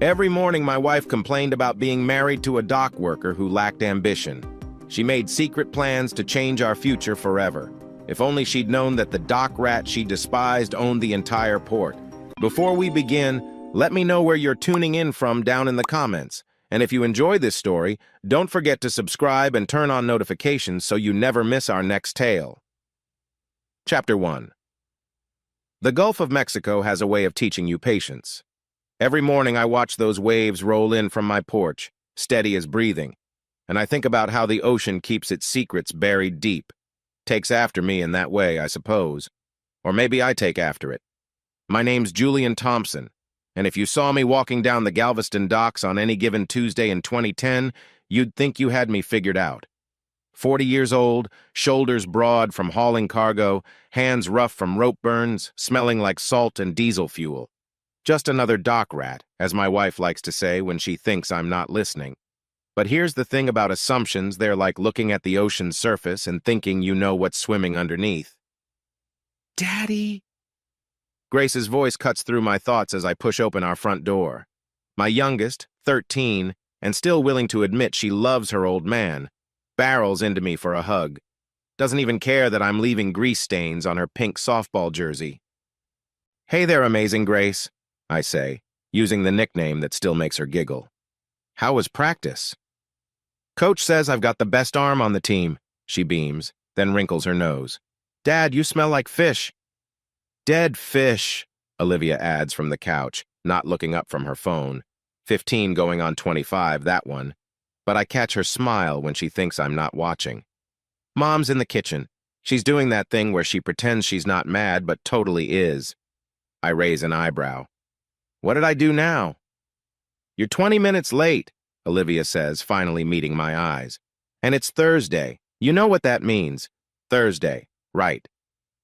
Every morning, my wife complained about being married to a dock worker who lacked ambition. She made secret plans to change our future forever. If only she'd known that the dock rat she despised owned the entire port. Before we begin, let me know where you're tuning in from down in the comments. And if you enjoy this story, don't forget to subscribe and turn on notifications so you never miss our next tale. Chapter 1. The Gulf of Mexico has a way of teaching you patience. Every morning I watch those waves roll in from my porch, steady as breathing, and I think about how the ocean keeps its secrets buried deep. Takes after me in that way, I suppose. Or maybe I take after it. My name's Julian Thompson, and if you saw me walking down the Galveston docks on any given Tuesday in 2010, you'd think you had me figured out. 40 years old, shoulders broad from hauling cargo, hands rough from rope burns, smelling like salt and diesel fuel. Just another dock rat, as my wife likes to say when she thinks I'm not listening. But here's the thing about assumptions: they're like looking at the ocean's surface and thinking you know what's swimming underneath. Daddy? Grace's voice cuts through my thoughts as I push open our front door. My youngest, 13, and still willing to admit she loves her old man, barrels into me for a hug. Doesn't even care that I'm leaving grease stains on her pink softball jersey. Hey there, amazing Grace, I say, using the nickname that still makes her giggle. How was practice? Coach says I've got the best arm on the team, she beams, then wrinkles her nose. Dad, you smell like fish. Dead fish, Olivia adds from the couch, not looking up from her phone. 15 going on 25, that one. But I catch her smile when she thinks I'm not watching. Mom's in the kitchen. She's doing that thing where she pretends she's not mad but totally is. I raise an eyebrow. What did I do now? You're 20 minutes late, Olivia says, finally meeting my eyes. And it's Thursday. You know what that means. Thursday, right.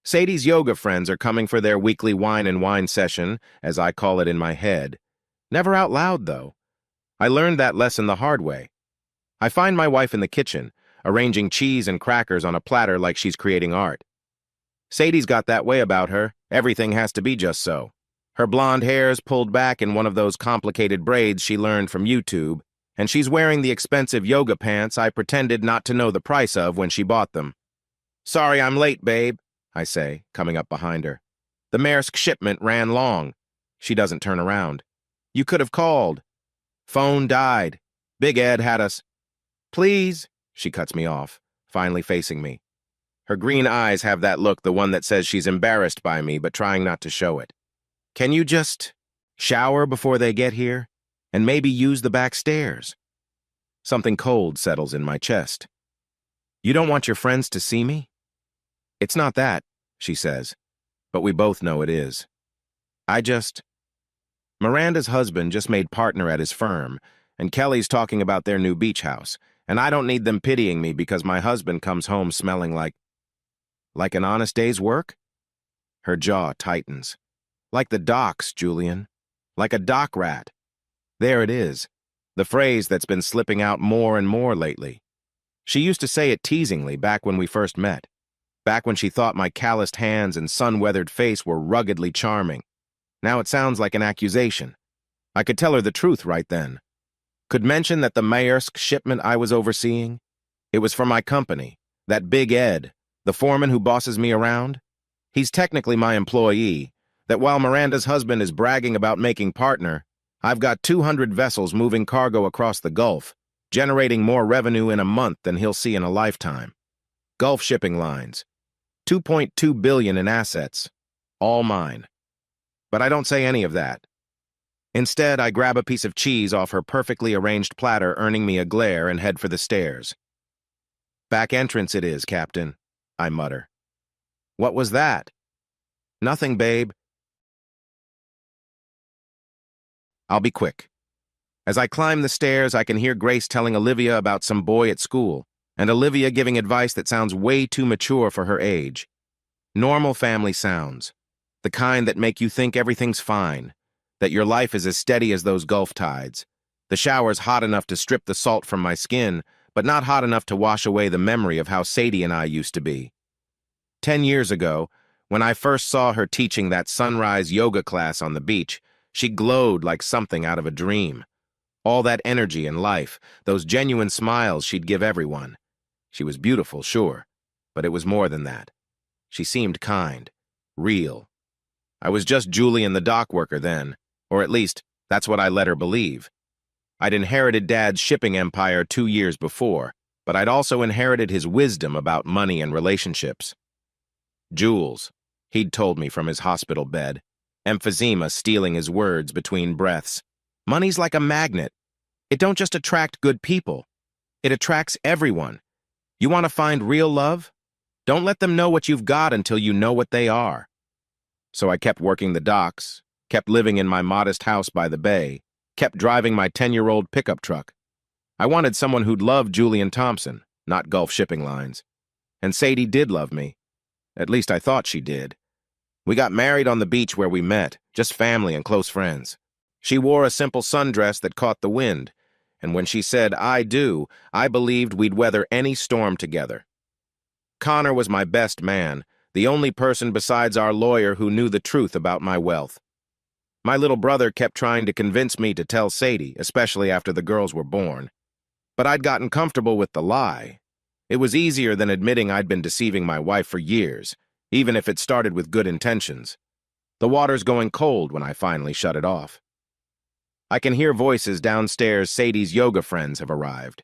Sadie's yoga friends are coming for their weekly wine and wine session, as I call it in my head. Never out loud, though. I learned that lesson the hard way. I find my wife in the kitchen, arranging cheese and crackers on a platter like she's creating art. Sadie's got that way about her. Everything has to be just so. Her blonde hair's pulled back in one of those complicated braids she learned from YouTube, and she's wearing the expensive yoga pants I pretended not to know the price of when she bought them. Sorry I'm late, babe, I say, coming up behind her. The Maersk shipment ran long. She doesn't turn around. You could have called. Phone died. Big Ed had us. Please, she cuts me off, finally facing me. Her green eyes have that look, the one that says she's embarrassed by me but trying not to show it. Can you just shower before they get here? And maybe use the back stairs? Something cold settles in my chest. You don't want your friends to see me? It's not that, she says, but we both know it is. Miranda's husband just made partner at his firm, and Kelly's talking about their new beach house, and I don't need them pitying me because my husband comes home smelling like an honest day's work? Her jaw tightens. Like the docks, Julian. Like a dock rat. There it is. The phrase that's been slipping out more and more lately. She used to say it teasingly back when we first met. Back when she thought my calloused hands and sun-weathered face were ruggedly charming. Now it sounds like an accusation. I could tell her the truth right then. Could mention that the Maersk shipment I was overseeing, it was for my company, that Big Ed, the foreman who bosses me around. He's technically my employee, that while Miranda's husband is bragging about making partner, I've got 200 vessels moving cargo across the Gulf, generating more revenue in a month than he'll see in a lifetime. Gulf shipping lines. 2.2 billion in assets. All mine. But I don't say any of that. Instead, I grab a piece of cheese off her perfectly arranged platter, earning me a glare, and head for the stairs. Back entrance it is, Captain, I mutter. What was that? Nothing, babe. I'll be quick. As I climb the stairs, I can hear Grace telling Olivia about some boy at school, and Olivia giving advice that sounds way too mature for her age. Normal family sounds. The kind that make you think everything's fine, that your life is as steady as those Gulf tides. The shower's hot enough to strip the salt from my skin, but not hot enough to wash away the memory of how Sadie and I used to be. 10 years ago, when I first saw her teaching that sunrise yoga class on the beach, She glowed like something out of a dream. All that energy and life, those genuine smiles she'd give everyone. She was beautiful, sure, but it was more than that. She seemed kind, real. I was just Julian the dock worker then, or at least, that's what I let her believe. I'd inherited Dad's shipping empire 2 years before, but I'd also inherited his wisdom about money and relationships. Jules, he'd told me from his hospital bed, emphysema stealing his words between breaths. Money's like a magnet. It don't just attract good people. It attracts everyone. You want to find real love? Don't let them know what you've got until you know what they are. So I kept working the docks, kept living in my modest house by the bay, kept driving my 10-year-old pickup truck. I wanted someone who'd love Julian Thompson, not Gulf Shipping Lines. And Sadie did love me. At least I thought she did. We got married on the beach where we met, just family and close friends. She wore a simple sundress that caught the wind, and when she said, "I do," I believed we'd weather any storm together. Connor was my best man, the only person besides our lawyer who knew the truth about my wealth. My little brother kept trying to convince me to tell Sadie, especially after the girls were born. But I'd gotten comfortable with the lie. It was easier than admitting I'd been deceiving my wife for years, even if it started with good intentions. The water's going cold when I finally shut it off. I can hear voices downstairs. Sadie's yoga friends have arrived.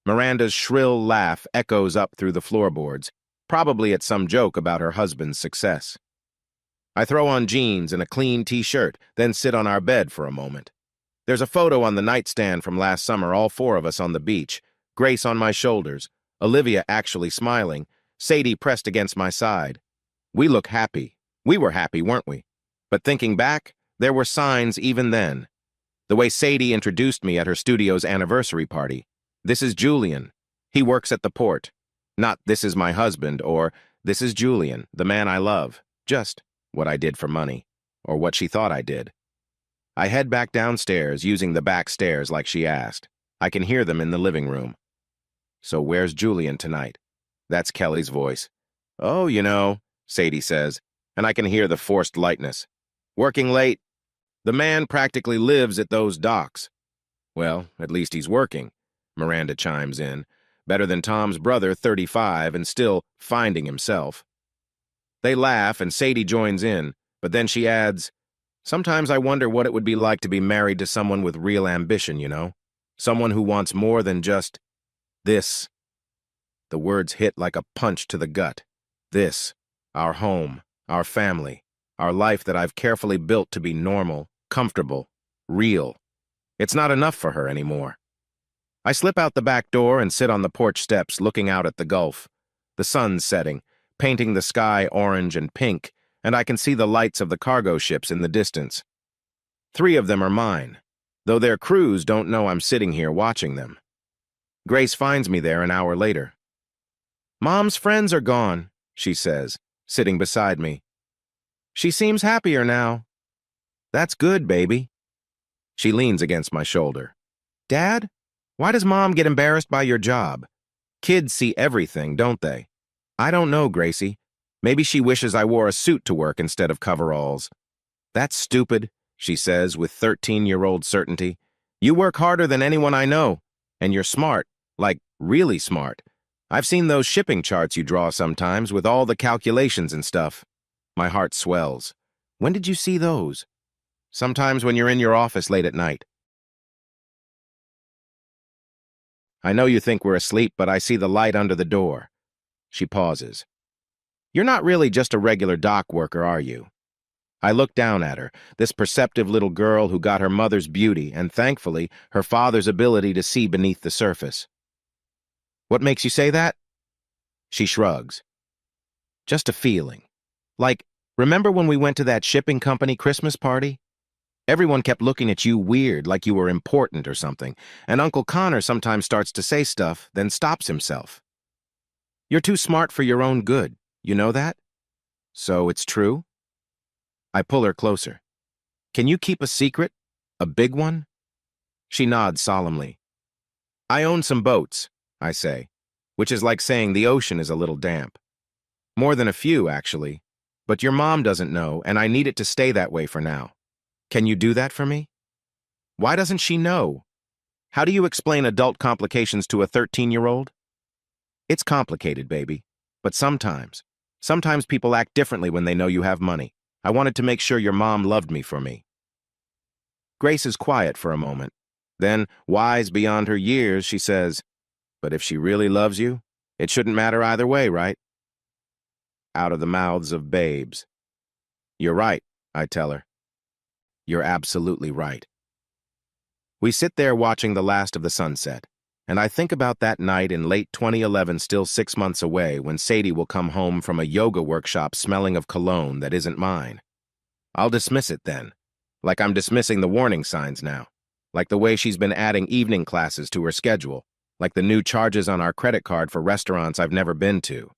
Miranda's shrill laugh echoes up through the floorboards, probably at some joke about her husband's success. I throw on jeans and a clean t-shirt, then sit on our bed for a moment. There's a photo on the nightstand from last summer, all 4 of us on the beach, Grace on my shoulders, Olivia actually smiling, Sadie pressed against my side. We look happy. We were happy, weren't we? But thinking back, there were signs even then. The way Sadie introduced me at her studio's anniversary party. "This is Julian. He works at the port." Not "this is my husband" or "this is Julian, the man I love." Just what I did for money, or what she thought I did. I head back downstairs, using the back stairs like she asked. I can hear them in the living room. "So where's Julian tonight?" That's Kelly's voice. "Oh, you know," Sadie says, and I can hear the forced lightness. "Working late. The man practically lives at those docks." "Well, at least he's working," Miranda chimes in. "Better than Tom's brother, 35, and still finding himself." They laugh, and Sadie joins in, but then she adds, "Sometimes I wonder what it would be like to be married to someone with real ambition, you know? Someone who wants more than just this." The words hit like a punch to the gut. This, our home, our family, our life that I've carefully built to be normal, comfortable, real. It's not enough for her anymore. I slip out the back door and sit on the porch steps looking out at the Gulf. The sun's setting, painting the sky orange and pink, and I can see the lights of the cargo ships in the distance. 3 of them are mine, though their crews don't know I'm sitting here watching them. Grace finds me there an hour later. "Mom's friends are gone," she says, sitting beside me. "She seems happier now." "That's good, baby." She leans against my shoulder. "Dad, why does Mom get embarrassed by your job? Kids see everything, don't they?" "I don't know, Gracie. Maybe she wishes I wore a suit to work instead of coveralls." "That's stupid," she says with 13-year-old certainty. "You work harder than anyone I know, and you're smart, like really smart. I've seen those shipping charts you draw sometimes with all the calculations and stuff." My heart swells. "When did you see those?" "Sometimes when you're in your office late at night." "I know you think we're asleep, but I see the light under the door." She pauses. "You're not really just a regular dock worker, are you?" I look down at her, this perceptive little girl who got her mother's beauty and, thankfully, her father's ability to see beneath the surface. "What makes you say that?" She shrugs. "Just a feeling. Like, remember when we went to that shipping company Christmas party? Everyone kept looking at you weird, like you were important or something, and Uncle Connor sometimes starts to say stuff, then stops himself. You're too smart for your own good, you know that? So it's true?" I pull her closer. "Can you keep a secret? A big one?" She nods solemnly. "I own some boats," I say, which is like saying the ocean is a little damp. "More than a few, actually. But your mom doesn't know, and I need it to stay that way for now. Can you do that for me? Why doesn't she know? How do you explain adult complications to a 13-year-old? It's complicated, baby. But sometimes people act differently when they know you have money. I wanted to make sure your mom loved me for me. Grace is quiet for a moment. Then, wise beyond her years, she says, but if she really loves you, it shouldn't matter either way, right? Out of the mouths of babes. You're right, I tell her. You're absolutely right. We sit there watching the last of the sunset, and I think about that night in late 2011, still 6 months away, when Sadie will come home from a yoga workshop smelling of cologne that isn't mine. I'll dismiss it then, like I'm dismissing the warning signs now, like the way she's been adding evening classes to her schedule, like the new charges on our credit card for restaurants I've never been to.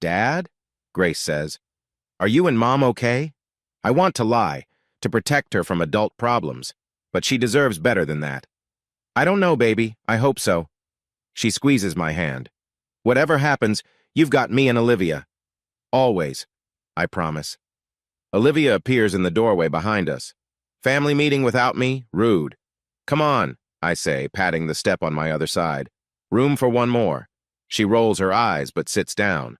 Dad? Grace says. Are you and Mom okay? I want to lie, to protect her from adult problems, but she deserves better than that. I don't know, baby. I hope so. She squeezes my hand. Whatever happens, you've got me and Olivia. Always, I promise. Olivia appears in the doorway behind us. Family meeting without me? Rude. Come on, I say, patting the step on my other side. Room for one more. She rolls her eyes but sits down.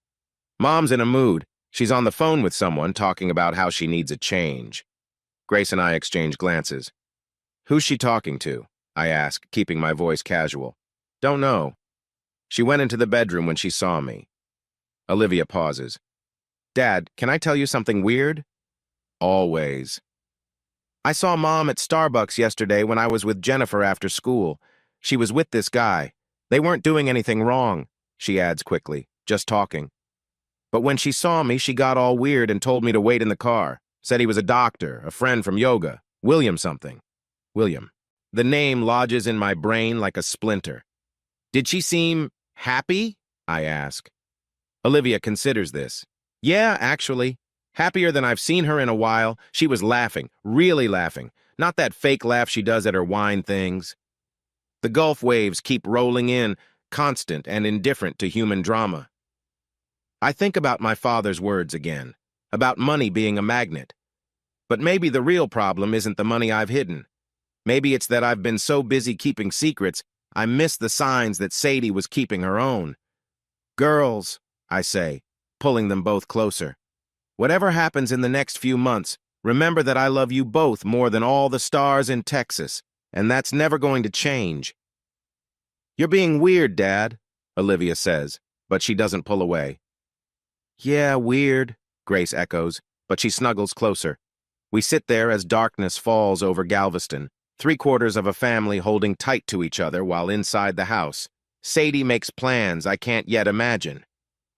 Mom's in a mood. She's on the phone with someone talking about how she needs a change. Grace and I exchange glances. Who's she talking to? I ask, keeping my voice casual. Don't know. She went into the bedroom when she saw me. Olivia pauses. Dad, can I tell you something weird? Always. I saw Mom at Starbucks yesterday when I was with Jennifer after school. She was with this guy. They weren't doing anything wrong, she adds quickly, just talking. But when she saw me, she got all weird and told me to wait in the car. Said he was a doctor, a friend from yoga. William something. William. The name lodges in my brain like a splinter. Did she seem happy? I ask. Olivia considers this. Yeah, actually. Happier than I've seen her in a while. She was laughing, really laughing. Not that fake laugh she does at her wine things. The Gulf waves keep rolling in, constant and indifferent to human drama. I think about my father's words again, about money being a magnet. But maybe the real problem isn't the money I've hidden. Maybe it's that I've been so busy keeping secrets, I missed the signs that Sadie was keeping her own. Girls, I say, pulling them both closer. Whatever happens in the next few months, remember that I love you both more than all the stars in Texas, and that's never going to change. You're being weird, Dad, Olivia says, but she doesn't pull away. Yeah, weird, Grace echoes, but she snuggles closer. We sit there as darkness falls over Galveston, 3/4 of a family holding tight to each other while inside the house. Sadie makes plans I can't yet imagine.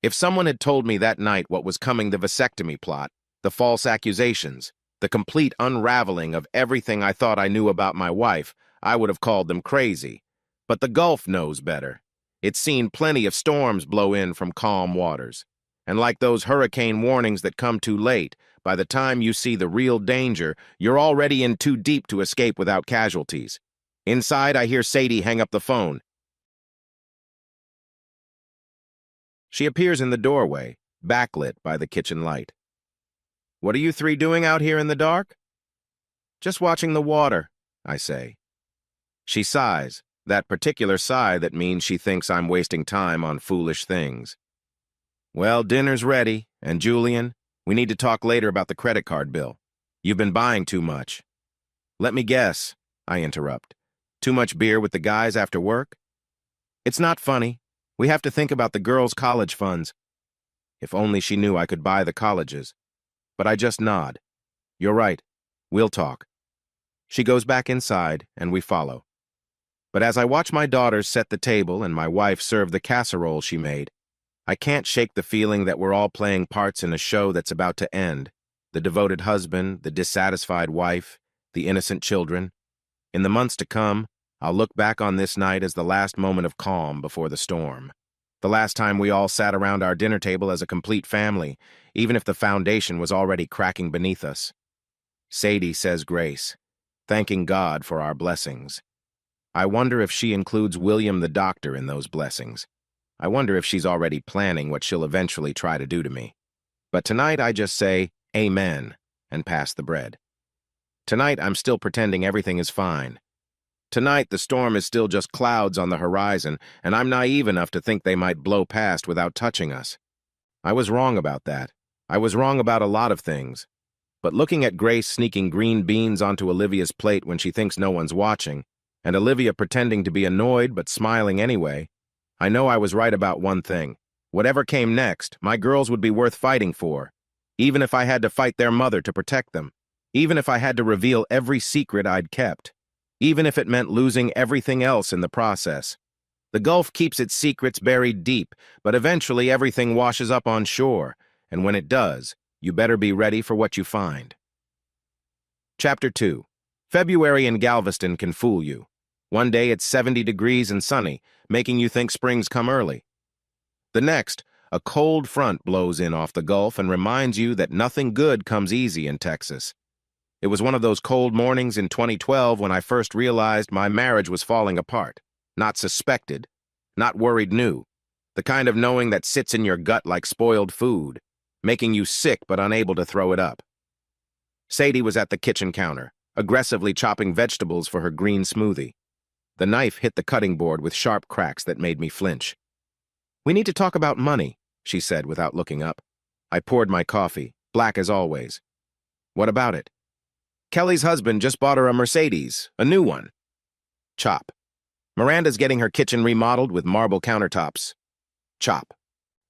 If someone had told me that night what was coming, the vasectomy plot, the false accusations, the complete unraveling of everything I thought I knew about my wife, I would have called them crazy. But the Gulf knows better. It's seen plenty of storms blow in from calm waters. And like those hurricane warnings that come too late, by the time you see the real danger, you're already in too deep to escape without casualties. Inside, I hear Sadie hang up the phone. She appears in the doorway, backlit by the kitchen light. What are you three doing out here in the dark? Just watching the water, I say. She sighs, that particular sigh that means she thinks I'm wasting time on foolish things. Well, dinner's ready, and Julian, we need to talk later about the credit card bill. You've been buying too much. Let me guess, I interrupt. Too much beer with the guys after work? It's not funny. We have to think about the girls' college funds. If only she knew I could buy the colleges. But I just nod. You're right. We'll talk. She goes back inside, and we follow. But as I watch my daughters set the table and my wife serve the casserole she made, I can't shake the feeling that we're all playing parts in a show that's about to end. The devoted husband, the dissatisfied wife, the innocent children. In the months to come, I'll look back on this night as the last moment of calm before the storm. The last time we all sat around our dinner table as a complete family, even if the foundation was already cracking beneath us. Sadie says grace, thanking God for our blessings. I wonder if she includes William the doctor in those blessings. I wonder if she's already planning what she'll eventually try to do to me. But tonight I just say, Amen, and pass the bread. Tonight, I'm still pretending everything is fine. Tonight, the storm is still just clouds on the horizon, and I'm naive enough to think they might blow past without touching us. I was wrong about that. I was wrong about a lot of things. But looking at Grace sneaking green beans onto Olivia's plate when she thinks no one's watching, and Olivia pretending to be annoyed but smiling anyway, I know I was right about one thing. Whatever came next, my girls would be worth fighting for, even if I had to fight their mother to protect them, even if I had to reveal every secret I'd kept, even if it meant losing everything else in the process. The Gulf keeps its secrets buried deep, but eventually everything washes up on shore, and when it does, you better be ready for what you find. Chapter 2. February in Galveston can fool you. One day it's 70 degrees and sunny, making you think spring's come early. The next, a cold front blows in off the Gulf and reminds you that nothing good comes easy in Texas. It was one of those cold mornings in 2012 when I first realized my marriage was falling apart. Not suspected, not worried knew. The kind of knowing that sits in your gut like spoiled food, making you sick but unable to throw it up. Sadie was at the kitchen counter, aggressively chopping vegetables for her green smoothie. The knife hit the cutting board with sharp cracks that made me flinch. "We need to talk about money," she said without looking up. I poured my coffee, black as always. "What about it?" "Kelly's husband just bought her a Mercedes, a new one." Chop. "Miranda's getting her kitchen remodeled with marble countertops." Chop.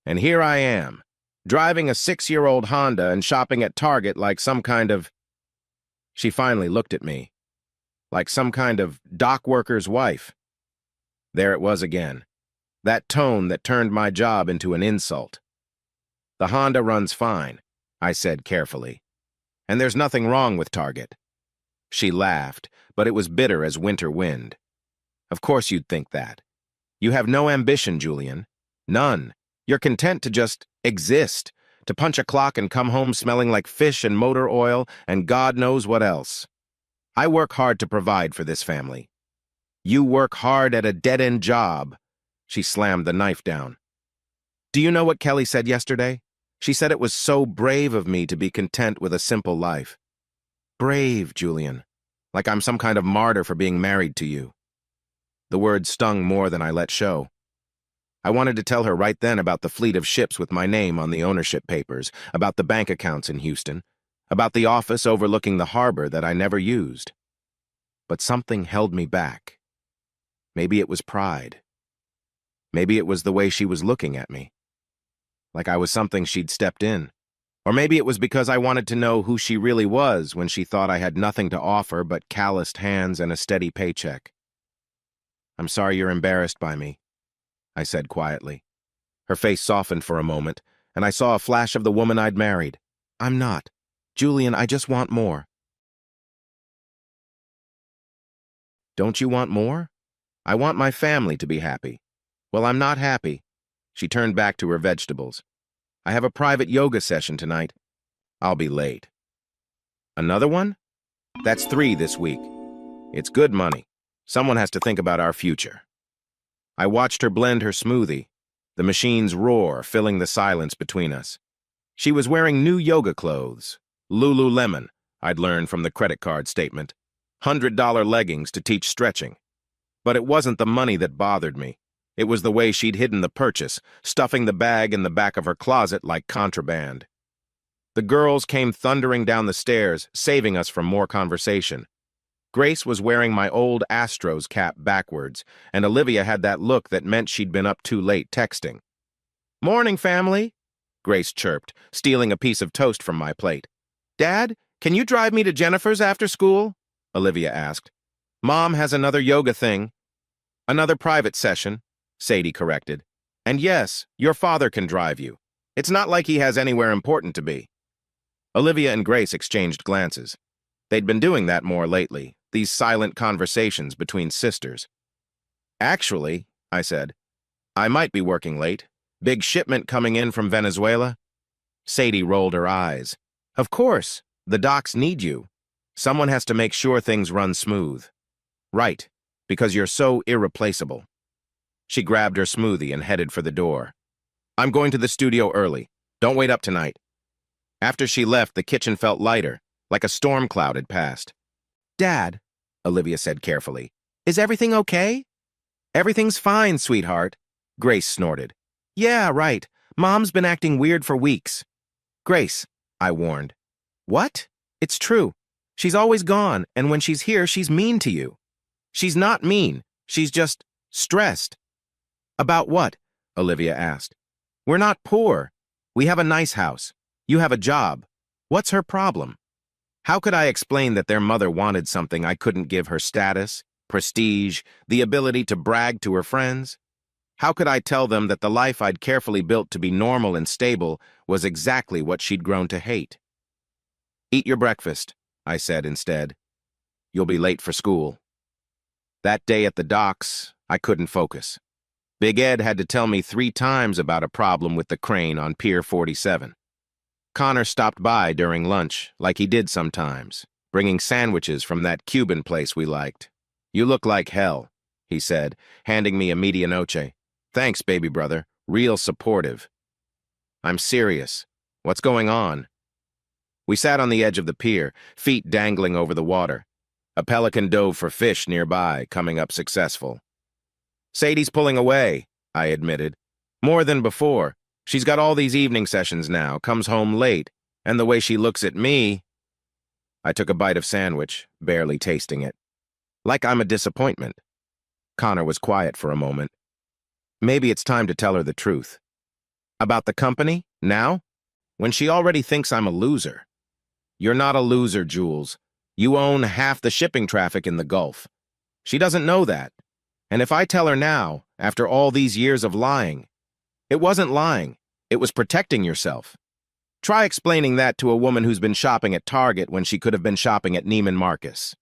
"And here I am, driving a 6-year-old Honda and shopping at Target like some kind of—" She finally looked at me. Like some kind of dock worker's wife. There it was again. That tone that turned my job into an insult. "The Honda runs fine," I said carefully. "And there's nothing wrong with Target." She laughed, but it was bitter as winter wind. "Of course you'd think that. You have no ambition, Julian. None. You're content to just exist, to punch a clock and come home smelling like fish and motor oil and God knows what else. I work hard to provide for this family. You work hard at a dead-end job." She slammed the knife down. "Do you know what Kelly said yesterday? She said it was so brave of me to be content with a simple life." "Brave, Julian. Like I'm some kind of martyr for being married to you." The words stung more than I let show. I wanted to tell her right then about the fleet of ships with my name on the ownership papers, about the bank accounts in Houston, about the office overlooking the harbor that I never used. But something held me back. Maybe it was pride. Maybe it was the way she was looking at me, like I was something she'd stepped in. Or maybe it was because I wanted to know who she really was when she thought I had nothing to offer but calloused hands and a steady paycheck. "I'm sorry you're embarrassed by me," I said quietly. Her face softened for a moment, and I saw a flash of the woman I'd married. "I'm not. Julian, I just want more." "Don't you want more?" "I want my family to be happy." "Well, I'm not happy." She turned back to her vegetables. "I have a private yoga session tonight. I'll be late." "Another one?" "That's 3 this week. It's good money. Someone has to think about our future." I watched her blend her smoothie, the machine's roar filling the silence between us. She was wearing new yoga clothes, Lululemon, I'd learned from the credit card statement, $100 leggings to teach stretching. But it wasn't the money that bothered me. It was the way she'd hidden the purchase, stuffing the bag in the back of her closet like contraband. The girls came thundering down the stairs, saving us from more conversation. Grace was wearing my old Astros cap backwards, and Olivia had that look that meant she'd been up too late texting. "Morning, family," Grace chirped, stealing a piece of toast from my plate. "Dad, can you drive me to Jennifer's after school?" Olivia asked. "Mom has another yoga thing." "Another private session," Sadie corrected. "And yes, your father can drive you. It's not like he has anywhere important to be." Olivia and Grace exchanged glances. They'd been doing that more lately, these silent conversations between sisters. "Actually," I said, "I might be working late. Big shipment coming in from Venezuela." Sadie rolled her eyes. "Of course, the docks need you. Someone has to make sure things run smooth." "Right, because you're so irreplaceable." She grabbed her smoothie and headed for the door. "I'm going to the studio early. Don't wait up tonight." After she left, the kitchen felt lighter, like a storm cloud had passed. Dad, Olivia said carefully, is everything okay? Everything's fine, sweetheart, Grace snorted. Yeah, right. Mom's been acting weird for weeks. Grace, I warned. What? It's true. She's always gone, and when she's here, she's mean to you. She's not mean. She's just stressed. About what? Olivia asked. We're not poor. We have a nice house. You have a job. What's her problem? How could I explain that their mother wanted something I couldn't give her: status, prestige, the ability to brag to her friends? How could I tell them that the life I'd carefully built to be normal and stable was exactly what she'd grown to hate? Eat your breakfast, I said instead. You'll be late for school. That day at the docks, I couldn't focus. Big Ed had to tell me 3 times about a problem with the crane on Pier 47. Connor stopped by during lunch, like he did sometimes, bringing sandwiches from that Cuban place we liked. You look like hell, he said, handing me a medianoche. Thanks, baby brother. Real supportive. I'm serious. What's going on? We sat on the edge of the pier, feet dangling over the water. A pelican dove for fish nearby, coming up successful. Sadie's pulling away, I admitted. More than before. She's got all these evening sessions now, comes home late, and the way she looks at me... I took a bite of sandwich, barely tasting it. Like I'm a disappointment. Connor was quiet for a moment. Maybe it's time to tell her the truth. About the company? Now? When she already thinks I'm a loser. You're not a loser, Jules. You own half the shipping traffic in the Gulf. She doesn't know that. And if I tell her now, after all these years of lying, it wasn't lying, it was protecting yourself. Try explaining that to a woman who's been shopping at Target when she could have been shopping at Neiman Marcus.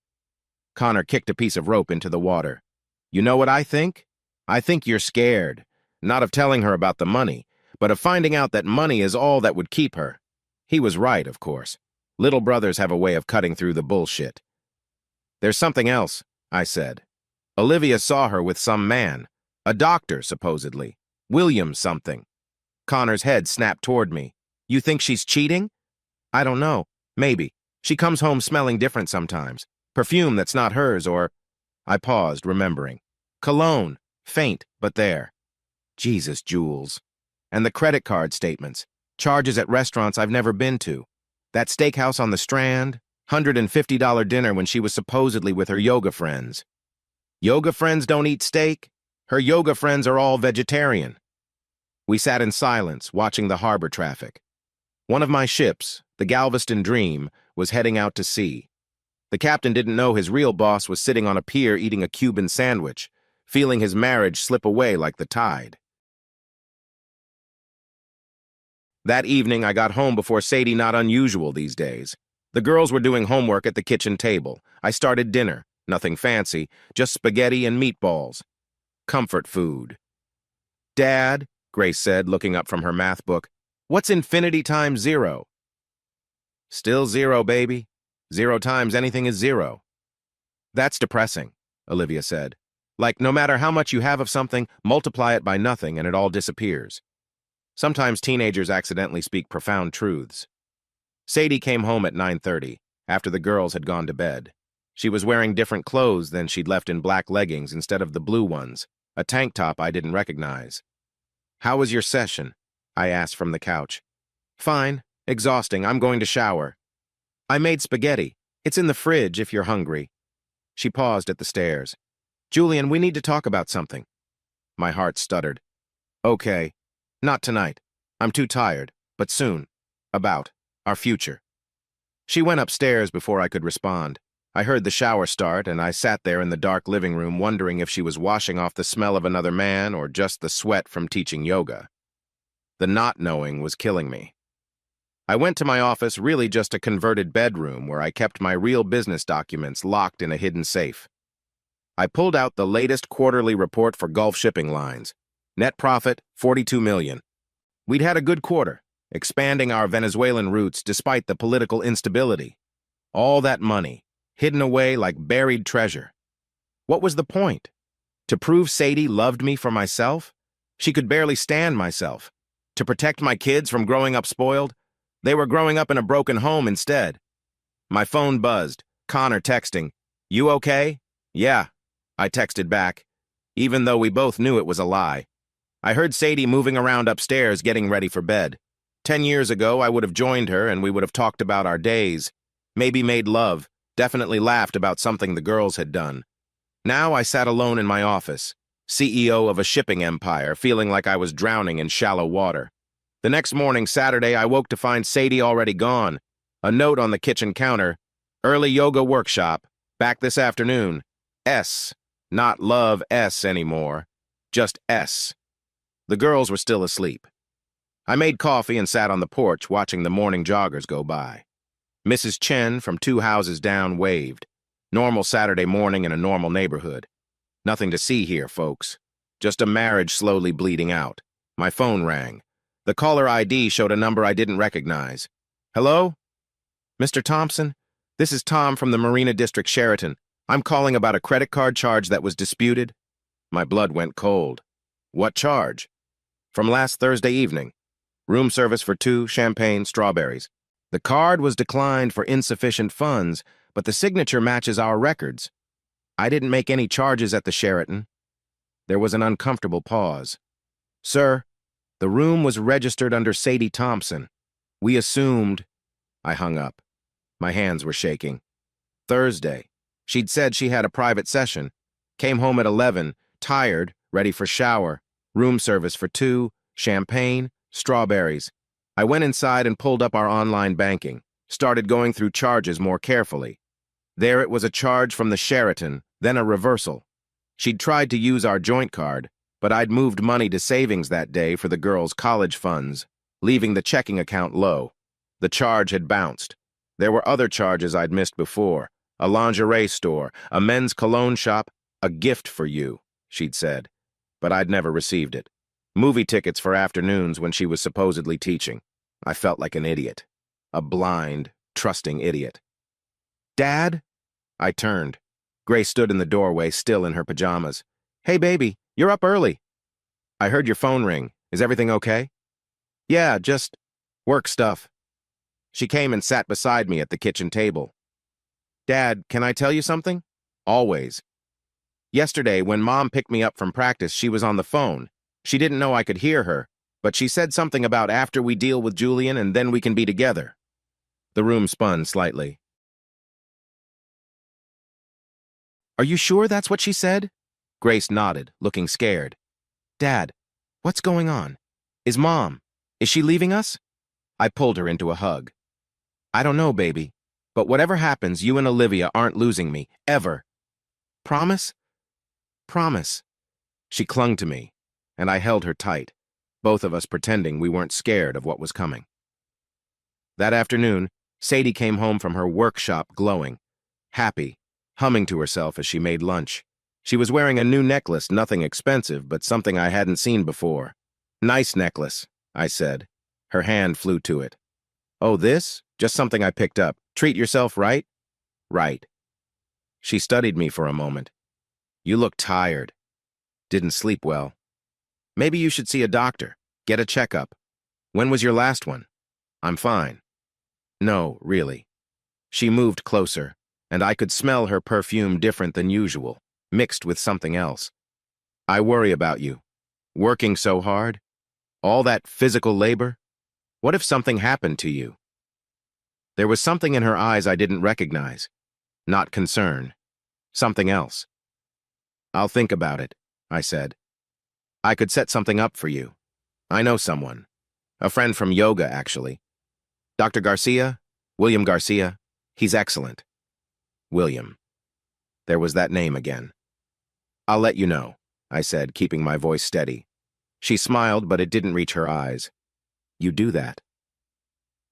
Connor kicked a piece of rope into the water. You know what I think? I think you're scared, not of telling her about the money, but of finding out that money is all that would keep her. He was right, of course. Little brothers have a way of cutting through the bullshit. There's something else, I said. Olivia saw her with some man, a doctor, supposedly. William something. Connor's head snapped toward me. You think she's cheating? I don't know. Maybe. She comes home smelling different sometimes. Perfume that's not hers, or... I paused, remembering. Cologne. Faint, but there. Jesus, Jules. And the credit card statements. Charges at restaurants I've never been to. That steakhouse on the Strand. $150 dinner when she was supposedly with her yoga friends. Yoga friends don't eat steak? Her yoga friends are all vegetarian. We sat in silence, watching the harbor traffic. One of my ships, the Galveston Dream, was heading out to sea. The captain didn't know his real boss was sitting on a pier eating a Cuban sandwich, feeling his marriage slip away like the tide. That evening, I got home before Sadie, not unusual these days. The girls were doing homework at the kitchen table. I started dinner, nothing fancy, just spaghetti and meatballs. Comfort food. Dad, Grace said, looking up from her math book, what's infinity times 0? Still 0, baby. 0 times anything is 0. That's depressing, Olivia said. Like, no matter how much you have of something, multiply it by nothing and it all disappears. Sometimes teenagers accidentally speak profound truths. Sadie came home at 9:30, after the girls had gone to bed. She was wearing different clothes than she'd left in black leggings instead of the blue ones, a tank top I didn't recognize. How was your session? I asked from the couch. Fine, exhausting, I'm going to shower. I made spaghetti. It's in the fridge if you're hungry. She paused at the stairs. Julian, we need to talk about something. My heart stuttered. Okay. Not tonight. I'm too tired, but soon. About our future. She went upstairs before I could respond. I heard the shower start, and I sat there in the dark living room wondering if she was washing off the smell of another man or just the sweat from teaching yoga. The not knowing was killing me. I went to my office, really just a converted bedroom where I kept my real business documents locked in a hidden safe. I pulled out the latest quarterly report for Gulf Shipping Lines. Net profit, $42 million. We'd had a good quarter, expanding our Venezuelan routes despite the political instability. All that money, hidden away like buried treasure. What was the point? To prove Sadie loved me for myself? She could barely stand myself. To protect my kids from growing up spoiled? They were growing up in a broken home instead. My phone buzzed, Connor texting, You okay? Yeah, I texted back, even though we both knew it was a lie. I heard Sadie moving around upstairs getting ready for bed. 10 years ago, I would have joined her and we would have talked about our days, maybe made love, definitely laughed about something the girls had done. Now I sat alone in my office, CEO of a shipping empire, feeling like I was drowning in shallow water. The next morning, Saturday, I woke to find Sadie already gone. A note on the kitchen counter, early yoga workshop, back this afternoon. S, not love S anymore, just S. The girls were still asleep. I made coffee and sat on the porch watching the morning joggers go by. Mrs. Chen from 2 houses down waved. Normal Saturday morning in a normal neighborhood. Nothing to see here, folks. Just a marriage slowly bleeding out. My phone rang. The caller ID showed a number I didn't recognize. Hello? Mr. Thompson? This is Tom from the Marina District Sheraton. I'm calling about a credit card charge that was disputed. My blood went cold. What charge? From last Thursday evening. Room service for 2, champagne, strawberries. The card was declined for insufficient funds, but the signature matches our records. I didn't make any charges at the Sheraton. There was an uncomfortable pause. Sir, the room was registered under Sadie Thompson. We assumed... I hung up. My hands were shaking. Thursday. She'd said she had a private session. Came home at 11, tired, ready for shower. Room service for 2, champagne, strawberries. I went inside and pulled up our online banking, started going through charges more carefully. There it was a charge from the Sheraton, then a reversal. She'd tried to use our joint card, but I'd moved money to savings that day for the girls' college funds, leaving the checking account low. The charge had bounced. There were other charges I'd missed before. A lingerie store, a men's cologne shop, a gift for you, she'd said. But I'd never received it. Movie tickets for afternoons when she was supposedly teaching. I felt like an idiot. A blind, trusting idiot. Dad? I turned. Grace stood in the doorway, still in her pajamas. Hey, baby, you're up early. I heard your phone ring. Is everything okay? Yeah, just work stuff. She came and sat beside me at the kitchen table. Dad, can I tell you something? Always. Yesterday, when Mom picked me up from practice, she was on the phone. She didn't know I could hear her, but she said something about after we deal with Julian and then we can be together. The room spun slightly. Are you sure that's what she said? Grace nodded, looking scared. Dad, what's going on? Is she leaving us? I pulled her into a hug. I don't know, baby, but whatever happens, you and Olivia aren't losing me, ever. Promise? Promise. She clung to me, and I held her tight, both of us pretending we weren't scared of what was coming. That afternoon, Sadie came home from her workshop glowing, happy, humming to herself as she made lunch. She was wearing a new necklace, nothing expensive, but something I hadn't seen before. Nice necklace, I said. Her hand flew to it. Oh, this? Just something I picked up. Treat yourself, right? Right. She studied me for a moment. You look tired. Didn't sleep well. Maybe you should see a doctor. Get a checkup. When was your last one? I'm fine. No, really. She moved closer, and I could smell her perfume different than usual, mixed with something else. I worry about you. Working so hard? All that physical labor? What if something happened to you? There was something in her eyes I didn't recognize. Not concern. Something else. I'll think about it, I said. I could set something up for you. I know someone. A friend from yoga, actually. Dr. Garcia? William Garcia? He's excellent. William. There was that name again. I'll let you know, I said, keeping my voice steady. She smiled, but it didn't reach her eyes. You do that.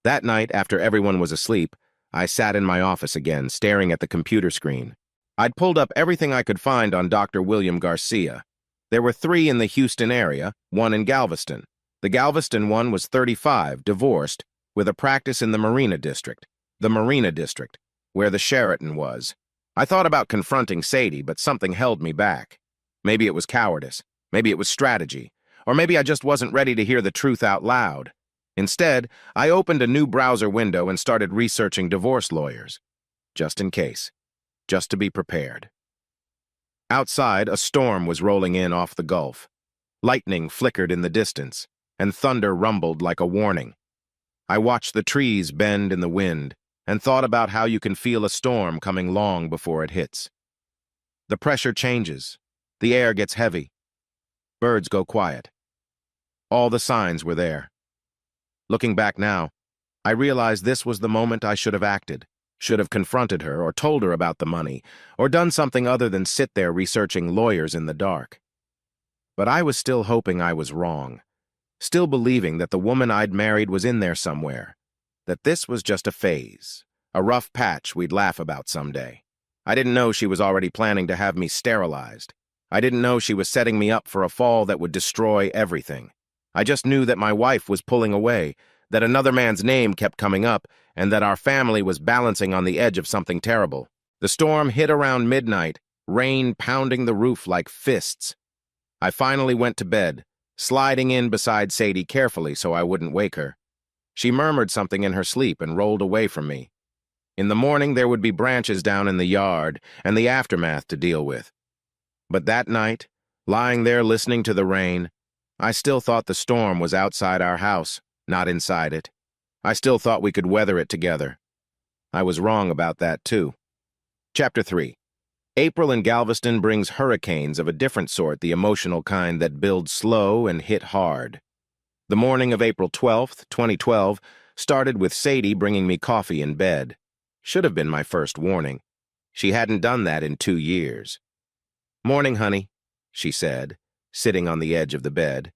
That night, after everyone was asleep, I sat in my office again, staring at the computer screen. I'd pulled up everything I could find on Dr. William Garcia. There were 3 in the Houston area, 1 in Galveston. The Galveston one was 35, divorced, with a practice in the Marina District. The Marina District, where the Sheraton was. I thought about confronting Sadie, but something held me back. Maybe it was cowardice. Maybe it was strategy. Or maybe I just wasn't ready to hear the truth out loud. Instead, I opened a new browser window and started researching divorce lawyers. Just in case. just to be prepared. Outside, a storm was rolling in off the Gulf. Lightning flickered in the distance, and thunder rumbled like a warning. I watched the trees bend in the wind and thought about how you can feel a storm coming long before it hits. The pressure changes. The air gets heavy. Birds go quiet. All the signs were there. Looking back now, I realized this was the moment I should have acted, should have confronted her or told her about the money, or done something other than sit there researching lawyers in the dark. But I was still hoping I was wrong, still believing that the woman I'd married was in there somewhere, that this was just a phase, a rough patch we'd laugh about someday. I didn't know she was already planning to have me sterilized. I didn't know she was setting me up for a fall that would destroy everything. I just knew that my wife was pulling away, that another man's name kept coming up, and that our family was balancing on the edge of something terrible. The storm hit around midnight, rain pounding the roof like fists. I finally went to bed, sliding in beside Sadie carefully so I wouldn't wake her. She murmured something in her sleep and rolled away from me. In the morning, there would be branches down in the yard and the aftermath to deal with. But that night, lying there listening to the rain, I still thought the storm was outside our house, not inside it. I still thought we could weather it together. I was wrong about that, too. Chapter 3. April in Galveston brings hurricanes of a different sort, the emotional kind that build slow and hit hard. The morning of April 12th, 2012, started with Sadie bringing me coffee in bed. Should have been my first warning. She hadn't done that in 2 years. "Morning, honey," she said, sitting on the edge of the bed.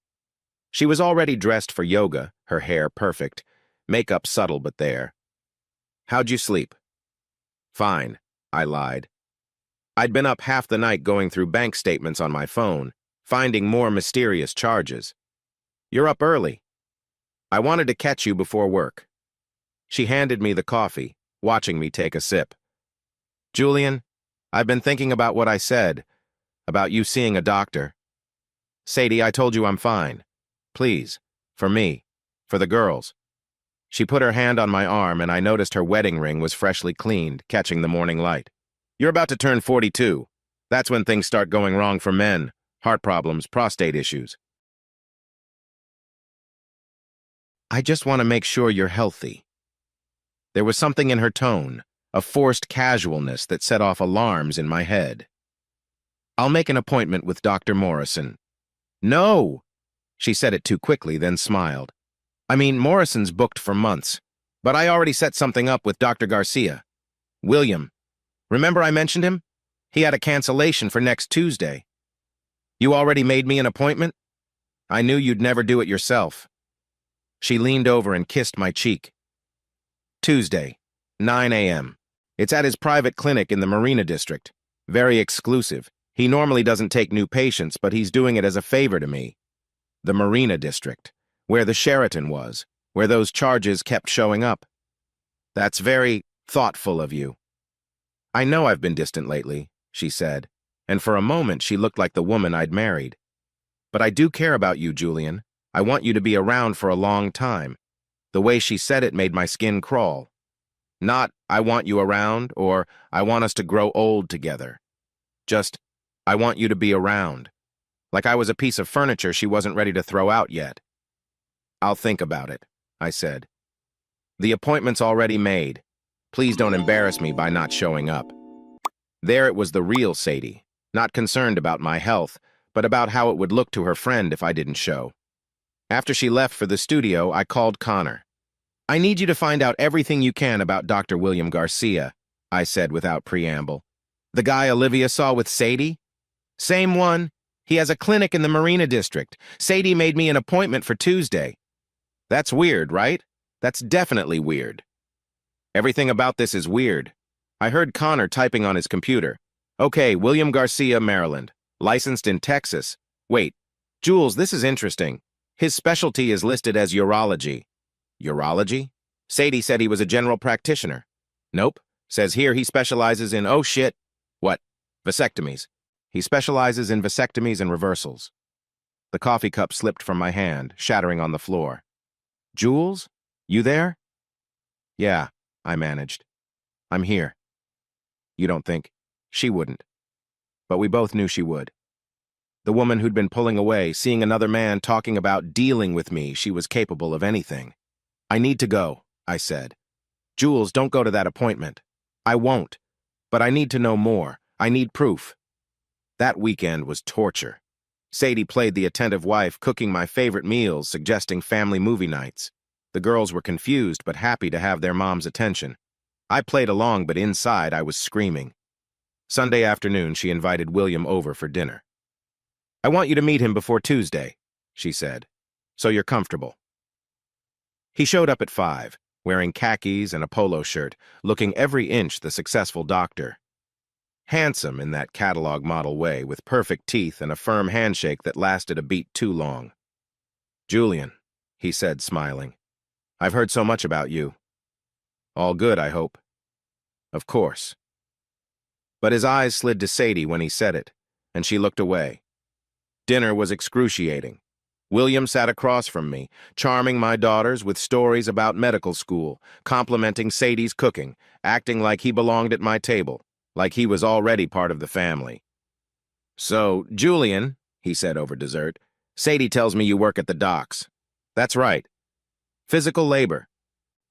She was already dressed for yoga, her hair perfect, makeup subtle but there. "How'd you sleep?" "Fine," I lied. I'd been up half the night going through bank statements on my phone, finding more mysterious charges. "You're up early. I wanted to catch you before work." She handed me the coffee, watching me take a sip. "Julian, I've been thinking about what I said, about you seeing a doctor. Sadie, I told you I'm fine. Please, for me, for the girls." She put her hand on my arm and I noticed her wedding ring was freshly cleaned, catching the morning light. "You're about to turn 42. That's when things start going wrong for men. Heart problems, prostate issues. I just want to make sure you're healthy." There was something in her tone, a forced casualness that set off alarms in my head. "I'll make an appointment with Dr. Morrison." "No!" She said it too quickly, then smiled. "I mean, Morrison's booked for months, but I already set something up with Dr. Garcia. William. Remember I mentioned him? He had a cancellation for next Tuesday. You already made me an appointment? I knew you'd never do it yourself." She leaned over and kissed my cheek. "Tuesday, 9 a.m. It's at his private clinic in the Marina District. Very exclusive. He normally doesn't take new patients, but he's doing it as a favor to me. The Marina District, where the Sheraton was, where those charges kept showing up. That's very thoughtful of you." "I know I've been distant lately," she said, and for a moment she looked like the woman I'd married. "But I do care about you, Julian. I want you to be around for a long time." The way she said it made my skin crawl. Not, "I want you around," or "I want us to grow old together." Just, "I want you to be around." Like I was a piece of furniture she wasn't ready to throw out yet. "I'll think about it," I said. "The appointment's already made. Please don't embarrass me by not showing up." There it was, the real Sadie, not concerned about my health, but about how it would look to her friend if I didn't show. After she left for the studio, I called Connor. "I need you to find out everything you can about Dr. William Garcia," I said without preamble. "The guy Olivia saw with Sadie?" "Same one. He has a clinic in the Marina District. Sadie made me an appointment for Tuesday." "That's weird, right? That's definitely weird." "Everything about this is weird." I heard Connor typing on his computer. "Okay, William Garcia, Maryland. Licensed in Texas. Wait, Jules, this is interesting. His specialty is listed as urology." "Urology?" "Sadie said he was a general practitioner." "Nope. Says here he specializes in, oh shit." "What?" "Vasectomies. He specializes in vasectomies and reversals." The coffee cup slipped from my hand, shattering on the floor. "Jules? You there?" "Yeah," I managed. "I'm here." "You don't think She wouldn't. But we both knew she would. The woman who'd been pulling away, seeing another man talking about dealing with me, she was capable of anything. I need to go, I said. Jules, don't go to that appointment. I won't. But I need to know more. I need proof. That weekend was torture. Sadie played the attentive wife, cooking my favorite meals, suggesting family movie nights. The girls were confused but happy to have their mom's attention. I played along, but inside I was screaming. Sunday afternoon, she invited William over for dinner. I want you to meet him before Tuesday, she said, so you're comfortable. He showed up at 5, wearing khakis and a polo shirt, looking every inch the successful doctor. Handsome in that catalog model way, with perfect teeth and a firm handshake that lasted a beat too long. Julian, he said, smiling, I've heard so much about you. All good, I hope. Of course. But his eyes slid to Sadie when he said it, and she looked away. Dinner was excruciating. William sat across from me, charming my daughters with stories about medical school, complimenting Sadie's cooking, acting like he belonged at my table, like he was already part of the family. So, Julian, he said over dessert, Sadie tells me you work at the docks. That's right. Physical labor.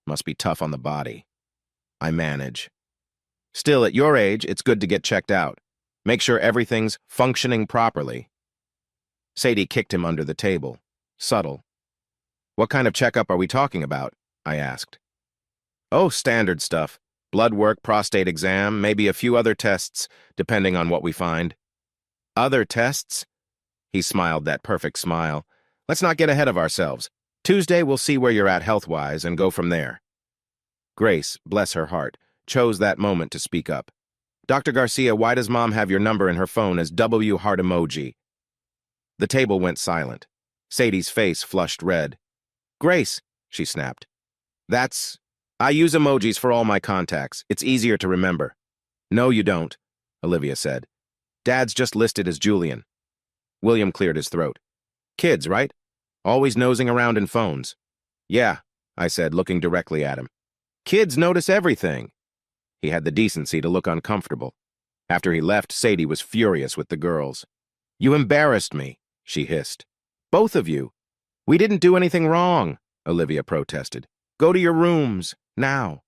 Must be tough on the body. I manage. Still, at your age, it's good to get checked out. Make sure everything's functioning properly. Sadie kicked him under the table. Subtle. What kind of checkup are we talking about? I asked. Oh, standard stuff. Blood work, prostate exam, maybe a few other tests, depending on what we find. Other tests? He smiled that perfect smile. Let's not get ahead of ourselves. Tuesday, we'll see where you're at health-wise and go from there. Grace, bless her heart, chose that moment to speak up. Dr. Garcia, why does Mom have your number in her phone as W heart emoji? The table went silent. Sadie's face flushed red. Grace, she snapped. I use emojis for all my contacts. It's easier to remember. No, you don't, Olivia said. Dad's just listed as Julian. William cleared his throat. Kids, right? Always nosing around in phones. Yeah, I said, looking directly at him. Kids notice everything. He had the decency to look uncomfortable. After he left, Sadie was furious with the girls. You embarrassed me, she hissed. Both of you. We didn't do anything wrong, Olivia protested. Go to your rooms, now.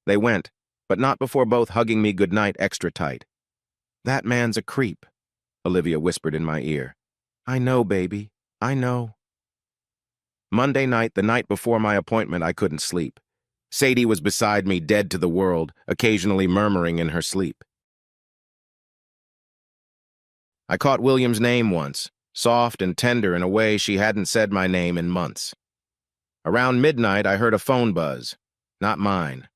They went, but not before both hugging me goodnight extra tight. That man's a creep, Olivia whispered in my ear. I know, baby, I know. Monday night, the night before my appointment, I couldn't sleep. Sadie was beside me, dead to the world, occasionally murmuring in her sleep. I caught William's name once, soft and tender in a way she hadn't said my name in months. Around midnight, I heard a phone buzz. Not mine.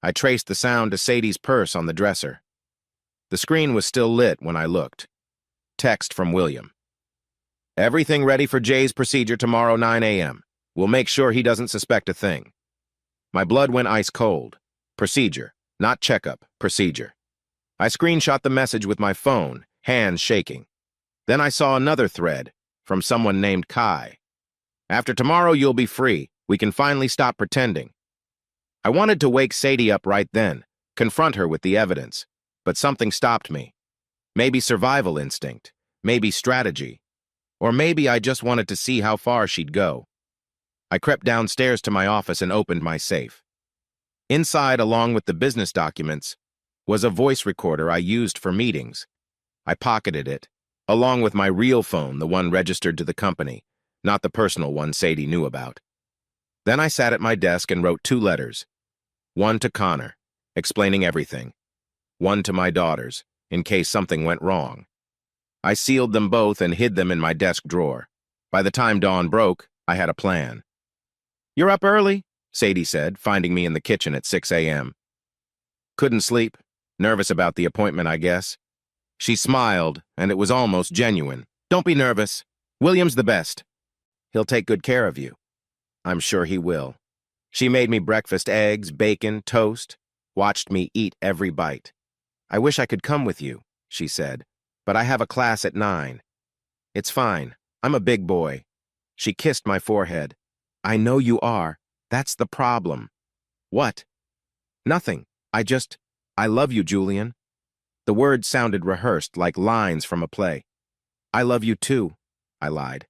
I traced the sound to Sadie's purse on the dresser. The screen was still lit when I looked. Text from William. Everything ready for Jay's procedure tomorrow 9 a.m. We'll make sure he doesn't suspect a thing. My blood went ice cold. Procedure, not checkup, procedure. I screenshot the message with my phone, hands shaking. Then I saw another thread from someone named Kai. After tomorrow, you'll be free. We can finally stop pretending. I wanted to wake Sadie up right then, confront her with the evidence, but something stopped me. Maybe survival instinct, maybe strategy, or maybe I just wanted to see how far she'd go. I crept downstairs to my office and opened my safe. Inside, along with the business documents, was a voice recorder I used for meetings. I pocketed it, along with my real phone, the one registered to the company, not the personal one Sadie knew about. Then I sat at my desk and wrote 2 letters. One to Connor, explaining everything. One to my daughters, in case something went wrong. I sealed them both and hid them in my desk drawer. By the time dawn broke, I had a plan. You're up early, Sadie said, finding me in the kitchen at 6 a.m. Couldn't sleep. Nervous about the appointment, I guess. She smiled, and it was almost genuine. Don't be nervous. William's the best. He'll take good care of you. I'm sure he will. She made me breakfast, eggs, bacon, toast, watched me eat every bite. I wish I could come with you, she said, but I have a class at 9. It's fine. I'm a big boy. She kissed my forehead. I know you are. That's the problem. What? Nothing. I love you, Julian. The words sounded rehearsed, like lines from a play. "I love you too," I lied.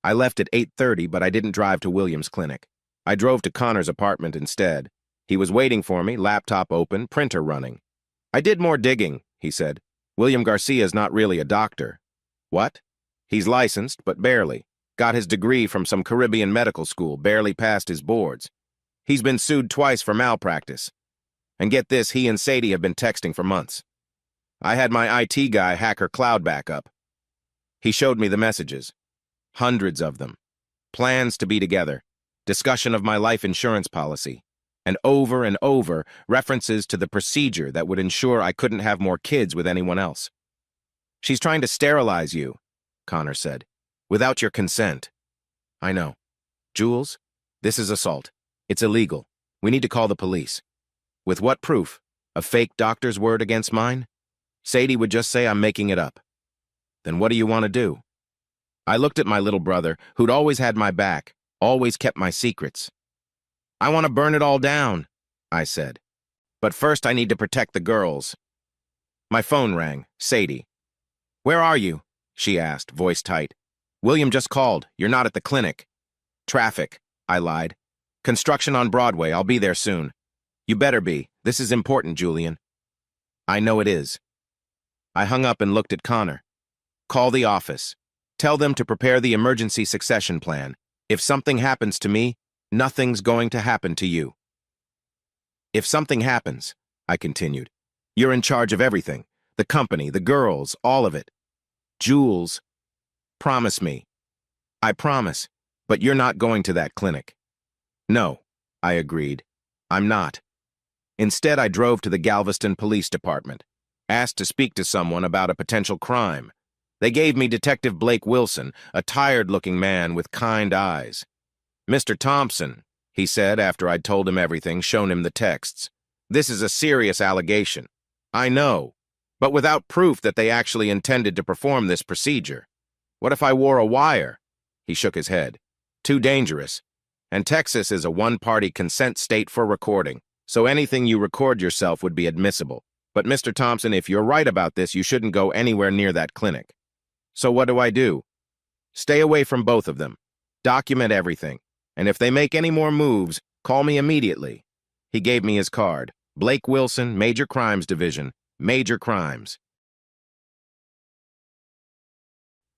I left at 8:30, but I didn't drive to William's clinic. I drove to Connor's apartment instead. He was waiting for me, laptop open, printer running. "I did more digging," he said. "William Garcia's not really a doctor." "What?" "He's licensed, but barely. Got his degree from some Caribbean medical school, barely passed his boards. He's been sued twice for malpractice. And get this, he and Sadie have been texting for months. I had my IT guy hack her cloud backup. He showed me the messages. Hundreds of them. Plans to be together. Discussion of my life insurance policy. And over, references to the procedure that would ensure I couldn't have more kids with anyone else. She's trying to sterilize you," Connor said, "without your consent." "I know. Jules, this is assault. It's illegal. We need to call the police." "With what proof? A fake doctor's word against mine? Sadie would just say I'm making it up." "Then what do you want to do?" I looked at my little brother, who'd always had my back, always kept my secrets. "I want to burn it all down," I said. "But first I need to protect the girls." My phone rang. Sadie. "Where are you?" she asked, voice tight. "William just called. You're not at the clinic." "Traffic," I lied. "Construction on Broadway. I'll be there soon." "You better be. This is important, Julian." "I know it is." I hung up and looked at Connor. "Call the office. Tell them to prepare the emergency succession plan. If something happens to me, nothing's going to happen to you." "If something happens," I continued, "you're in charge of everything. The company, the girls, all of it. Jules, promise me." "I promise, but you're not going to that clinic." "No," I agreed. "I'm not." Instead, I drove to the Galveston Police Department, asked to speak to someone about a potential crime. They gave me Detective Blake Wilson, a tired-looking man with kind eyes. "Mr. Thompson," he said after I'd told him everything, shown him the texts. "This is a serious allegation. I know, but without proof that they actually intended to perform this procedure. What if I wore a wire?" He shook his head. "Too dangerous. And Texas is a one-party consent state for recording, so anything you record yourself would be admissible. But Mr. Thompson, if you're right about this, you shouldn't go anywhere near that clinic." "So what do I do?" "Stay away from both of them. Document everything. And if they make any more moves, call me immediately." He gave me his card. Blake Wilson, Major Crimes Division. Major crimes.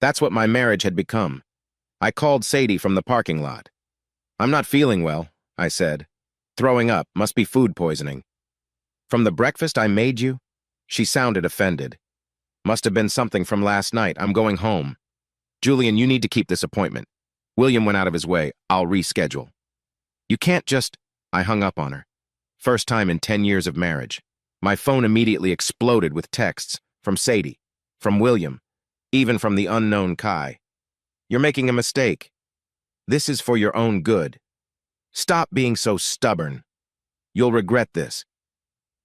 That's what my marriage had become. I called Sadie from the parking lot. "I'm not feeling well," I said. "Throwing up, must be food poisoning." "From the breakfast I made you?" She sounded offended. "Must have been something from last night. I'm going home." "Julian, you need to keep this appointment." William went out of his way. "I'll reschedule." "You can't just—" I hung up on her. First time in 10 years of marriage. My phone immediately exploded with texts from Sadie, from William, even from the unknown Kai. "You're making a mistake. This is for your own good. Stop being so stubborn. You'll regret this."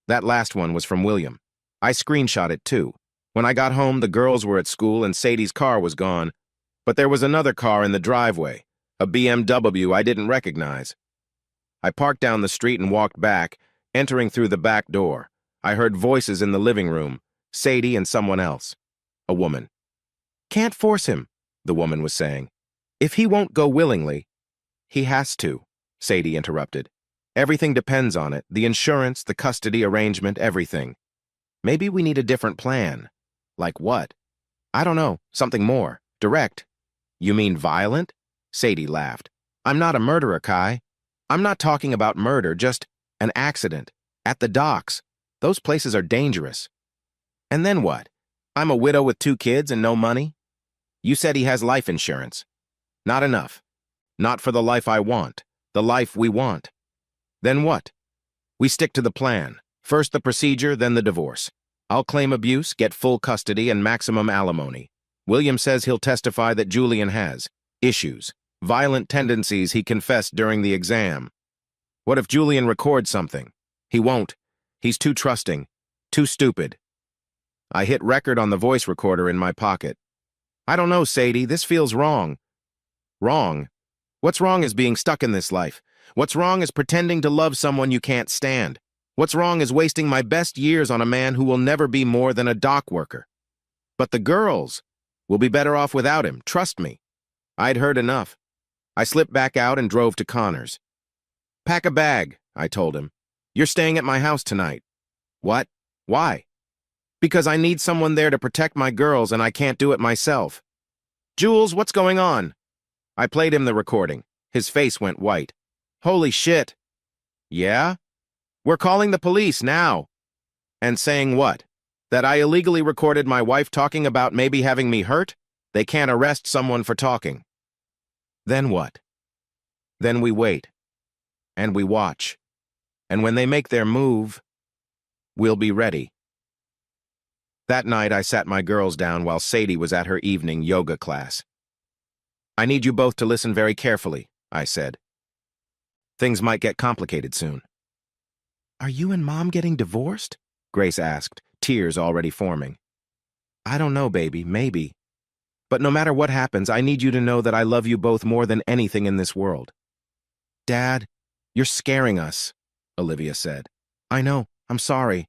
That last one was from William. I screenshot it too. When I got home, the girls were at school and Sadie's car was gone, but there was another car in the driveway, a BMW I didn't recognize. I parked down the street and walked back, entering through the back door. I heard voices in the living room, Sadie and someone else, a woman. "Can't force him," the woman was saying. "If he won't go willingly." "He has to," Sadie interrupted. "Everything depends on it, the insurance, the custody arrangement, everything. Maybe we need a different plan." "Like what?" "I don't know, something more, direct." "You mean violent?" Sadie laughed. "I'm not a murderer, Kai. I'm not talking about murder, just an accident. At the docks. Those places are dangerous." "And then what? I'm a widow with 2 kids and no money?" "You said he has life insurance." "Not enough. Not for the life I want, the life we want." "Then what?" "We stick to the plan. First the procedure, then the divorce. I'll claim abuse, get full custody, and maximum alimony. William says he'll testify that Julian has issues, violent tendencies he confessed during the exam. What if Julian records something? He won't. He's too trusting, too stupid." I hit record on the voice recorder in my pocket. "I don't know, Sadie, this feels wrong." "Wrong? What's wrong is being stuck in this life. What's wrong is pretending to love someone you can't stand. What's wrong is wasting my best years on a man who will never be more than a dock worker. But the girls will be better off without him, trust me. I'd heard enough. I slipped back out and drove to Connor's. Pack a bag, I told him. You're staying at my house tonight. What? Why? Because I need someone there to protect my girls and I can't do it myself. Jules, what's going on? I played him the recording. His face went white. Holy shit. Yeah? We're calling the police now. And saying what? That I illegally recorded my wife talking about maybe having me hurt? They can't arrest someone for talking. Then what? Then we wait. And we watch. And when they make their move, we'll be ready. That night, I sat my girls down while Sadie was at her evening yoga class. I need you both to listen very carefully, I said. Things might get complicated soon. Are you and Mom getting divorced? Grace asked, tears already forming. I don't know, baby, maybe. But no matter what happens, I need you to know that I love you both more than anything in this world. Dad, you're scaring us, Olivia said. I know, I'm sorry.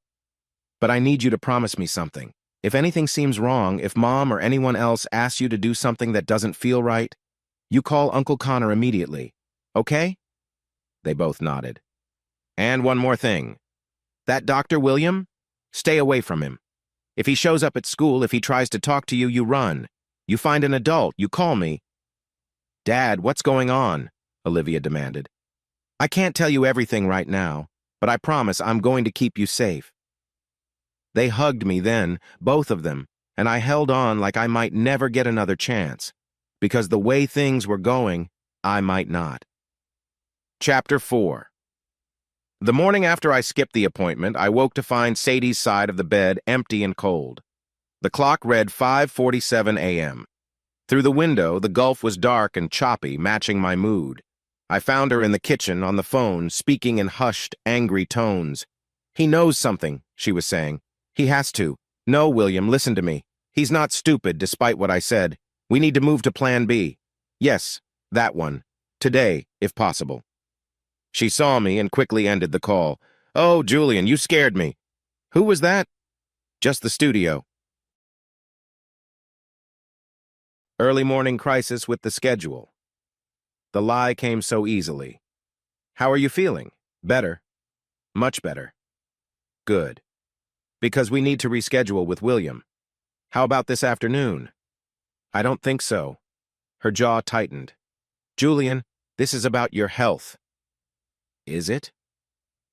But I need you to promise me something. If anything seems wrong, if Mom or anyone else asks you to do something that doesn't feel right, you call Uncle Connor immediately, okay? They both nodded. And one more thing. That Dr. William? Stay away from him. If he shows up at school, if he tries to talk to you, you run. You find an adult, you call me. Dad, what's going on? Olivia demanded. I can't tell you everything right now, but I promise I'm going to keep you safe. They hugged me then, both of them, and I held on like I might never get another chance, because the way things were going, I might not. Chapter 4. The morning after I skipped the appointment, I woke to find Sadie's side of the bed empty and cold. The clock read 5:47 a.m. Through the window, the gulf was dark and choppy, matching my mood. I found her in the kitchen, on the phone, speaking in hushed, angry tones. He knows something, she was saying. He has to. No, William, listen to me. He's not stupid, despite what I said. We need to move to Plan B. Yes, that one. Today, if possible. She saw me and quickly ended the call. Oh, Julian, you scared me. Who was that? Just the studio. Early morning crisis with the schedule. The lie came so easily. How are you feeling? Better. Much better. Good. Because we need to reschedule with William. How about this afternoon? I don't think so. Her jaw tightened. Julian, this is about your health. Is it?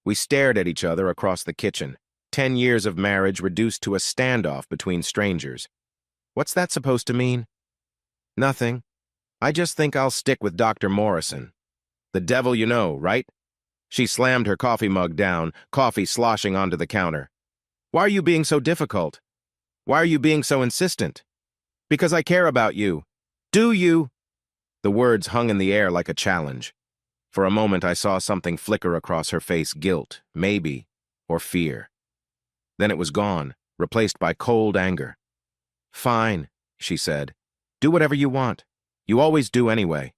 We stared at each other across the kitchen. 10 years of marriage reduced to a standoff between strangers. What's that supposed to mean? Nothing. I just think I'll stick with Dr. Morrison. The devil you know, right? She slammed her coffee mug down, coffee sloshing onto the counter. Why are you being so difficult? Why are you being so insistent? Because I care about you. Do you? The words hung in the air like a challenge. For a moment, I saw something flicker across her face, guilt, maybe, or fear. Then it was gone, replaced by cold anger. Fine, she said. Do whatever you want. You always do anyway.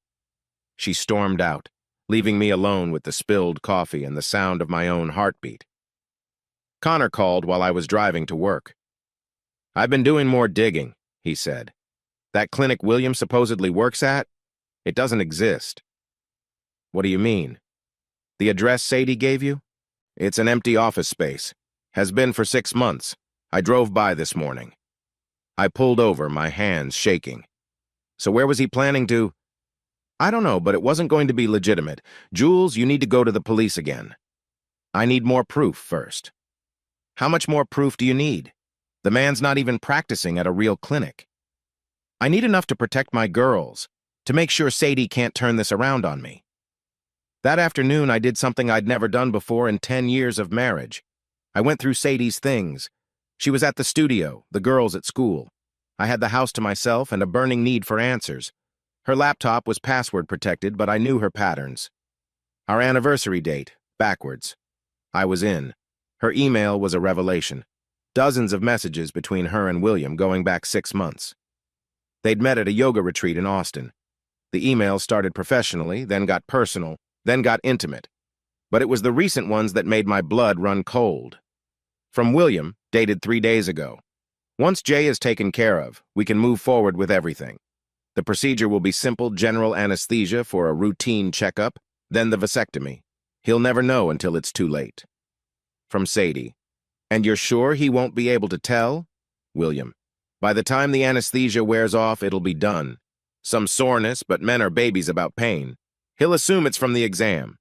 She stormed out, leaving me alone with the spilled coffee and the sound of my own heartbeat. Connor called while I was driving to work. I've been doing more digging, he said. That clinic William supposedly works at? It doesn't exist. What do you mean? The address Sadie gave you? It's an empty office space. Has been for 6 months. I drove by this morning. I pulled over, my hands shaking. So where was he planning to? I don't know, but it wasn't going to be legitimate. Jules, you need to go to the police again. I need more proof first. How much more proof do you need? The man's not even practicing at a real clinic. I need enough to protect my girls, to make sure Sadie can't turn this around on me. That afternoon, I did something I'd never done before in 10 years of marriage. I went through Sadie's things. She was at the studio, the girls at school. I had the house to myself and a burning need for answers. Her laptop was password protected, but I knew her patterns. Our anniversary date, backwards. I was in. Her email was a revelation. Dozens of messages between her and William going back 6 months. They'd met at a yoga retreat in Austin. The email started professionally, then got personal, then got intimate. but it was the recent ones that made my blood run cold. From William, dated 3 days ago. Once Jay is taken care of, we can move forward with everything. The procedure will be simple general anesthesia for a routine checkup, then the vasectomy. He'll never know until it's too late. From Sadie. And you're sure he won't be able to tell? William. By the time the anesthesia wears off, it'll be done. Some soreness, but men are babies about pain. He'll assume it's from the exam.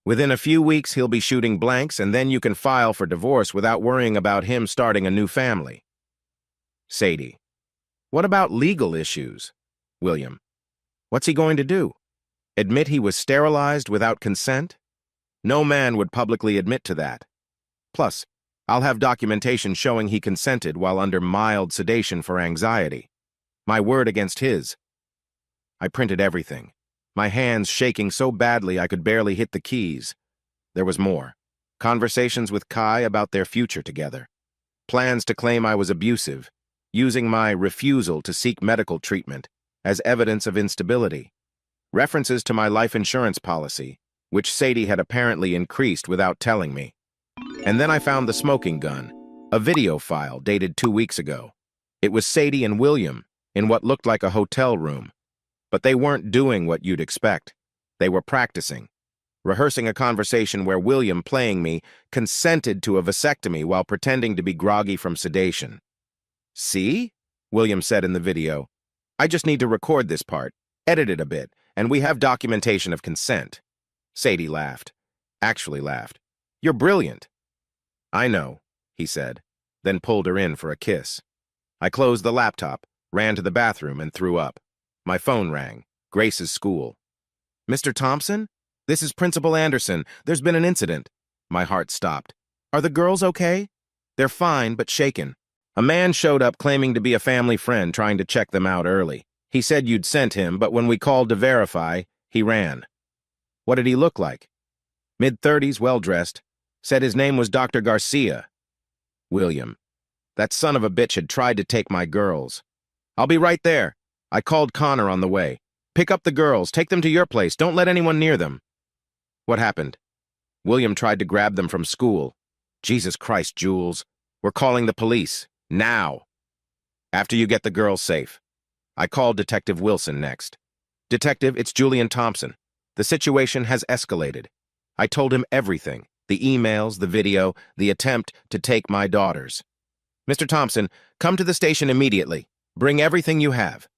Within a few weeks, he'll be shooting blanks, and then you can file for divorce without worrying about him starting a new family. Sadie. What about legal issues? William. What's he going to do? Admit he was sterilized without consent? No man would publicly admit to that. Plus, I'll have documentation showing he consented while under mild sedation for anxiety. My word against his. I printed everything, my hands shaking so badly I could barely hit the keys. There was more. Conversations with Kai about their future together. Plans to claim I was abusive, using my refusal to seek medical treatment as evidence of instability. References to my life insurance policy, which Sadie had apparently increased without telling me. And then I found the smoking gun, a video file dated 2 weeks ago. It was Sadie and William in what looked like a hotel room. But they weren't doing what you'd expect. They were practicing, rehearsing a conversation where William, playing me, consented to a vasectomy while pretending to be groggy from sedation. See? William said in the video. I just need to record this part, edit it a bit, and we have documentation of consent. Sadie laughed. Actually laughed. You're brilliant. I know, he said, then pulled her in for a kiss. I closed the laptop, ran to the bathroom, and threw up. My phone rang. Grace's school. Mr. Thompson? This is Principal Anderson. There's been an incident. My heart stopped. Are the girls okay? They're fine, but shaken. A man showed up claiming to be a family friend trying to check them out early. He said you'd sent him, but when we called to verify, he ran. What did he look like? Mid-30s, well-dressed. Said his name was Dr. Garcia. William. That son of a bitch had tried to take my girls. I'll be right there. I called Connor on the way. Pick up the girls, take them to your place, don't let anyone near them. What happened? William tried to grab them from school. Jesus Christ, Jules. We're calling the police. Now. After you get the girls safe. I called Detective Wilson next. Detective, it's Julian Thompson. The situation has escalated. I told him everything. The emails, the video, the attempt to take my daughters. Mr. Thompson, come to the station immediately. Bring everything you have.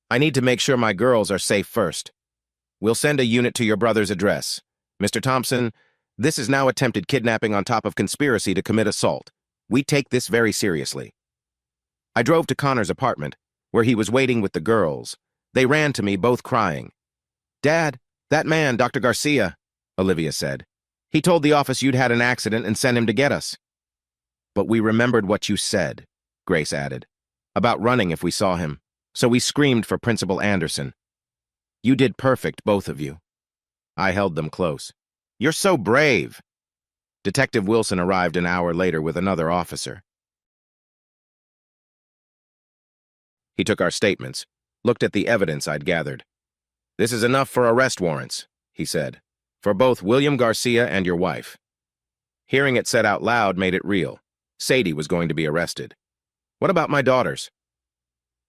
I need to make sure my girls are safe first. We'll send a unit to your brother's address. Mr. Thompson, this is now attempted kidnapping on top of conspiracy to commit assault. We take this very seriously. I drove to Connor's apartment, where he was waiting with the girls. They ran to me, both crying. Dad, that man, Dr. Garcia, Olivia said. He told the office you'd had an accident and sent him to get us. But we remembered what you said, Grace added, about running if we saw him. So we screamed for Principal Anderson. You did perfect, both of you. I held them close. You're so brave. Detective Wilson arrived an hour later with another officer. He took our statements, looked at the evidence I'd gathered. This is enough for arrest warrants, he said, for both William Garcia and your wife. Hearing it said out loud made it real. Sadie was going to be arrested. What about my daughters?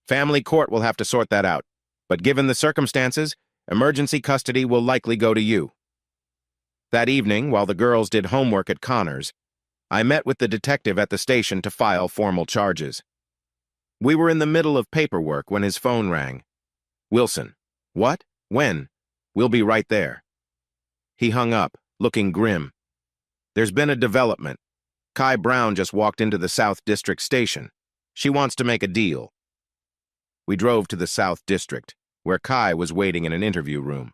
Family court will have to sort that out, but given the circumstances, emergency custody will likely go to you. That evening, while the girls did homework at Connor's, I met with the detective at the station to file formal charges. We were in the middle of paperwork when his phone rang. Wilson. What? When? We'll be right there. He hung up, looking grim. There's been a development. Kai Brown just walked into the South District station. She wants to make a deal. We drove to the South District, where Kai was waiting in an interview room.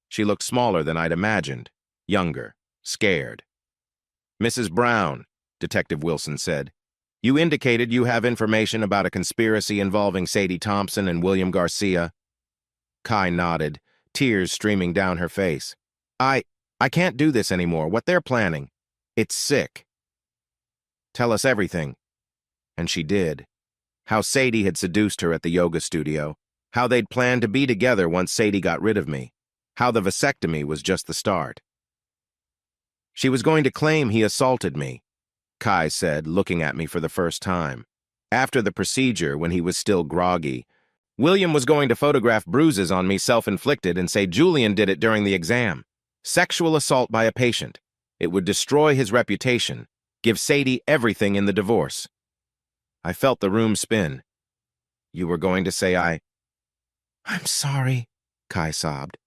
She looked smaller than I'd imagined, younger, scared. Mrs. Brown, Detective Wilson said, you indicated you have information about a conspiracy involving Sadie Thompson and William Garcia. Kai nodded, tears streaming down her face. I can't do this anymore. What they're planning. It's sick. Tell us everything. And she did. How Sadie had seduced her at the yoga studio. How they'd planned to be together once Sadie got rid of me. How the vasectomy was just the start. She was going to claim he assaulted me, Kai said, looking at me for the first time. After the procedure, when he was still groggy, William was going to photograph bruises on me self-inflicted and say Julian did it during the exam. Sexual assault by a patient. It would destroy his reputation, give Sadie everything in the divorce. I felt the room spin. You were going to say I'm sorry, Kai sobbed.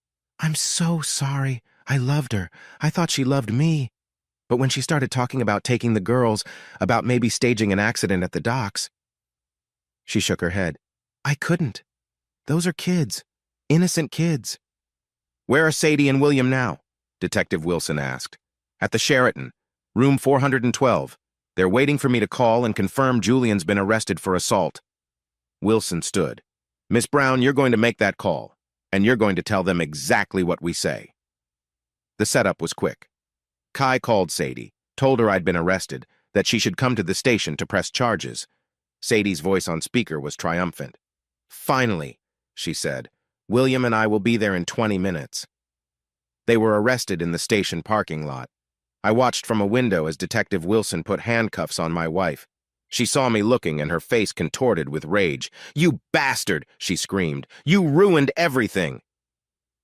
I'm so sorry. I loved her. I thought she loved me. But when she started talking about taking the girls, about maybe staging an accident at the docks, she shook her head. I couldn't. Those are kids. Innocent kids. Where are Sadie and William now? Detective Wilson asked. At the Sheraton, room 412. They're waiting for me to call and confirm Julian's been arrested for assault. Wilson stood. Miss Brown, you're going to make that call, and you're going to tell them exactly what we say. The setup was quick. Kai called Sadie, told her I'd been arrested, that she should come to the station to press charges. Sadie's voice on speaker was triumphant. Finally, she said, William and I will be there in 20 minutes. They were arrested in the station parking lot. I watched from a window as Detective Wilson put handcuffs on my wife. She saw me looking and her face contorted with rage. You bastard, she screamed. You ruined everything.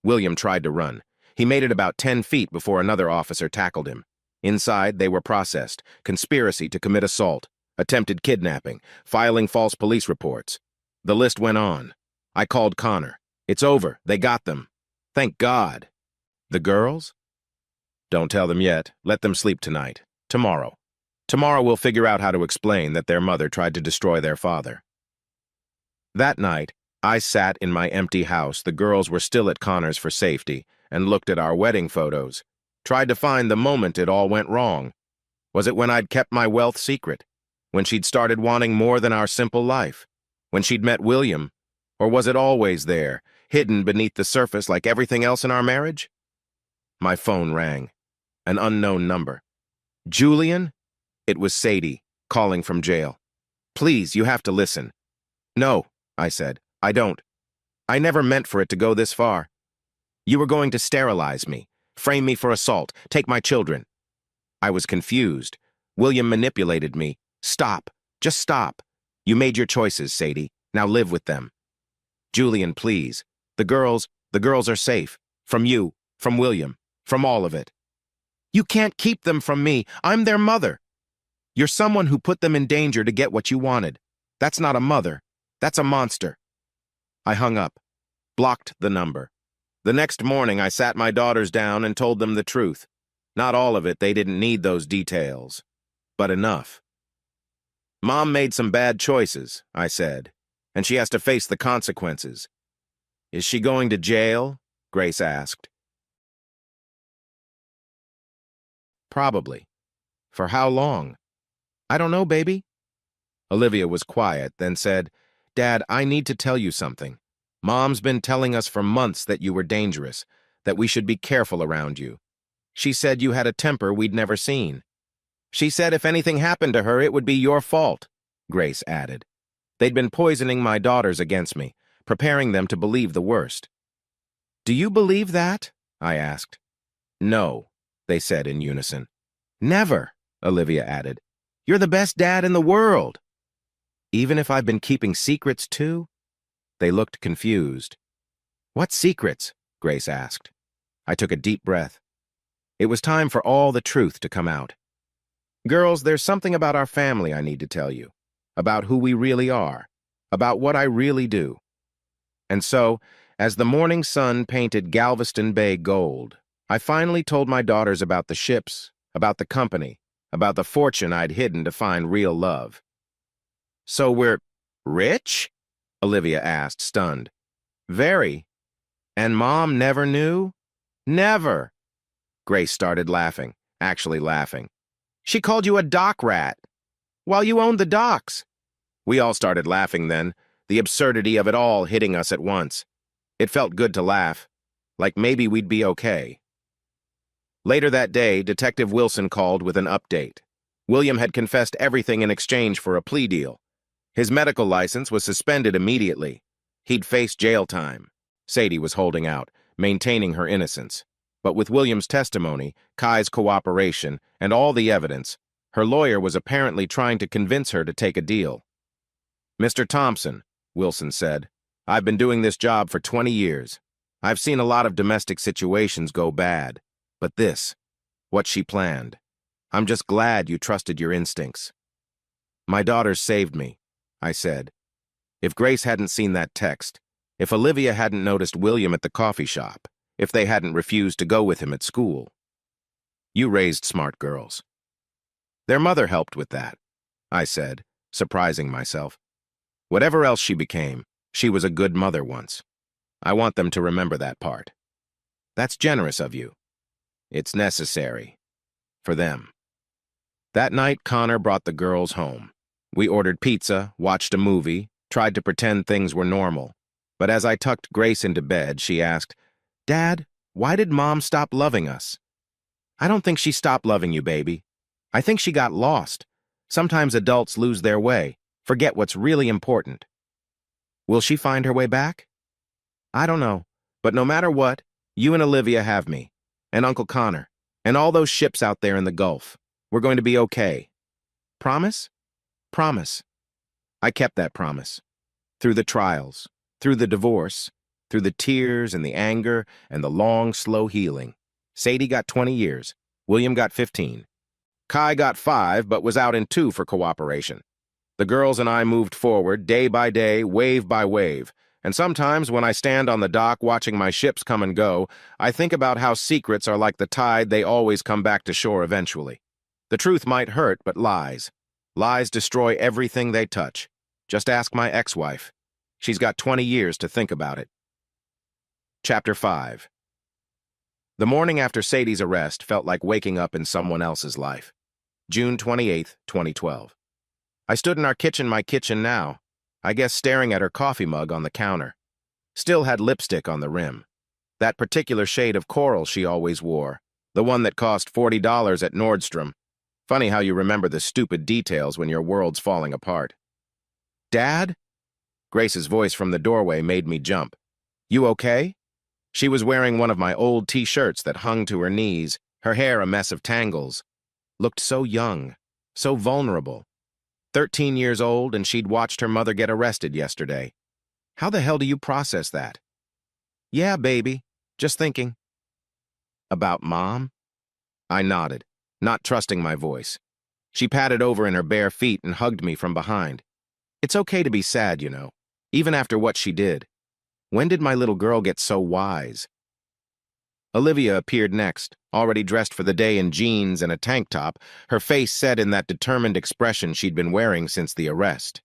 William tried to run. He made it about 10 feet before another officer tackled him. Inside, they were processed. Conspiracy to commit assault, attempted kidnapping, filing false police reports. The list went on. I called Connor. It's over. They got them. Thank God. The girls? Don't tell them yet. Let them sleep tonight. Tomorrow. Tomorrow we'll figure out how to explain that their mother tried to destroy their father. That night, I sat in my empty house. The girls were still at Connor's for safety, and looked at our wedding photos. Tried to find the moment it all went wrong. Was it when I'd kept my wealth secret? When she'd started wanting more than our simple life? When she'd met William? Or was it always there, hidden beneath the surface like everything else in our marriage? My phone rang. An unknown number. Julian? It was Sadie, calling from jail. Please, you have to listen. No, I said. I don't. I never meant for it to go this far. You were going to sterilize me, frame me for assault, take my children. I was confused. William manipulated me. Stop. Just stop. You made your choices, Sadie. Now live with them. Julian, please. The girls are safe. From you, from William, from all of it. You can't keep them from me. I'm their mother. You're someone who put them in danger to get what you wanted. That's not a mother. That's a monster. I hung up, blocked the number. The next morning, I sat my daughters down and told them the truth. Not all of it, they didn't need those details, but enough. Mom made some bad choices, I said, and she has to face the consequences. Is she going to jail? Grace asked. Probably. For how long? I don't know, baby. Olivia was quiet, then said, Dad, I need to tell you something. Mom's been telling us for months that you were dangerous, that we should be careful around you. She said you had a temper we'd never seen. She said if anything happened to her, it would be your fault, Grace added. They'd been poisoning my daughters against me, preparing them to believe the worst. Do you believe that? I asked. No, they said in unison. Never, Olivia added. You're the best dad in the world. Even if I've been keeping secrets too? They looked confused. What secrets? Grace asked. I took a deep breath. It was time for all the truth to come out. Girls, there's something about our family I need to tell you. About who we really are. About what I really do. And so, as the morning sun painted Galveston Bay gold, I finally told my daughters about the ships, about the company, about the fortune I'd hidden to find real love. So we're rich? Olivia asked, stunned. Very. And Mom never knew? Never. Grace started laughing, actually laughing. She called you a dock rat, while you owned the docks. We all started laughing then, the absurdity of it all hitting us at once. It felt good to laugh, like maybe we'd be okay. Later that day, Detective Wilson called with an update. William had confessed everything in exchange for a plea deal. His medical license was suspended immediately. He'd face jail time. Sadie was holding out, maintaining her innocence. But with William's testimony, Kai's cooperation, and all the evidence, her lawyer was apparently trying to convince her to take a deal. "Mr. Thompson," Wilson said, "I've been doing this job for 20 years. I've seen a lot of domestic situations go bad. But this, what she planned. I'm just glad you trusted your instincts." "My daughters saved me," I said. If Grace hadn't seen that text, if Olivia hadn't noticed William at the coffee shop, if they hadn't refused to go with him at school. "You raised smart girls." "Their mother helped with that," I said, surprising myself. "Whatever else she became, she was a good mother once. I want them to remember that part." "That's generous of you." "It's necessary. For them." That night, Connor brought the girls home. We ordered pizza, watched a movie, tried to pretend things were normal. But as I tucked Grace into bed, she asked, "Dad, why did Mom stop loving us?" "I don't think she stopped loving you, baby. I think she got lost. Sometimes adults lose their way, forget what's really important." "Will she find her way back?" "I don't know. But no matter what, you and Olivia have me, and Uncle Connor, and all those ships out there in the Gulf. We're going to be okay." "Promise?" "Promise." I kept that promise. Through the trials, through the divorce, through the tears and the anger and the long, slow healing. Sadie got 20 years. William got 15. Kai got 5, but was out in 2 for cooperation. The girls and I moved forward, day by day, wave by wave. And sometimes when I stand on the dock watching my ships come and go, I think about how secrets are like the tide, they always come back to shore eventually. The truth might hurt, but lies. Lies destroy everything they touch. Just ask my ex-wife. She's got 20 years to think about it. Chapter 5. The morning after Sadie's arrest felt like waking up in someone else's life. June 28, 2012. I stood in our kitchen, my kitchen now, I guess staring at her coffee mug on the counter. Still had lipstick on the rim. That particular shade of coral she always wore, the one that cost $40 at Nordstrom. Funny how you remember the stupid details when your world's falling apart. "Dad?" Grace's voice from the doorway made me jump. "You okay?" She was wearing one of my old t-shirts that hung to her knees, her hair a mess of tangles. Looked so young, so vulnerable. 13 years old, and she'd watched her mother get arrested yesterday. "How the hell do you process that?" "Yeah, baby. Just thinking." "About Mom?" I nodded, not trusting my voice. She patted over in her bare feet and hugged me from behind. "It's okay to be sad, you know, even after what she did. When did my little girl get so wise?" Olivia appeared next, already dressed for the day in jeans and a tank top, her face set in that determined expression she'd been wearing since the arrest.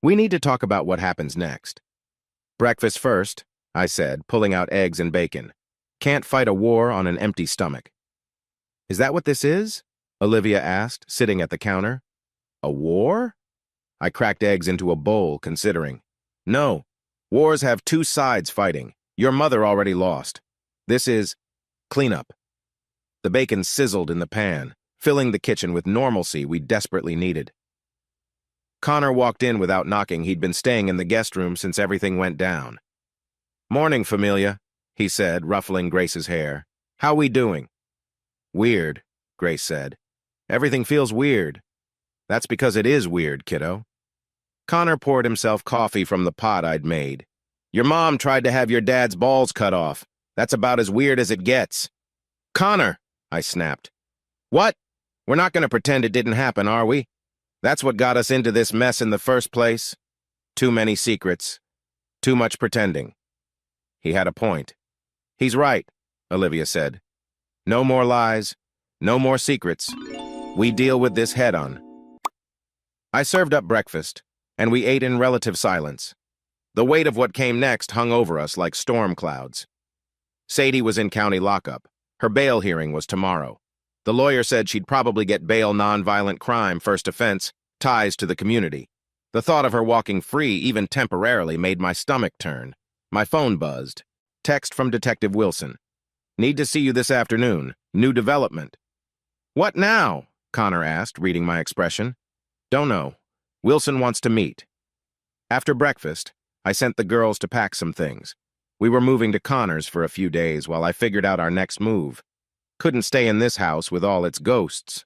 "We need to talk about what happens next." "Breakfast first," I said, pulling out eggs and bacon. "Can't fight a war on an empty stomach." "Is that what this is?" Olivia asked, sitting at the counter. "A war?" I cracked eggs into a bowl, considering. "No. Wars have 2 sides fighting. Your mother already lost. This is cleanup." The bacon sizzled in the pan, filling the kitchen with normalcy we desperately needed. Connor walked in without knocking. He'd been staying in the guest room since everything went down. "Morning, familia," he said, ruffling Grace's hair. "How we doing?" "Weird," Grace said. "Everything feels weird." "That's because it is weird, kiddo." Connor poured himself coffee from the pot I'd made. "Your mom tried to have your dad's balls cut off. That's about as weird as it gets." "Connor!" I snapped. "What? We're not going to pretend it didn't happen, are we? That's what got us into this mess in the first place. Too many secrets. Too much pretending." He had a point. "He's right," Olivia said. "No more lies. No more secrets. We deal with this head-on." I served up breakfast, and we ate in relative silence. The weight of what came next hung over us like storm clouds. Sadie was in county lockup. Her bail hearing was tomorrow. The lawyer said she'd probably get bail nonviolent crime, first offense, ties to the community. The thought of her walking free, even temporarily, made my stomach turn. My phone buzzed. Text from Detective Wilson. "Need to see you this afternoon. New development." "What now?" Connor asked, reading my expression. "Don't know. Wilson wants to meet." After breakfast, I sent the girls to pack some things. We were moving to Connors for a few days while I figured out our next move. Couldn't stay in this house with all its ghosts.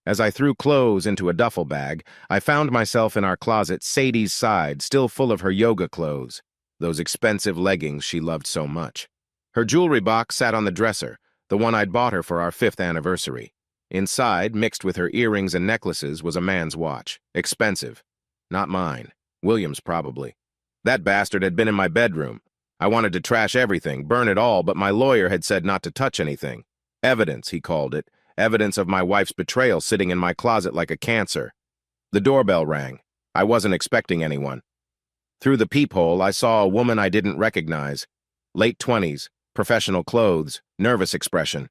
As I threw clothes into a duffel bag, I found myself in our closet, Sadie's side, still full of her yoga clothes, those expensive leggings she loved so much. Her jewelry box sat on the dresser, the one I'd bought her for our 5th anniversary. Inside, mixed with her earrings and necklaces, was a man's watch. Expensive. Not mine. William's, probably. That bastard had been in my bedroom. I wanted to trash everything, burn it all, but my lawyer had said not to touch anything. Evidence, he called it. Evidence of my wife's betrayal sitting in my closet like a cancer. The doorbell rang. I wasn't expecting anyone. Through the peephole, I saw a woman I didn't recognize. Late 20s, professional clothes, nervous expression.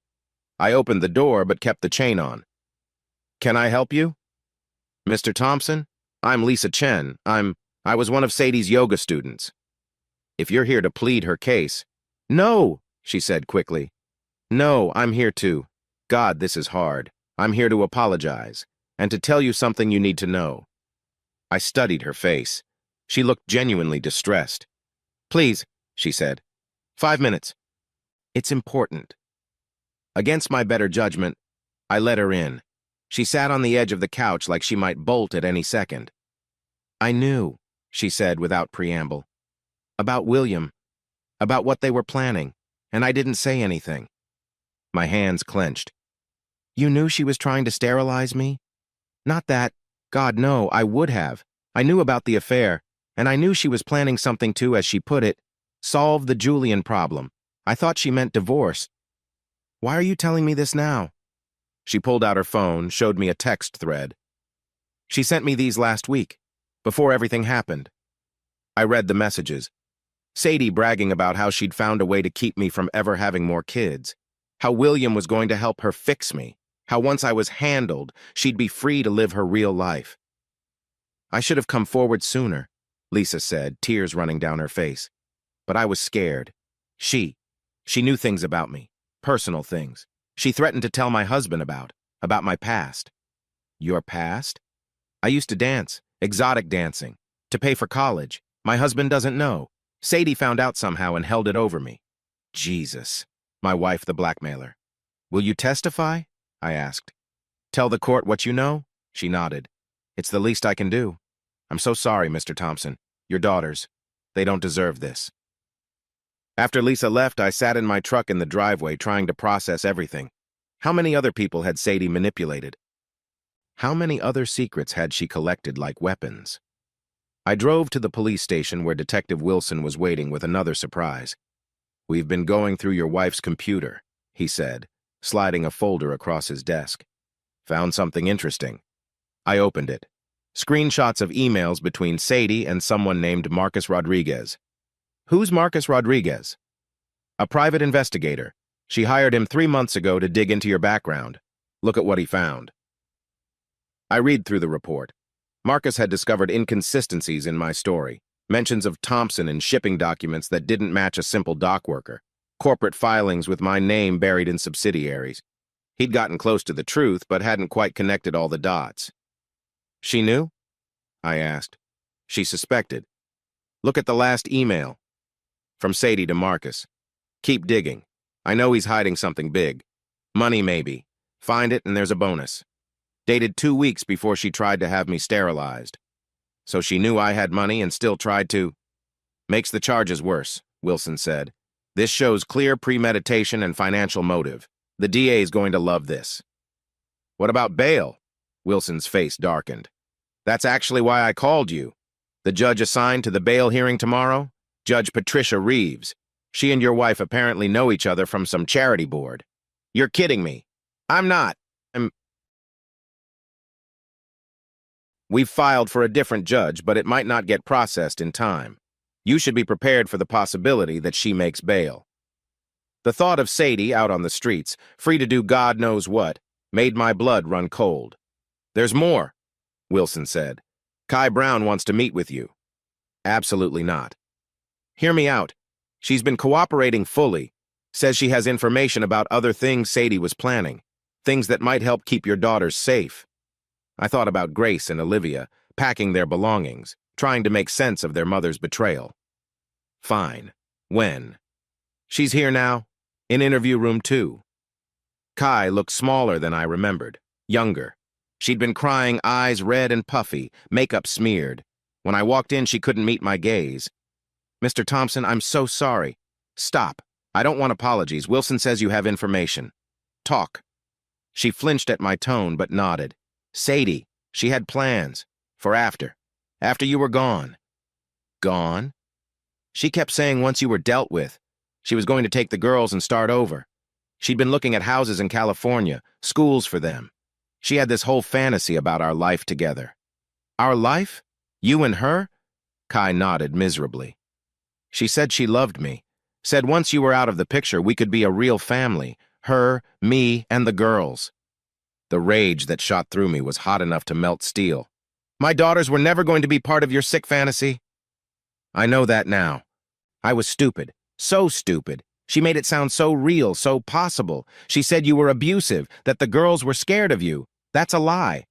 I opened the door but kept the chain on. "Can I help you?" "Mr. Thompson? I'm Lisa Chen. I was one of Sadie's yoga students." "If you're here to plead her case..." "No," she said quickly. "No, I'm here to... God, this is hard. I'm here to apologize, and to tell you something you need to know." I studied her face. She looked genuinely distressed. "Please," she said. 5 minutes. It's important." Against my better judgment, I let her in. She sat on the edge of the couch like she might bolt at any second. "I knew," she said without preamble. "About William. About what they were planning. And I didn't say anything." My hands clenched. "You knew she was trying to sterilize me?" "Not that. God, no, I would have. I knew about the affair, and I knew she was planning something to, as she put it, solve the Julian problem. I thought she meant divorce." "Why are you telling me this now?" She pulled out her phone, showed me a text thread. "She sent me these last week, before everything happened." I read the messages. Sadie bragging about how she'd found a way to keep me from ever having more kids. How William was going to help her fix me. How once I was handled, she'd be free to live her real life. "I should have come forward sooner," Lisa said, tears running down her face. "But I was scared. She knew things about me, personal things. She threatened to tell my husband about my past." "Your past?" "I used to dance, exotic dancing, to pay for college. My husband doesn't know. Sadie found out somehow and held it over me." Jesus. My wife, the blackmailer. "Will you testify?" I asked. "Tell the court what you know?" She nodded. "It's the least I can do. I'm so sorry, Mr. Thompson. Your daughters. They don't deserve this." After Lisa left, I sat in my truck in the driveway trying to process everything. How many other people had Sadie manipulated? How many other secrets had she collected like weapons? I drove to the police station where Detective Wilson was waiting with another surprise. "We've been going through your wife's computer," he said, sliding a folder across his desk. "Found something interesting." I opened it. Screenshots of emails between Sadie and someone named Marcus Rodriguez. "Who's Marcus Rodriguez?" "A private investigator. She hired him 3 months ago to dig into your background. Look at what he found." I read through the report. Marcus had discovered inconsistencies in my story. Mentions of Thompson in shipping documents that didn't match a simple dock worker. Corporate filings with my name buried in subsidiaries. He'd gotten close to the truth, but hadn't quite connected all the dots. "She knew?" I asked. "She suspected. Look at the last email. From Sadie to Marcus. Keep digging. I know he's hiding something big. Money, maybe. Find it and there's a bonus." Dated 2 weeks before she tried to have me sterilized. So she knew I had money and still tried to... "Makes the charges worse," Wilson said. "This shows clear premeditation and financial motive. The DA's going to love this." "What about bail?" Wilson's face darkened. "That's actually why I called you. The judge assigned to the bail hearing tomorrow? Judge Patricia Reeves. She and your wife apparently know each other from some charity board." "You're kidding me." "I'm not. We've filed for a different judge, but it might not get processed in time. You should be prepared for the possibility that she makes bail." The thought of Sadie out on the streets, free to do God knows what, made my blood run cold. "There's more," Wilson said. "Kai Brown wants to meet with you." "Absolutely not." "Hear me out. She's been cooperating fully. Says she has information about other things Sadie was planning. Things that might help keep your daughters safe." I thought about Grace and Olivia, packing their belongings, trying to make sense of their mother's betrayal. "Fine. When? She's here now, in interview room 2. Kai looked smaller than I remembered, younger. She'd been crying, eyes red and puffy, makeup smeared. When I walked in, she couldn't meet my gaze. Mr. Thompson, I'm so sorry. Stop. I don't want apologies. Wilson says you have information. Talk. She flinched at my tone, but nodded. Sadie, she had plans. For after. After you were gone. Gone? She kept saying once you were dealt with, she was going to take the girls and start over. She'd been looking at houses in California, schools for them. She had this whole fantasy about our life together. Our life? You and her? Kai nodded miserably. She said she loved me. Said once you were out of the picture, we could be a real family. Her, me, and the girls. The rage that shot through me was hot enough to melt steel. My daughters were never going to be part of your sick fantasy. I know that now. I was stupid. So stupid. She made it sound so real, so possible. She said you were abusive, that the girls were scared of you. That's a lie.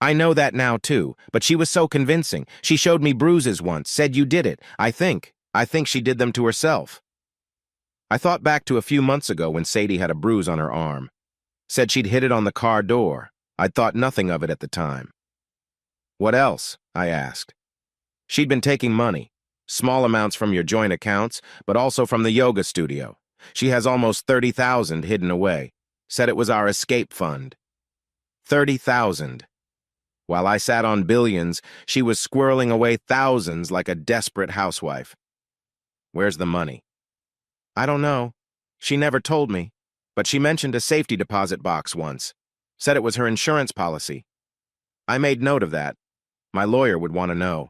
I know that now, too, but she was so convincing. She showed me bruises once, said you did it. I think she did them to herself. I thought back to a few months ago when Sadie had a bruise on her arm. Said she'd hit it on the car door. I'd thought nothing of it at the time. What else? I asked. She'd been taking money. Small amounts from your joint accounts, but also from the yoga studio. She has almost $30,000 hidden away. Said it was our escape fund. $30,000. While I sat on billions, she was squirreling away thousands like a desperate housewife. Where's the money? I don't know. She never told me, but she mentioned a safety deposit box once. Said it was her insurance policy. I made note of that. My lawyer would want to know.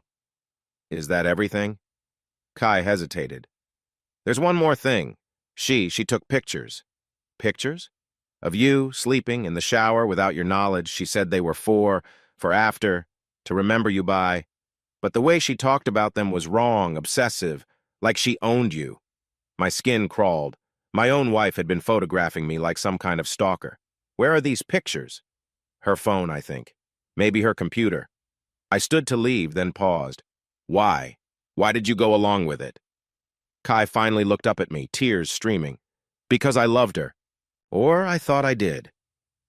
Is that everything? Kai hesitated. There's one more thing. She took pictures. Pictures? Of you, sleeping, in the shower, without your knowledge. She said they were for after, to remember you by. But the way she talked about them was wrong, obsessive, like she owned you. My skin crawled. My own wife had been photographing me like some kind of stalker. Where are these pictures? Her phone, I think. Maybe her computer. I stood to leave, then paused. Why? Why did you go along with it? Kai finally looked up at me, tears streaming. Because I loved her. Or I thought I did.